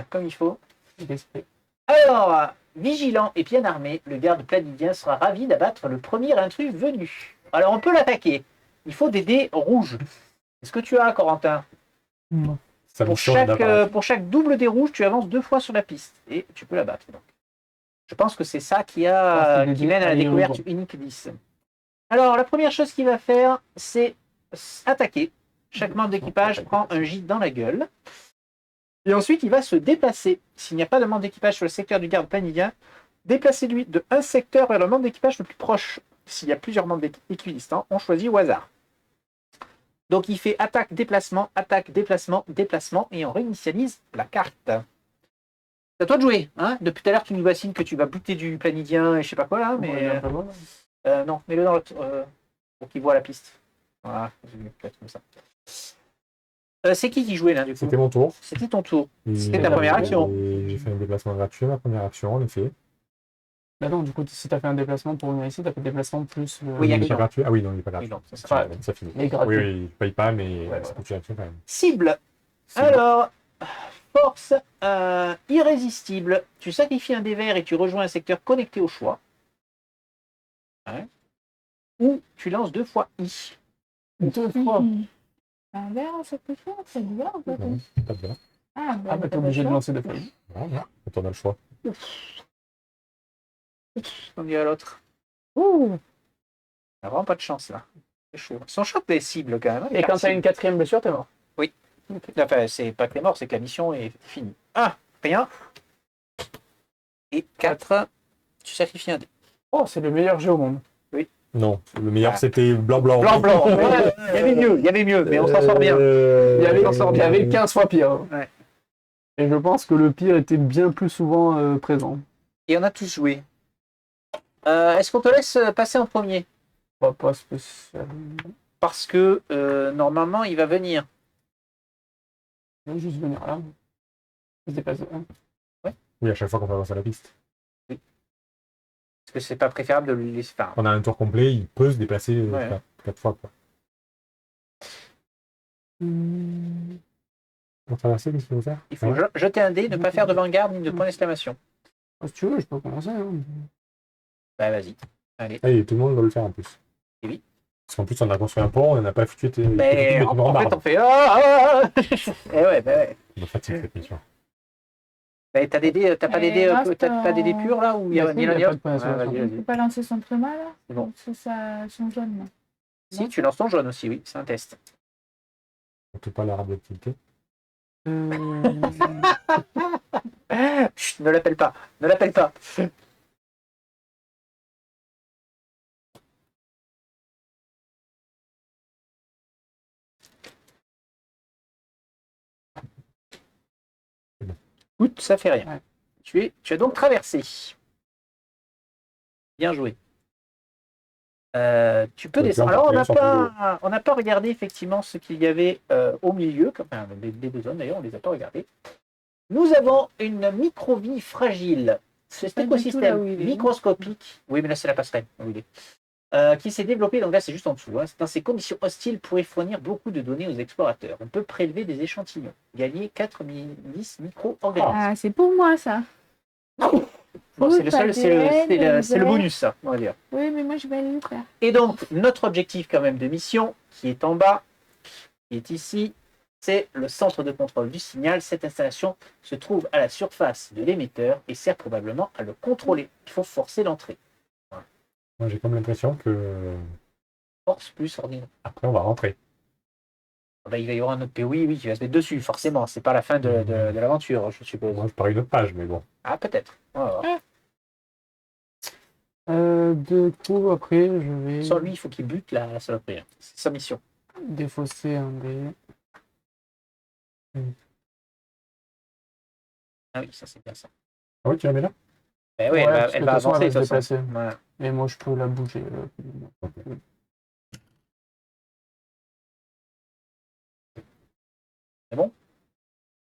comme il faut. Il est spray. Alors, vigilant et bien armé, le garde planidien sera ravi d'abattre le premier intrus venu. Alors, on peut l'attaquer. Il faut des dés rouges. Est-ce que tu as, Corentin? Sa Pour mission est d'apparaître. pour chaque double dé rouge, tu avances 2 fois sur la piste. Et tu peux l'abattre. Donc. Je pense que c'est ça qui c'est des qui dés mène à la allés découverte rouges. unique 10. Alors, la première chose qu'il va faire, c'est attaquer. Chaque membre d'équipage prend un gîte dans la gueule. Et ensuite, il va se déplacer. S'il n'y a pas de membre d'équipage sur le secteur du garde planidien, déplacez-lui de un secteur vers le membre d'équipage le plus proche. S'il y a plusieurs membres équidistants, on choisit au hasard. Donc, il fait attaque, déplacement, déplacement, et on réinitialise la carte. C'est à toi de jouer. Hein, depuis tout à l'heure, tu nous bassines que tu vas buter du planidien et je sais pas quoi là, mais non, mets-le dans l'autre pour qu'il voit la piste. Voilà, peut-être comme ça. C'est qui jouait là du coup? C'était mon tour. C'était ton tour. Et- C'était ta première action. et J'ai fait un déplacement gratuit, ma première action, en effet. Bah non, du coup, si t'as fait un déplacement pour venir ici, t'as fait le déplacement plus le. Oui, il y a il est que pas gratuit. Ah oui, non, il n'est pas Oui, gratuit. non, c'est ça. Enfin, Ça finit. il est gratuit. Oui, oui, il paye pas, mais Ouais, c'est ouais. pour une action quand même. Cible. C'est bon. Alors, force irrésistible. Tu sacrifies un dé vert et tu rejoins un secteur connecté au choix. Ouais. Ou tu lances 2 fois I. 2 fois. Un verre à chaque fois, c'est bizarre en fait. Non, pas de bien. Ah, Ah, bah t'es obligé de lancer 2 fois. Voilà. Quand on a le choix. On dit à l'autre. Ouh. On a vraiment pas de chance là. C'est chaud. Ils sont chauds les cibles quand même. hein, les Et quand cartes t'as une 4ème blessure, t'es mort. Enfin, c'est pas que t'es mort, c'est que la mission est finie. 1, rien. Et 4, tu sacrifies un dé. Oh, c'est le meilleur jeu au monde. Non, le meilleur Ah. c'était blanc-blanc. Blanc. Ouais, il y avait mieux, mais on s'en sort bien. Il y avait 15 fois pire. Ouais. Et je pense que le pire était bien plus souvent présent. Et on a tous joué. Est-ce qu'on te laisse passer en premier? Pas spécialement. Parce que normalement, il va venir. Je vais juste venir là. Je dépasse. Oui, à chaque fois qu'on va avancer la piste. Est-ce que c'est pas préférable de lui laisser. Enfin, On a un tour complet, il peut se déplacer Ouais. 4 fois. Quoi. Pour traverser, qu'est-ce qu'il faut faire? il faut jeter un dé, ne pas faire de vanguard ni de point d'exclamation. Si tu veux, je peux commencer. Hein. Bah, vas-y. Allez. Ah, et tout le monde doit le faire en plus. Et oui. Parce qu'en plus, on a construit un pont, on n'a pas foutu. Mais en fait, on fait. Eh ouais, bah ouais. On fatigue cette mission. Bah, t'as des dés, t'as pas des Et dés, reste t'as pas des dés purs là où il y a Bah, ni si, l'un il ni y a l'autre? pas de point Ouais, d'exclamation. vas-y, Il ne vas-y. peut pas lancer son tréma là? C'est bon. C'est son jaune là. Si, tu lances ton jaune aussi, oui, c'est un test. On ne peut pas la radioactivité. Chut, ne l'appelle pas, ne l'appelle pas. Écoute, ça fait rien. Ouais. Tu as donc traversé. Bien joué. Tu peux Ouais, descendre. bien, Alors, bien, on n'a pas regardé effectivement ce qu'il y avait au milieu, enfin, les deux zones d'ailleurs, on ne les a pas regardées. Nous avons une microvie fragile. C'est Pas un du tout là écosystème où il est. microscopique. Oui, mais là, c'est la passerelle. Où il est. Qui s'est développé, donc là c'est juste en dessous, hein. Dans ces conditions hostiles pourrait fournir beaucoup de données aux explorateurs. On peut prélever des échantillons, gagner 4 10 micro-organismes. Ah, c'est pour moi ça. Bon, c'est le seul, c'est le bonus ça, on va dire. Oui, mais moi je vais aller le faire. Et donc notre objectif quand même de mission, qui est en bas, qui est ici, c'est le centre de contrôle du signal. Cette installation se trouve à la surface de l'émetteur et sert probablement à le contrôler. Il faut forcer l'entrée. Moi, j'ai comme l'impression que Force plus ordinateur. après on va rentrer. Ben, il va y avoir un autre POI, oui, qui va se mettre dessus, forcément. C'est pas la fin de l'aventure, je suppose. Moi, je pars une autre page, mais bon. Ah, peut-être. On va voir. Du coup, après, je vais Sans lui, il faut qu'il bute la saloperie. Hein. C'est sa mission. défausser un dé. Ah oui, ça c'est bien ça. Ah oui, tu la mets là? Ben oui, Ouais, parce elle que va de toute façon, avancer de elle va toute se façon. déplacer. Voilà. Mais moi, je peux la bouger. C'est bon?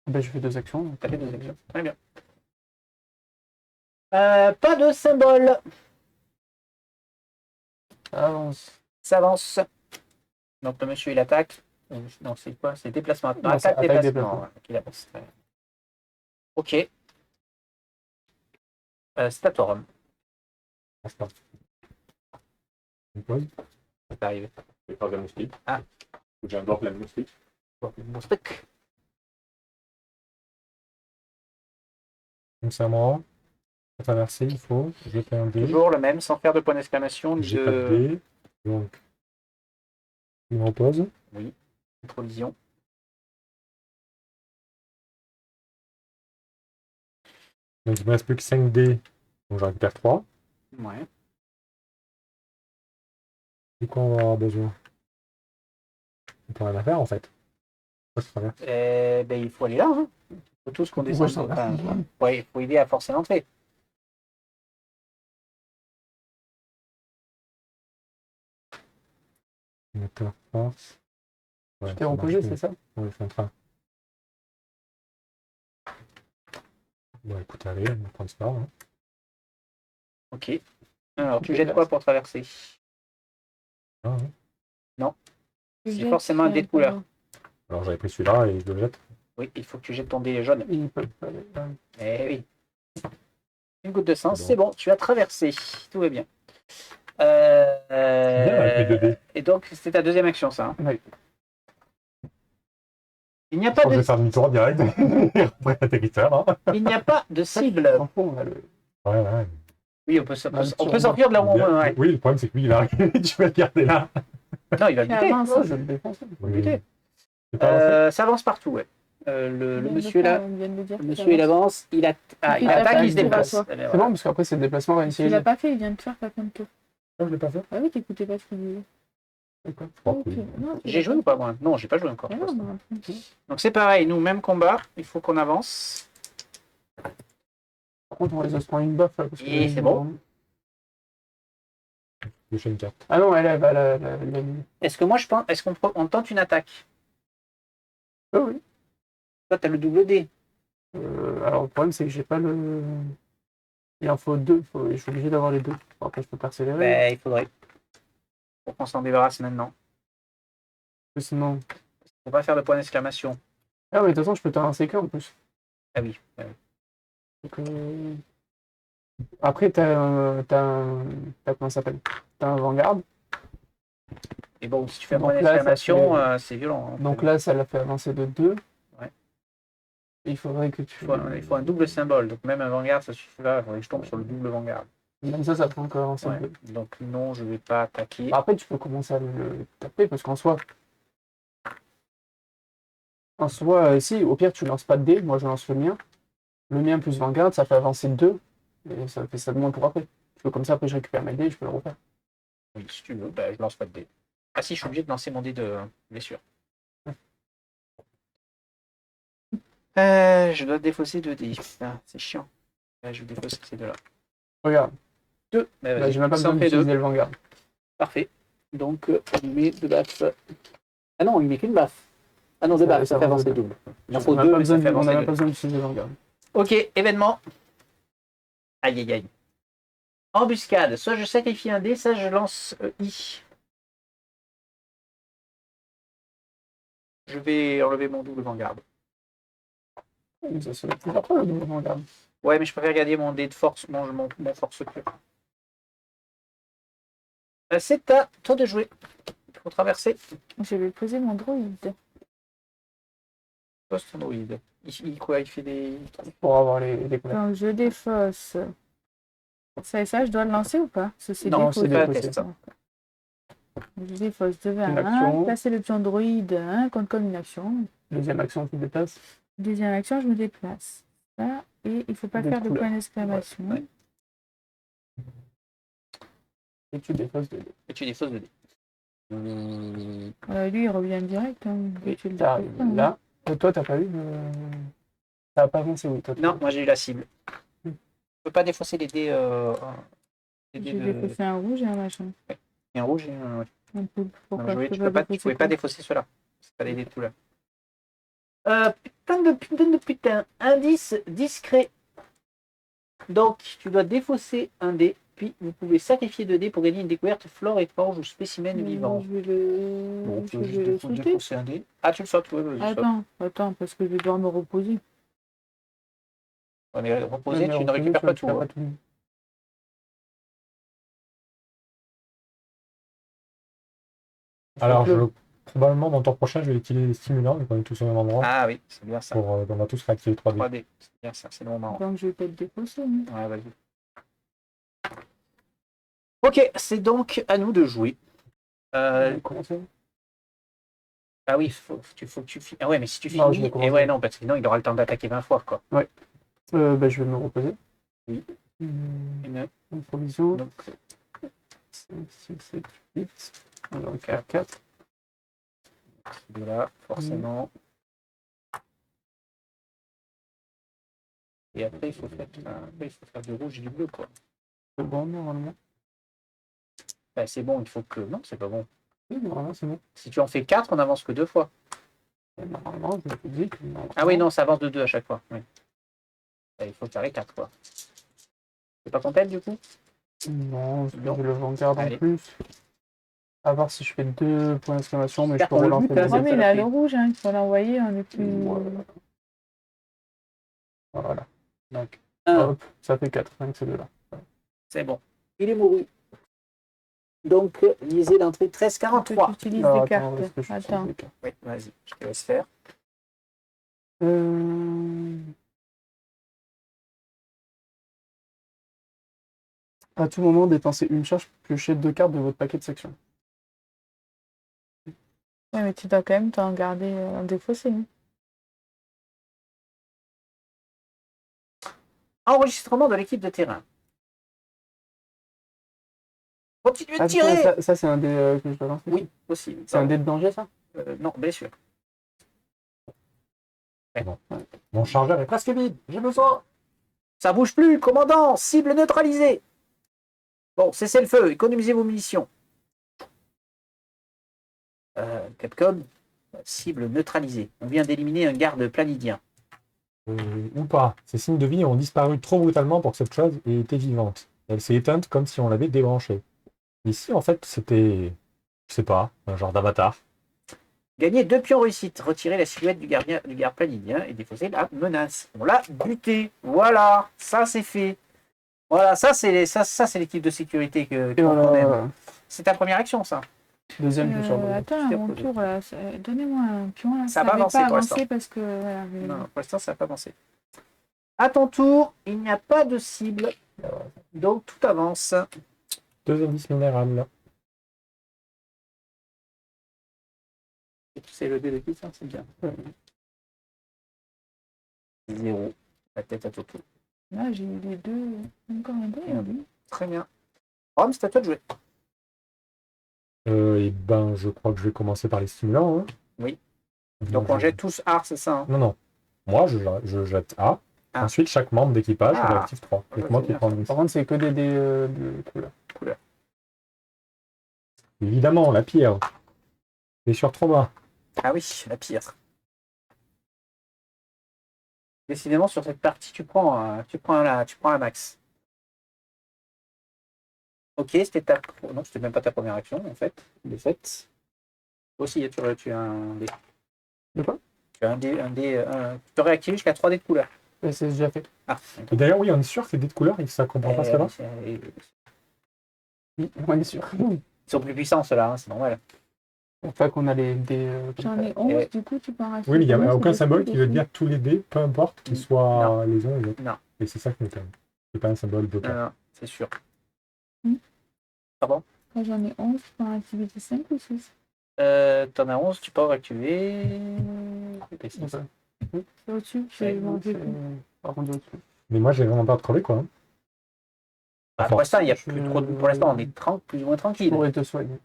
Ben, je fais 2 actions. T'as fait 2 actions. Très bien. Pas de symbole. Ça avance. Ça avance. Donc le monsieur il attaque. Non, c'est quoi? C'est déplacement. Non, Non, c'est attaque, attaque, déplacement. déplacement. Ouais, il avance. Très bien. Ok. C'est à toi, Rome. Instant. Une pause. C'est arrivé. Je vais faire de la moustique. Ah. J'ai un bloc plein de moustique. Mon truc. Donc c'est à moi. Pour traverser, il faut jeter un dé. Toujours le même, sans faire de point d'exclamation. J'ai pas de dé. Donc, je me repose. Oui. Collision. Donc il me reste plus que 5 dés. Donc j'en récupère 3. Ouais. Du coup, on va avoir besoin. On peut rien à faire en fait. Pourquoi je traverse? Ben, il faut aller là. Hein. Il faut tous qu'on descende. je t'en Enfin, ouais, il faut aider à forcer l'entrée. Moteur, force. Ouais, Tu t'es ça reposé, marche c'est mieux. ça? Oui, je suis en train. Bon, écoute, allez, on va prendre ça. Hein. Ok. Alors, tu jettes quoi pour traverser? Ah, hein. C'est forcément un dé de couleur. Alors j'avais pris celui-là et je le jette. Oui, il faut que tu jettes ton dé jaune. Il peut pas aller. Eh oui. Une goutte de sang, C'est bon. c'est bon, tu as traversé. Tout va bien. Bien avec les 2 dés. Et donc, c'était ta deuxième action, ça. Hein. Oui. Il n'y a Je pas crois que je de, vais faire demi-tour direct. Après atterrisseur. Hein. il n'y a pas de cible. En fond, on a le... Ouais, ouais. Oui, on peut sortir de là où on veut. Ouais. Oui, le problème c'est que lui il arrive. Tu vas le garder là. Non, il va Tu buter. avances. Oh, je le défonce. Buter. C'est pas avancé. Ça avance partout, ouais. Le On vient de monsieur là, faire, on vient de le dire le que monsieur ça il avance. avance, il Il attaque, attaque, il se il déplace. déplace. Eh ben, C'est voilà. bon, parce qu'après, c'est le déplacement Tu réinitialisé. l'as pas fait, il vient de faire ta fin de tour. Non, je l'ai pas fait. Ah oui, t'écoutais pas ce qu'il disait. D'accord. Je crois Ok. que oui. Non, tu J'ai l'as joué ou pas moi? Non, j'ai pas joué encore. pas. Ah non, non. Donc c'est pareil, nous, même combat, il faut qu'on avance. Par contre, on les prendre une baffe. Là, parce que Et c'est bon. Je fais une carte. Ah non, elle va la... Est-ce que moi je pense, est-ce qu'on tente une attaque? Oh oui. Toi, t'as le double D. Alors, le problème, c'est que j'ai pas le... Il en faut 2. Je suis obligé d'avoir les 2. Après, je peux persévérer. Ben, il faudrait. Pour qu'on s'en débarrasse maintenant. Sinon... Faut pas faire de point d'exclamation. Ah oui, de toute façon, je peux t'en lancer qu'un en plus. Ah oui. Donc, après, t'as comment ça s'appelle? T'as un Vanguard. Et bon, si tu fais un Donc point là, ça d'exclamation, fait- c'est violent. Hein. Donc là, ça l'a fait avancer de 2. Ouais. Il faudrait que tu... Il faut un double symbole. Donc même un vanguard, ça suffit pas. Il faudrait que je tombe sur le double vanguard. Même ça peut encore avancer Ouais. de 2. Donc non, je vais pas attaquer. Après, tu peux commencer à le taper, parce qu'en soi... si, au pire, tu lances pas de dés. Moi, je lance le mien. Le mien plus Vanguard, ça fait avancer de 2. Et ça fait ça de moins pour après. Tu peux comme ça, après, je récupère mes dés et je peux le refaire. Oui, si tu veux, ben, je lance pas de dé. Ah si, je suis obligé de lancer mon dé de blessure. Je dois défausser 2 dés. Putain, c'est chiant. Je défausse ces deux-là. Regarde, 2. Ben, là, j'ai même pas ça en besoin fait 2. d'utiliser le Vanguard. Parfait. Donc, on met 2 baffes. Ah non, il met qu'une baffe. Ah non, 2 baffes, ça fait avancer deux. double. Il en On faut n'a 2, pas mais ça besoin fait on avancer n'a même 2. pas besoin d'utiliser le Vanguard. Ok, événement. Aïe, aïe, aïe. Embuscade. Soit je sacrifie un dé, ça je lance I. Je vais enlever mon double vanguard. Ça se fait plusieurs fois, le double Vanguard. Ouais, mais je préfère garder mon dé de force, mon force pure. C'est à toi de jouer. Il faut traverser. Je vais poser mon droïde. Poste Android. Quoi, il fait des... Pour avoir les couleurs. Donc je défausse. Ça, je dois le lancer ou pas? C'est Non, défausse. c'est pas défaussé. test, ça. Je défausse de 20 Une à 1. action. Placer le pion droïde 1 contre comme une action. Deuxième action, tu te déplaces. Deuxième action, je me déplace. Ça, et il faut pas Des faire de couleurs. point d'exclamation. Ouais. Et tu défausses de dés. Et tu défausses de dé. Lui, il revient direct. Hein. Oui, Tu le T'arrives défauses pas, hein. là. Toi, t'as pas eu T'as pas avancé, oui. Toi, Non, moi j'ai eu la cible. Je peux pas défausser les dés des J'ai dés de- défaussé un rouge et un machin. et un rouge et un. Ouais. Un peu. Non, Pourquoi mais je tu peux pas tu défausser pouvais pas quoi? défausser ceux-là. C'est pas des dés de couleur. Putain de putain de putain. Indice discret. Donc, tu dois défausser un dé, puis vous pouvez sacrifier 2 dés pour gagner une découverte flore, étrange ou spécimen Mais vivant. moi, je vais le. Bon, je tu veux vais juste le sauter. défausser un dé. Ah, tu le sautes, ouais, vas-y, saute. Attends, parce que je vais devoir me reposer. Ouais, mais reposer, Ouais, mais tu ne reposer, récupères tu pas tout. récupères Hein. pas tout. Alors, Le- probablement, dans le tour prochain, je vais utiliser les stimulants, vu qu'on est tous au même endroit. Ah oui, c'est bien ça. On va tous réactiver 3D. 3D, c'est bien ça, c'est le moment. Donc je vais peut-être défausser. Hein. Ouais, vas-y. Ok, c'est donc à nous de jouer. Comment ça? Ah oui, faut que tu finis. Ah ouais, mais si tu Non, je finis. vais Et commencer. ouais, non, parce que sinon il aura le temps d'attaquer 20 fois, quoi. Bah, je vais me reposer. Oui. Une, Une provision. donc, 5, 6, 7, 8. Alors, 4. de là, forcément. Et après, il faut faire du rouge et du bleu, quoi. C'est bon, normalement. Bah, c'est bon, il faut que. Non, c'est pas bon. Oui, normalement, c'est bon. Si tu en fais 4, on avance que 2 fois. Et normalement, je te dis que normalement- Ah oui, non, ça avance de 2 à chaque fois. Oui. Bah, il faut faire les 4, quoi. C'est pas ton pet, du coup? Non, je Non. vais le vanguard en Allez. plus. À voir si je fais 2 points d'exclamation, mais je Faire peux pour le relancer but, le hein, dé. Ouais, mais il a fait. le rouge, hein, il faut l'envoyer, on est plus. Voilà. Donc, 1, Hop, ça fait 4, rien que ces deux-là. c'est bon. Il est mouru. Donc, lisez l'entrée Faut que 1343. tu utilises Ah, des attends, cartes. est-ce que je utilise Attends. des cartes Oui, vas-y, je te laisse faire. À tout moment, dépensez une charge, piochez 2 cartes de votre paquet de section. Ouais, mais tu dois quand même t'en garder un défaussé. Hein. Enregistrement de l'équipe de terrain. Continuez de Ah, putain, tirer. ça c'est un dé que je dois lancer. Oui, possible. C'est un dé de danger, ça? Non, blessure. Mon chargeur est presque vide. J'ai besoin. Ça bouge plus, commandant. Cible neutralisée. Bon, cessez le feu. Économisez vos munitions. Capcom, cible neutralisée. On vient d'éliminer un garde planidien. Ou pas. Ces signes de vie ont disparu trop brutalement pour que cette chose ait été vivante. Elle s'est éteinte comme si on l'avait débranchée. Ici, en fait, c'était, je sais pas, un genre d'avatar. Gagnez 2 pions réussite. Retirez la silhouette du garde planidien et défausez la menace. On l'a buté. Voilà, ça c'est fait. Voilà, ça c'est l'équipe de sécurité Et qu'on voilà, aime. C'est ta première action, ça. deuxième que sur le Attends, à mon tour, là, donnez-moi un pion. Là. Ça a pas avait avancé pas pour avancé l'instant. parce que. Voilà, Non, pour l'instant, ça n'a pas avancé. À ton tour, il n'y a pas de cible. Donc, tout avance. 2 indices minérables. C'est le dé de qui, ça? C'est bien. 0. La tête à ton tour. là, j'ai eu les deux. Encore un dé. Hein. Très bien. Rome, c'est à toi de jouer. Et ben, je crois que je vais commencer par les stimulants. Hein. Oui. Donc, on jette tous art, c'est ça, hein? Non, non. Moi, je jette A. Ah. Ensuite, chaque membre d'équipage, Ah. je réactive 3. Ouais, C'est moi c'est qui bien. prends le Par contre, c'est que des dés de couleur. Évidemment, la pierre. Et sur 3 bas. Ah oui, la pire. Décidément, sur cette partie, tu prends un max. Ok, c'était non, c'était même pas ta première action, en fait. De fait. Aussi, tu as un dé. De quoi? Tu as un dé. Tu peux réactiver jusqu'à 3 dés de couleur. Et c'est déjà fait. Ah, Et d'ailleurs, oui, on est sûr que les dés de couleur, ça comprend pas cela. Oui, on est sûr. Ils sont plus puissants, ceux-là, hein, c'est normal. Pour pas qu'on a les dés. J'en ai 11, du coup, tu peux en racheter. Oui, mais il n'y a combien, aucun c'est symbole dessus, qui veut dessus dire tous les dés, peu importe qu'ils soient Non. les uns ou les autres. Non. Et c'est ça qui m'étonne. C'est pas un symbole de Non, non, c'est sûr. Hmm. Pardon? Moi, j'en ai 11, tu peux en activité 5 ou 6. T'en as 11, tu peux en réactiver. C'est au-dessus, Ouais, j'ai mangé. Par contre, au-dessus. Mais moi, j'ai vraiment peur de crever, quoi. Hein. Ah, pour l'instant, il y a plus trop de... Pour l'instant, on est plus ou moins Je tranquille. pourrais te soigner.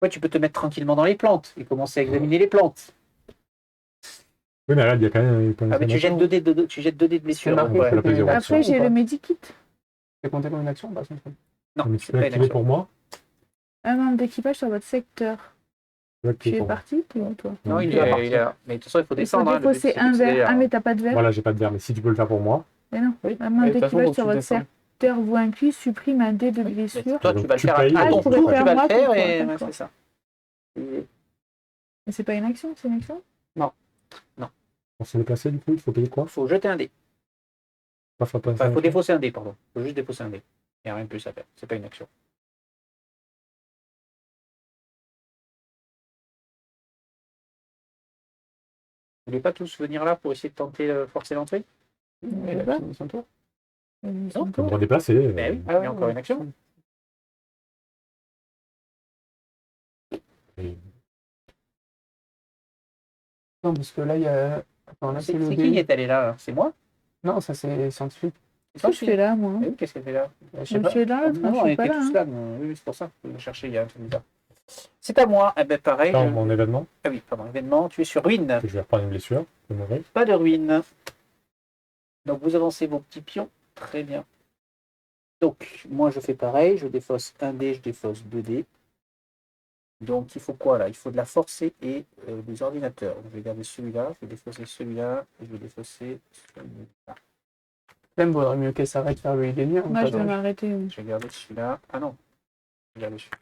Ouais, tu peux te mettre tranquillement dans les plantes et commencer à examiner les plantes. Oui, mais là, il y a quand même. Ah, mais tu jettes 2 dés de blessure. C'est marqué donc, ouais. que t'es- zéro. Après, j'ai ou pas le medikit. C'est compté comme une action bah, c'est Non, Mais tu c'est peux pas une l'activer action. pour moi. Un membre d'équipage sur votre secteur. Tu peux Tu l'activer es pour moi. parti, tu es où, toi? Non, il Il va est partir. là. Mais de toute façon, il faut Il faut descendre. Hein, le but, défausser c'est un que c'est verre. là, Ah, hein. mais t'as pas de verre? Voilà, j'ai pas de verre, mais si tu peux le faire pour moi. Mais non. Oui. Un membre Et de toute façon, d'équipage faut que sur tu votre descendes. secteur vaincu supprime un dé de Oui, mais blessure. toi, Donc, tu vas le tu faire payes, à Ah, ton je pourrais tour, faire tu vas moi le faire pour et toi, ouais, d'accord. c'est ça. Mais c'est pas une action, c'est une action? Pour se déplacer, du coup, il faut payer quoi? Il faut jeter un dé. Pas faire Enfin, il faut défausser un dé, pardon. Il faut juste défausser un dé. Il n'y a rien de plus à faire. C'est pas une action. Vous voulez pas tous venir là pour essayer de tenter forcer l'entrée? Oui, il a fini son tour. Son Pour tour. me redéplacer. Ben oui, Ah il y ouais, a encore ouais. une action. Et- Non, parce que là, il y a. Attends, là, C'est c'est le qui qui dé. est allé là? C'est moi? Non, ça, c'est scientifique. C'est Qu'est-ce toi que je fais là, moi? Mais oui, qu'est-ce qu'elle fait là? Je sais Je pas. suis là, l'autre, Non, je on suis pas était là. tous Hein. là. Non. Oui, c'est pour ça. Je vais chercher, il y a un truc bizarre. C'est à moi. Eh ben pareil. Dans mon événement, Ah oui, pardon, événement. Tu es sur ruine. que je vais reprendre une blessure. Je vais mourir. Pas de ruine. Donc vous avancez vos petits pions. Très bien. Donc, moi je fais pareil. Je défausse un dé, je défausse 2 dés. Donc il faut quoi là? Il faut de la forcée et des ordinateurs. Donc, je vais garder celui-là, je vais défausser celui-là, et je vais défausser celui-là. Même, vaudrait mieux qu'elle s'arrête de faire le gagner. Moi, je vais m'arrêter. Je vais garder celui-là. Ah non. Je vais garder celui-là.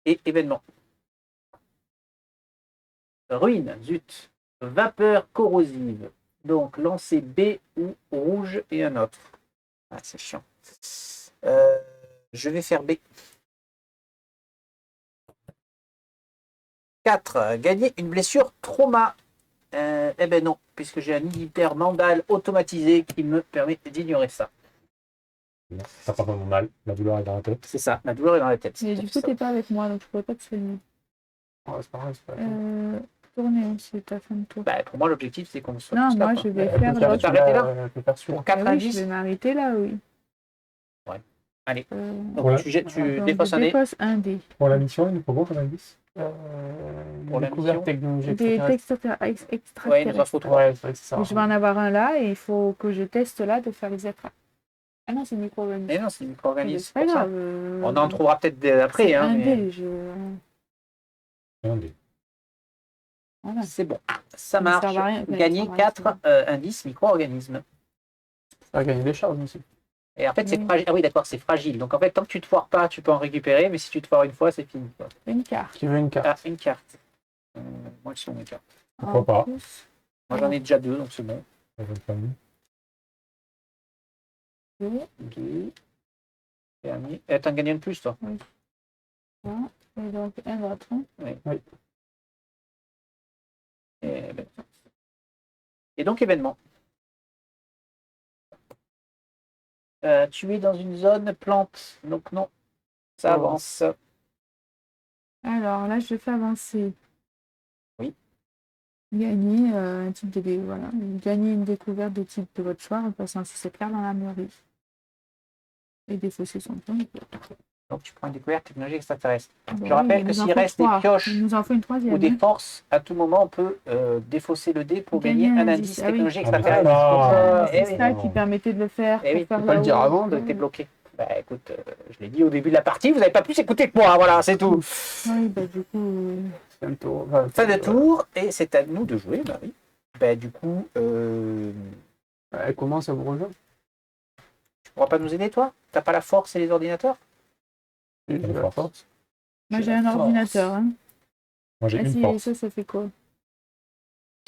Et événement. Ruine, zut. Vapeur corrosive. Donc lancer B ou rouge et un autre. Ah, c'est chiant. Je vais faire B. 4. Gagner une blessure trauma. Eh ben non, puisque j'ai un inhibiteur mandal automatisé qui me permet d'ignorer ça. Ça part vraiment mal. La douleur est dans la tête. C'est ça, la douleur est dans la tête. Mais du coup, t'es pas avec moi, donc je pourrais pas te soigner. Ouais, c'est pas grave, c'est pas grave. Tournez, c'est ta fin de tour. Bah, pour moi, l'objectif, c'est qu'on soit Non, tous là, moi, quoi. je vais Elle faire peut faire l'autre. t'arrêter là elle peut faire celui-là. Pour Ah oui, je 90. vais m'arrêter là, oui. Ouais. Allez. Donc, Donc, tu défausses un je dé. défausse un dé. Pour la mission, il nous faut quoi comme indice? Pour la découverte mission. technologique. Des textes Ouais, il nous en extraterrestres. faut 3. Ouais, c'est vrai que c'est ça. Et je vais en avoir un là et il faut que je teste là de faire les attrapes. Ah non, c'est micro-organisme. Mais non, c'est micro-organisme. C'est pas pour ça. grave. On en trouvera peut-être après. C'est Hein, un mais... dé. Un dé. Voilà. C'est bon. Ça Ça ne marche. sert à rien. Gagner Ça sert à rien, 4 indices micro-organismes. Ça va gagner des charges aussi. Et en fait, c'est Oui. fragile. Ah oui, d'accord, c'est fragile. Donc en fait, tant que tu te foires pas, tu peux en récupérer. Mais si tu te foires une fois, c'est fini, quoi. Une carte. Qui veut une carte. Ah, une carte. Moi, je suis mes cartes. Pourquoi En pas. plus, Moi, j'en ai déjà 2, donc c'est bon. Ça va être pas mieux. Ok. Dernier. Eh, t'en gagnes un de plus, toi. et donc un gratin. Et, ben, et donc, événement. Tu es dans une zone plante. Donc non, ça Oh. avance. Alors là, je fais avancer. Oui. Gagner un type de dé, voilà. Gagner une découverte de type de votre choix en passant 6 éclairs dans la mairie. Et défausser son point. Donc tu prends une découverte technologique extraterrestre. Bon, Je rappelle que s'il reste des pioches il nous en faut une troisième. ou des hein. forces, à tout moment, on peut défausser le dé pour gagner un indice Ah oui. technologique Ah, mais extraterrestre. ça, Eh C'est oui. ça qui permettait de le faire. Eh pour oui, faire faut pas le dire là-haut. avant, T'es bloqué. Bah écoute, je l'ai dit au début de la partie, vous n'avez pas plus écouté que moi, voilà, c'est tout. Oui, bah du coup. C'est un tour. Enfin, Fin de tour, et c'est à nous de jouer, Marie. Bah du coup, Elle commence à vous rejoindre. tu pourras pas nous aider, toi? T'as pas la force et les ordinateurs? J'ai J'ai la la force. Moi, j'ai la un force. ordinateur. Hein. Moi j'ai Ah une si, force. ça fait quoi?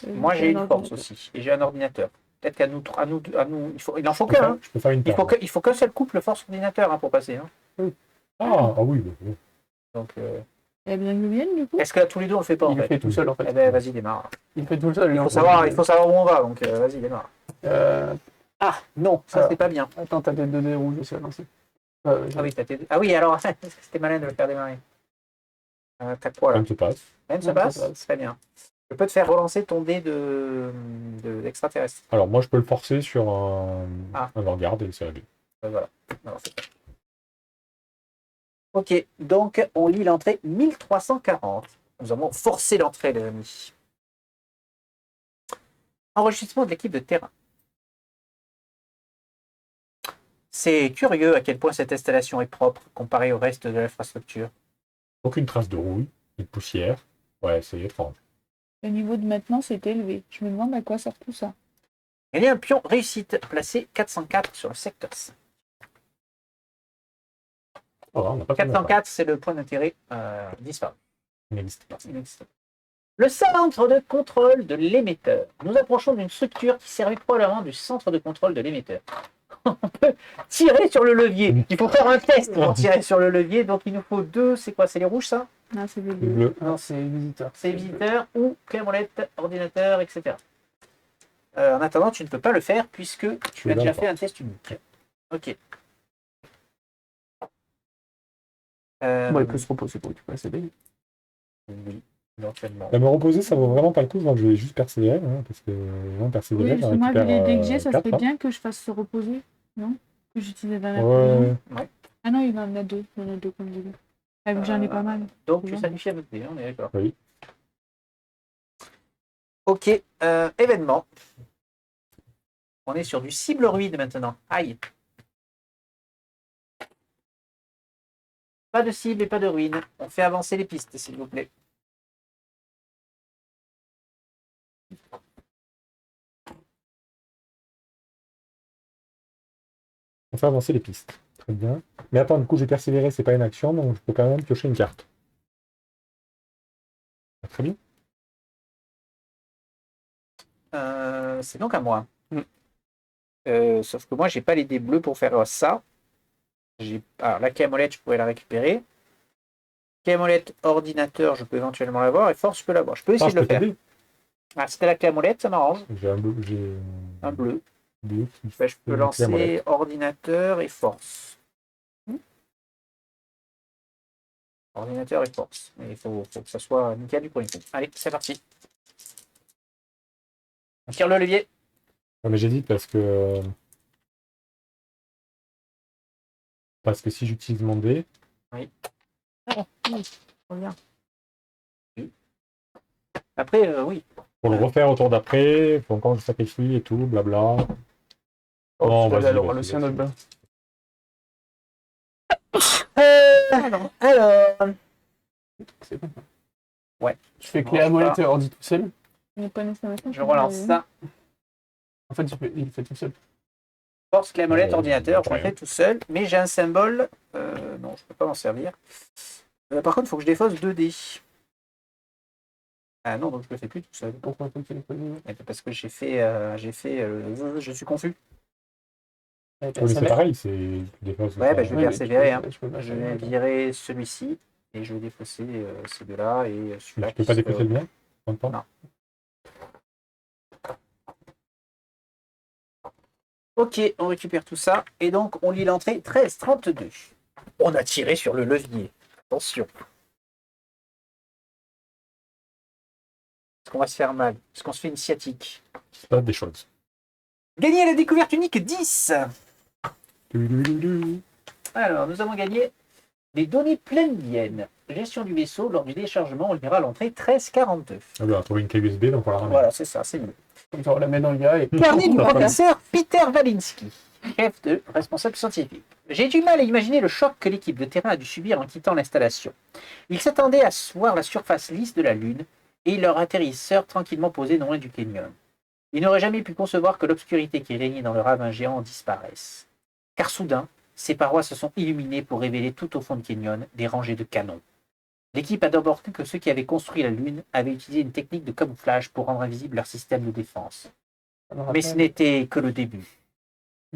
Moi, j'ai une force ordinateur. aussi, et j'ai un ordinateur. Peut-être qu'à nous, il en faut qu'un. Hein. Je peux faire une paire. Il faut qu'un seul couple force-ordinateur hein, pour passer. Hein. Ah oui. Oui. Donc, Il y a bien que vienne, du coup. est-ce que là, tous les deux, on le fait pas, en Il le fait? fait tout seul en fait. Eh ben, vas-y, démarre. Il fait tout seul. Il faut savoir où on va, donc vas-y, démarre. Euh, Ah, non, ça, Alors. c'est pas bien. Attends, t'as des 2 dés rouges aussi à lancer. Ah oui, ah oui, alors, c'était malin de le faire démarrer. T'as quoi, là? Comme se passe. Même se Même se passe? passe. Très bien. Je peux te faire relancer ton dé d'extraterrestre. Alors moi je peux le forcer sur Ah. un vanguard et c'est réglé. Voilà. Alors, c'est ça. Ok, donc on lit l'entrée 1340. Nous avons forcé l'entrée, les amis. Enregistrement de l'équipe de terrain. C'est curieux à quel point cette installation est propre comparée au reste de l'infrastructure. Aucune trace de rouille, ni de poussière. Ouais, c'est étrange. Le niveau de maintenance est élevé. Je me demande à quoi sert tout ça. Il y a un pion réussite placé 404 sur le secteur 5. Oh, on n'a pas fait 404, c'est le point d'intérêt disparu. Il n'existe pas. Il n'existe pas. Le centre de contrôle de l'émetteur. Nous approchons d'une structure qui servait probablement du centre de contrôle de l'émetteur. On peut tirer sur le levier. Il faut faire un test pour tirer sur le levier. Donc il nous faut 2. C'est quoi? C'est les rouges, ça? Non, c'est Le bleu. bleu. Non, c'est visiteur. C'est visiteur ou clé molette, ordinateur, etc. En attendant, tu ne peux pas le faire puisque tu as déjà fait un test unique. Ok. Bon, il peut se reposer pour récupérer ses dés. Oui, éventuellement. Me reposer, ça vaut vraiment pas le coup. Donc je vais juste persévérer. Hein, parce que vraiment persévérer, Oui, parce j'en que moi, vu récupère, les dés que j'ai, ça 4, serait hein. bien que je fasse se reposer. Non? Que j'utilise la dernière Ouais. fois. Ah non, il en a 2. Il en a 2 comme début. Ah, vu que j'en ai pas mal. Donc C'est tu bon. sacrifies un autre dé, on est d'accord. Oui. Ok, événement. On est sur du cible ruide maintenant. Aïe. Pas de cible et pas de ruine. On fait avancer les pistes, s'il vous plaît. On fait avancer les pistes. Très bien. Mais attends, du coup, j'ai persévéré, c'est pas une action, donc je peux quand même piocher une carte. Très bien. C'est donc à moi. Sauf que moi, j'ai pas les dés bleus pour faire ça. Alors, la camolette, je pourrais la récupérer. Camolette ordinateur, je peux éventuellement l'avoir. Et force, je peux l'avoir. Je peux essayer Ah, de je le peux faire. t'aider. Ah, c'était la camolette, ça m'arrange. J'ai un bleu. J'ai Un bleu. bleu qui Ben, je peux fait lancer molette. ordinateur et force. Ordinateur et force. Mais il faut que ça soit nickel du premier coup. Allez, c'est parti. On tire le levier. Ouais, mais j'hésite parce que si j'utilise mon dé, Reviens. Oui. Après, oui. pour le refaire au tour d'après, il faut encore que je sacrifie et tout, blabla. Non, vas-y, alors, vas-y, le sien vas-y. de blanc. Alors. C'est bon. Ouais. Tu fais clé à molette ordi tout seul. Je connais ça maintenant. Je relance ça. En fait, il le fait tout seul. Force, clé à molette, Ouais, ordinateur, je le ouais. fais tout seul, mais j'ai un symbole. Non, je ne peux pas m'en servir. Par contre, il faut que je défausse 2 dés. Ah non, donc je le fais plus tout seul. Pourquoi tu le fais? Parce que j'ai fait. Je suis confus. Oui, mais c'est pareil, c'est des fois, c'est Ouais, pas- bah, je vais persévérer. Hein. Je peux Je vais virer celui-ci et je vais défausser ces deux-là et celui-là. Tu peux pas défausser le mien? Compte pas. Non. Ok, on récupère tout ça. Et donc, on lit l'entrée 13-32. On a tiré sur le levier. Attention. Est-ce qu'on va se faire mal? Est-ce qu'on se fait une sciatique? Il se passe des choses. Gagner la découverte unique 10. Du-du-du-du. Alors, nous avons gagné des données planiennes. Gestion du vaisseau. Lors du déchargement, on lira l'entrée 13-42. Ah bah, on a trouvé une clé USB, donc on la ramène. Voilà, c'est ça, c'est mieux. Comme ça, on la met dans le gars et. Carnet du professeur Peter Walinski, chef de responsable scientifique. J'ai du mal à imaginer le choc que l'équipe de terrain a dû subir en quittant l'installation. Ils s'attendaient à voir la surface lisse de la Lune et leur atterrisseur tranquillement posé non loin du canyon. Ils n'auraient jamais pu concevoir que l'obscurité qui régnait dans le ravin géant disparaisse. Car soudain, ces parois se sont illuminées pour révéler tout au fond du canyon des rangées de canons. L'équipe a d'abord cru que ceux qui avaient construit la Lune avaient utilisé une technique de camouflage pour rendre invisible leur système de défense. Mais ce n'était que le début.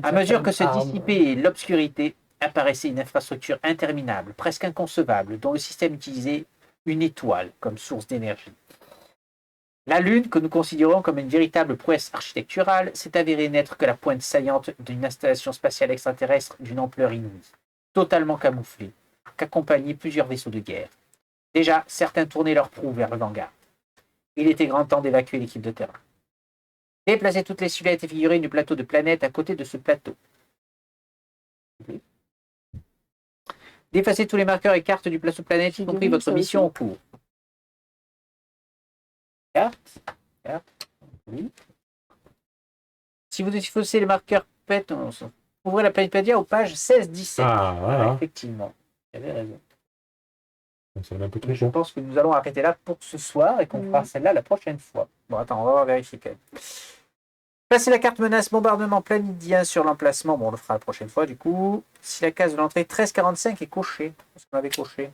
À mesure que se dissipait l'obscurité, apparaissait une infrastructure interminable, presque inconcevable, dont le système utilisait une étoile comme source d'énergie. La Lune, que nous considérons comme une véritable prouesse architecturale, s'est avérée n'être que la pointe saillante d'une installation spatiale extraterrestre d'une ampleur inouïe, totalement camouflée, qu'accompagnaient plusieurs vaisseaux de guerre. Déjà, certains tournaient leurs proues vers le hangar. Il était grand temps d'évacuer l'équipe de terrain. Déplacez toutes les silhouettes et figurines du plateau de planète à côté de ce plateau. Défacez tous les marqueurs et cartes du plateau planète, y compris votre mission en cours. Carte. Oui. Si vous défaussez les marqueurs PET, Ouvrez la Planetpedia aux pages 16-17. Ah, voilà. Effectivement, vous avez raison. C'est un peu trop Mais je court. pense que nous allons arrêter là pour ce soir et qu'on fera celle-là la prochaine fois. Bon, attends, on va vérifier quand même. Placez la carte menace bombardement planidien sur l'emplacement. Bon, on le fera la prochaine fois du coup. Si la case de l'entrée 1345 est cochée, est-ce qu'on avait coché?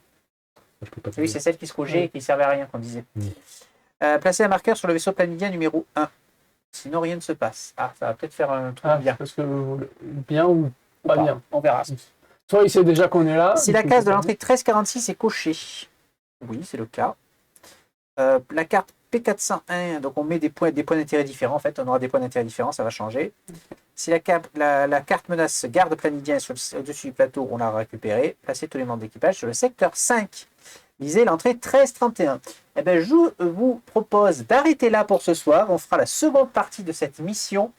Je peux pas te Oui, dire. c'est celle qui se cochait et qui ne servait à rien, qu'on disait. Mm. Placez un marqueur sur le vaisseau planidien numéro 1. Sinon, rien ne se passe. Ah, ça va peut-être faire un truc Ah, bien. parce que bien ou Ou pas bien. On verra. Soit il sait déjà qu'on est là. Si la case de l'entrée 1346 est cochée, oui, c'est le cas. La carte P401, donc on met des points d'intérêt différents. En fait, on aura des points d'intérêt différents, ça va changer. Si la carte menace garde planidien au-dessus du plateau, on l'a récupéré. Placez tous les membres d'équipage sur le secteur 5. Visez l'entrée 1331. Eh bien, je vous propose d'arrêter là pour ce soir. On fera la seconde partie de cette mission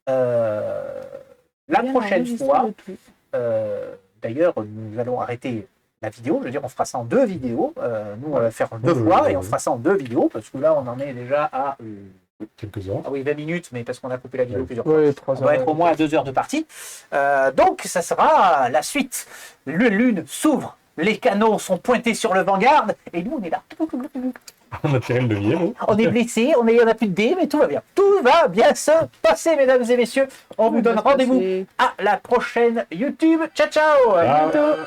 la Bien prochaine enregistré fois. le tout. D'ailleurs, nous allons arrêter la vidéo. Je veux dire, on fera ça en 2 vidéos. Nous, on va faire 2 fois et on fera ça en 2 vidéos parce que là, on en est déjà à Quelques heures. ah oui, 20 minutes, mais parce qu'on a coupé la vidéo plusieurs fois. Oui, On 3 va être au moins à 2 heures de partie. Donc, ça sera la suite. Le lune s'ouvre, les canons sont pointés sur le Vanguard et nous, on est là. On a tiré le levier, nous. On est blessé, on n'a plus de dés, mais tout va bien. Tout va bien se passer, mesdames et messieurs. On vous donne rendez-vous à la prochaine YouTube. Ciao, ciao. À Ciao. bientôt.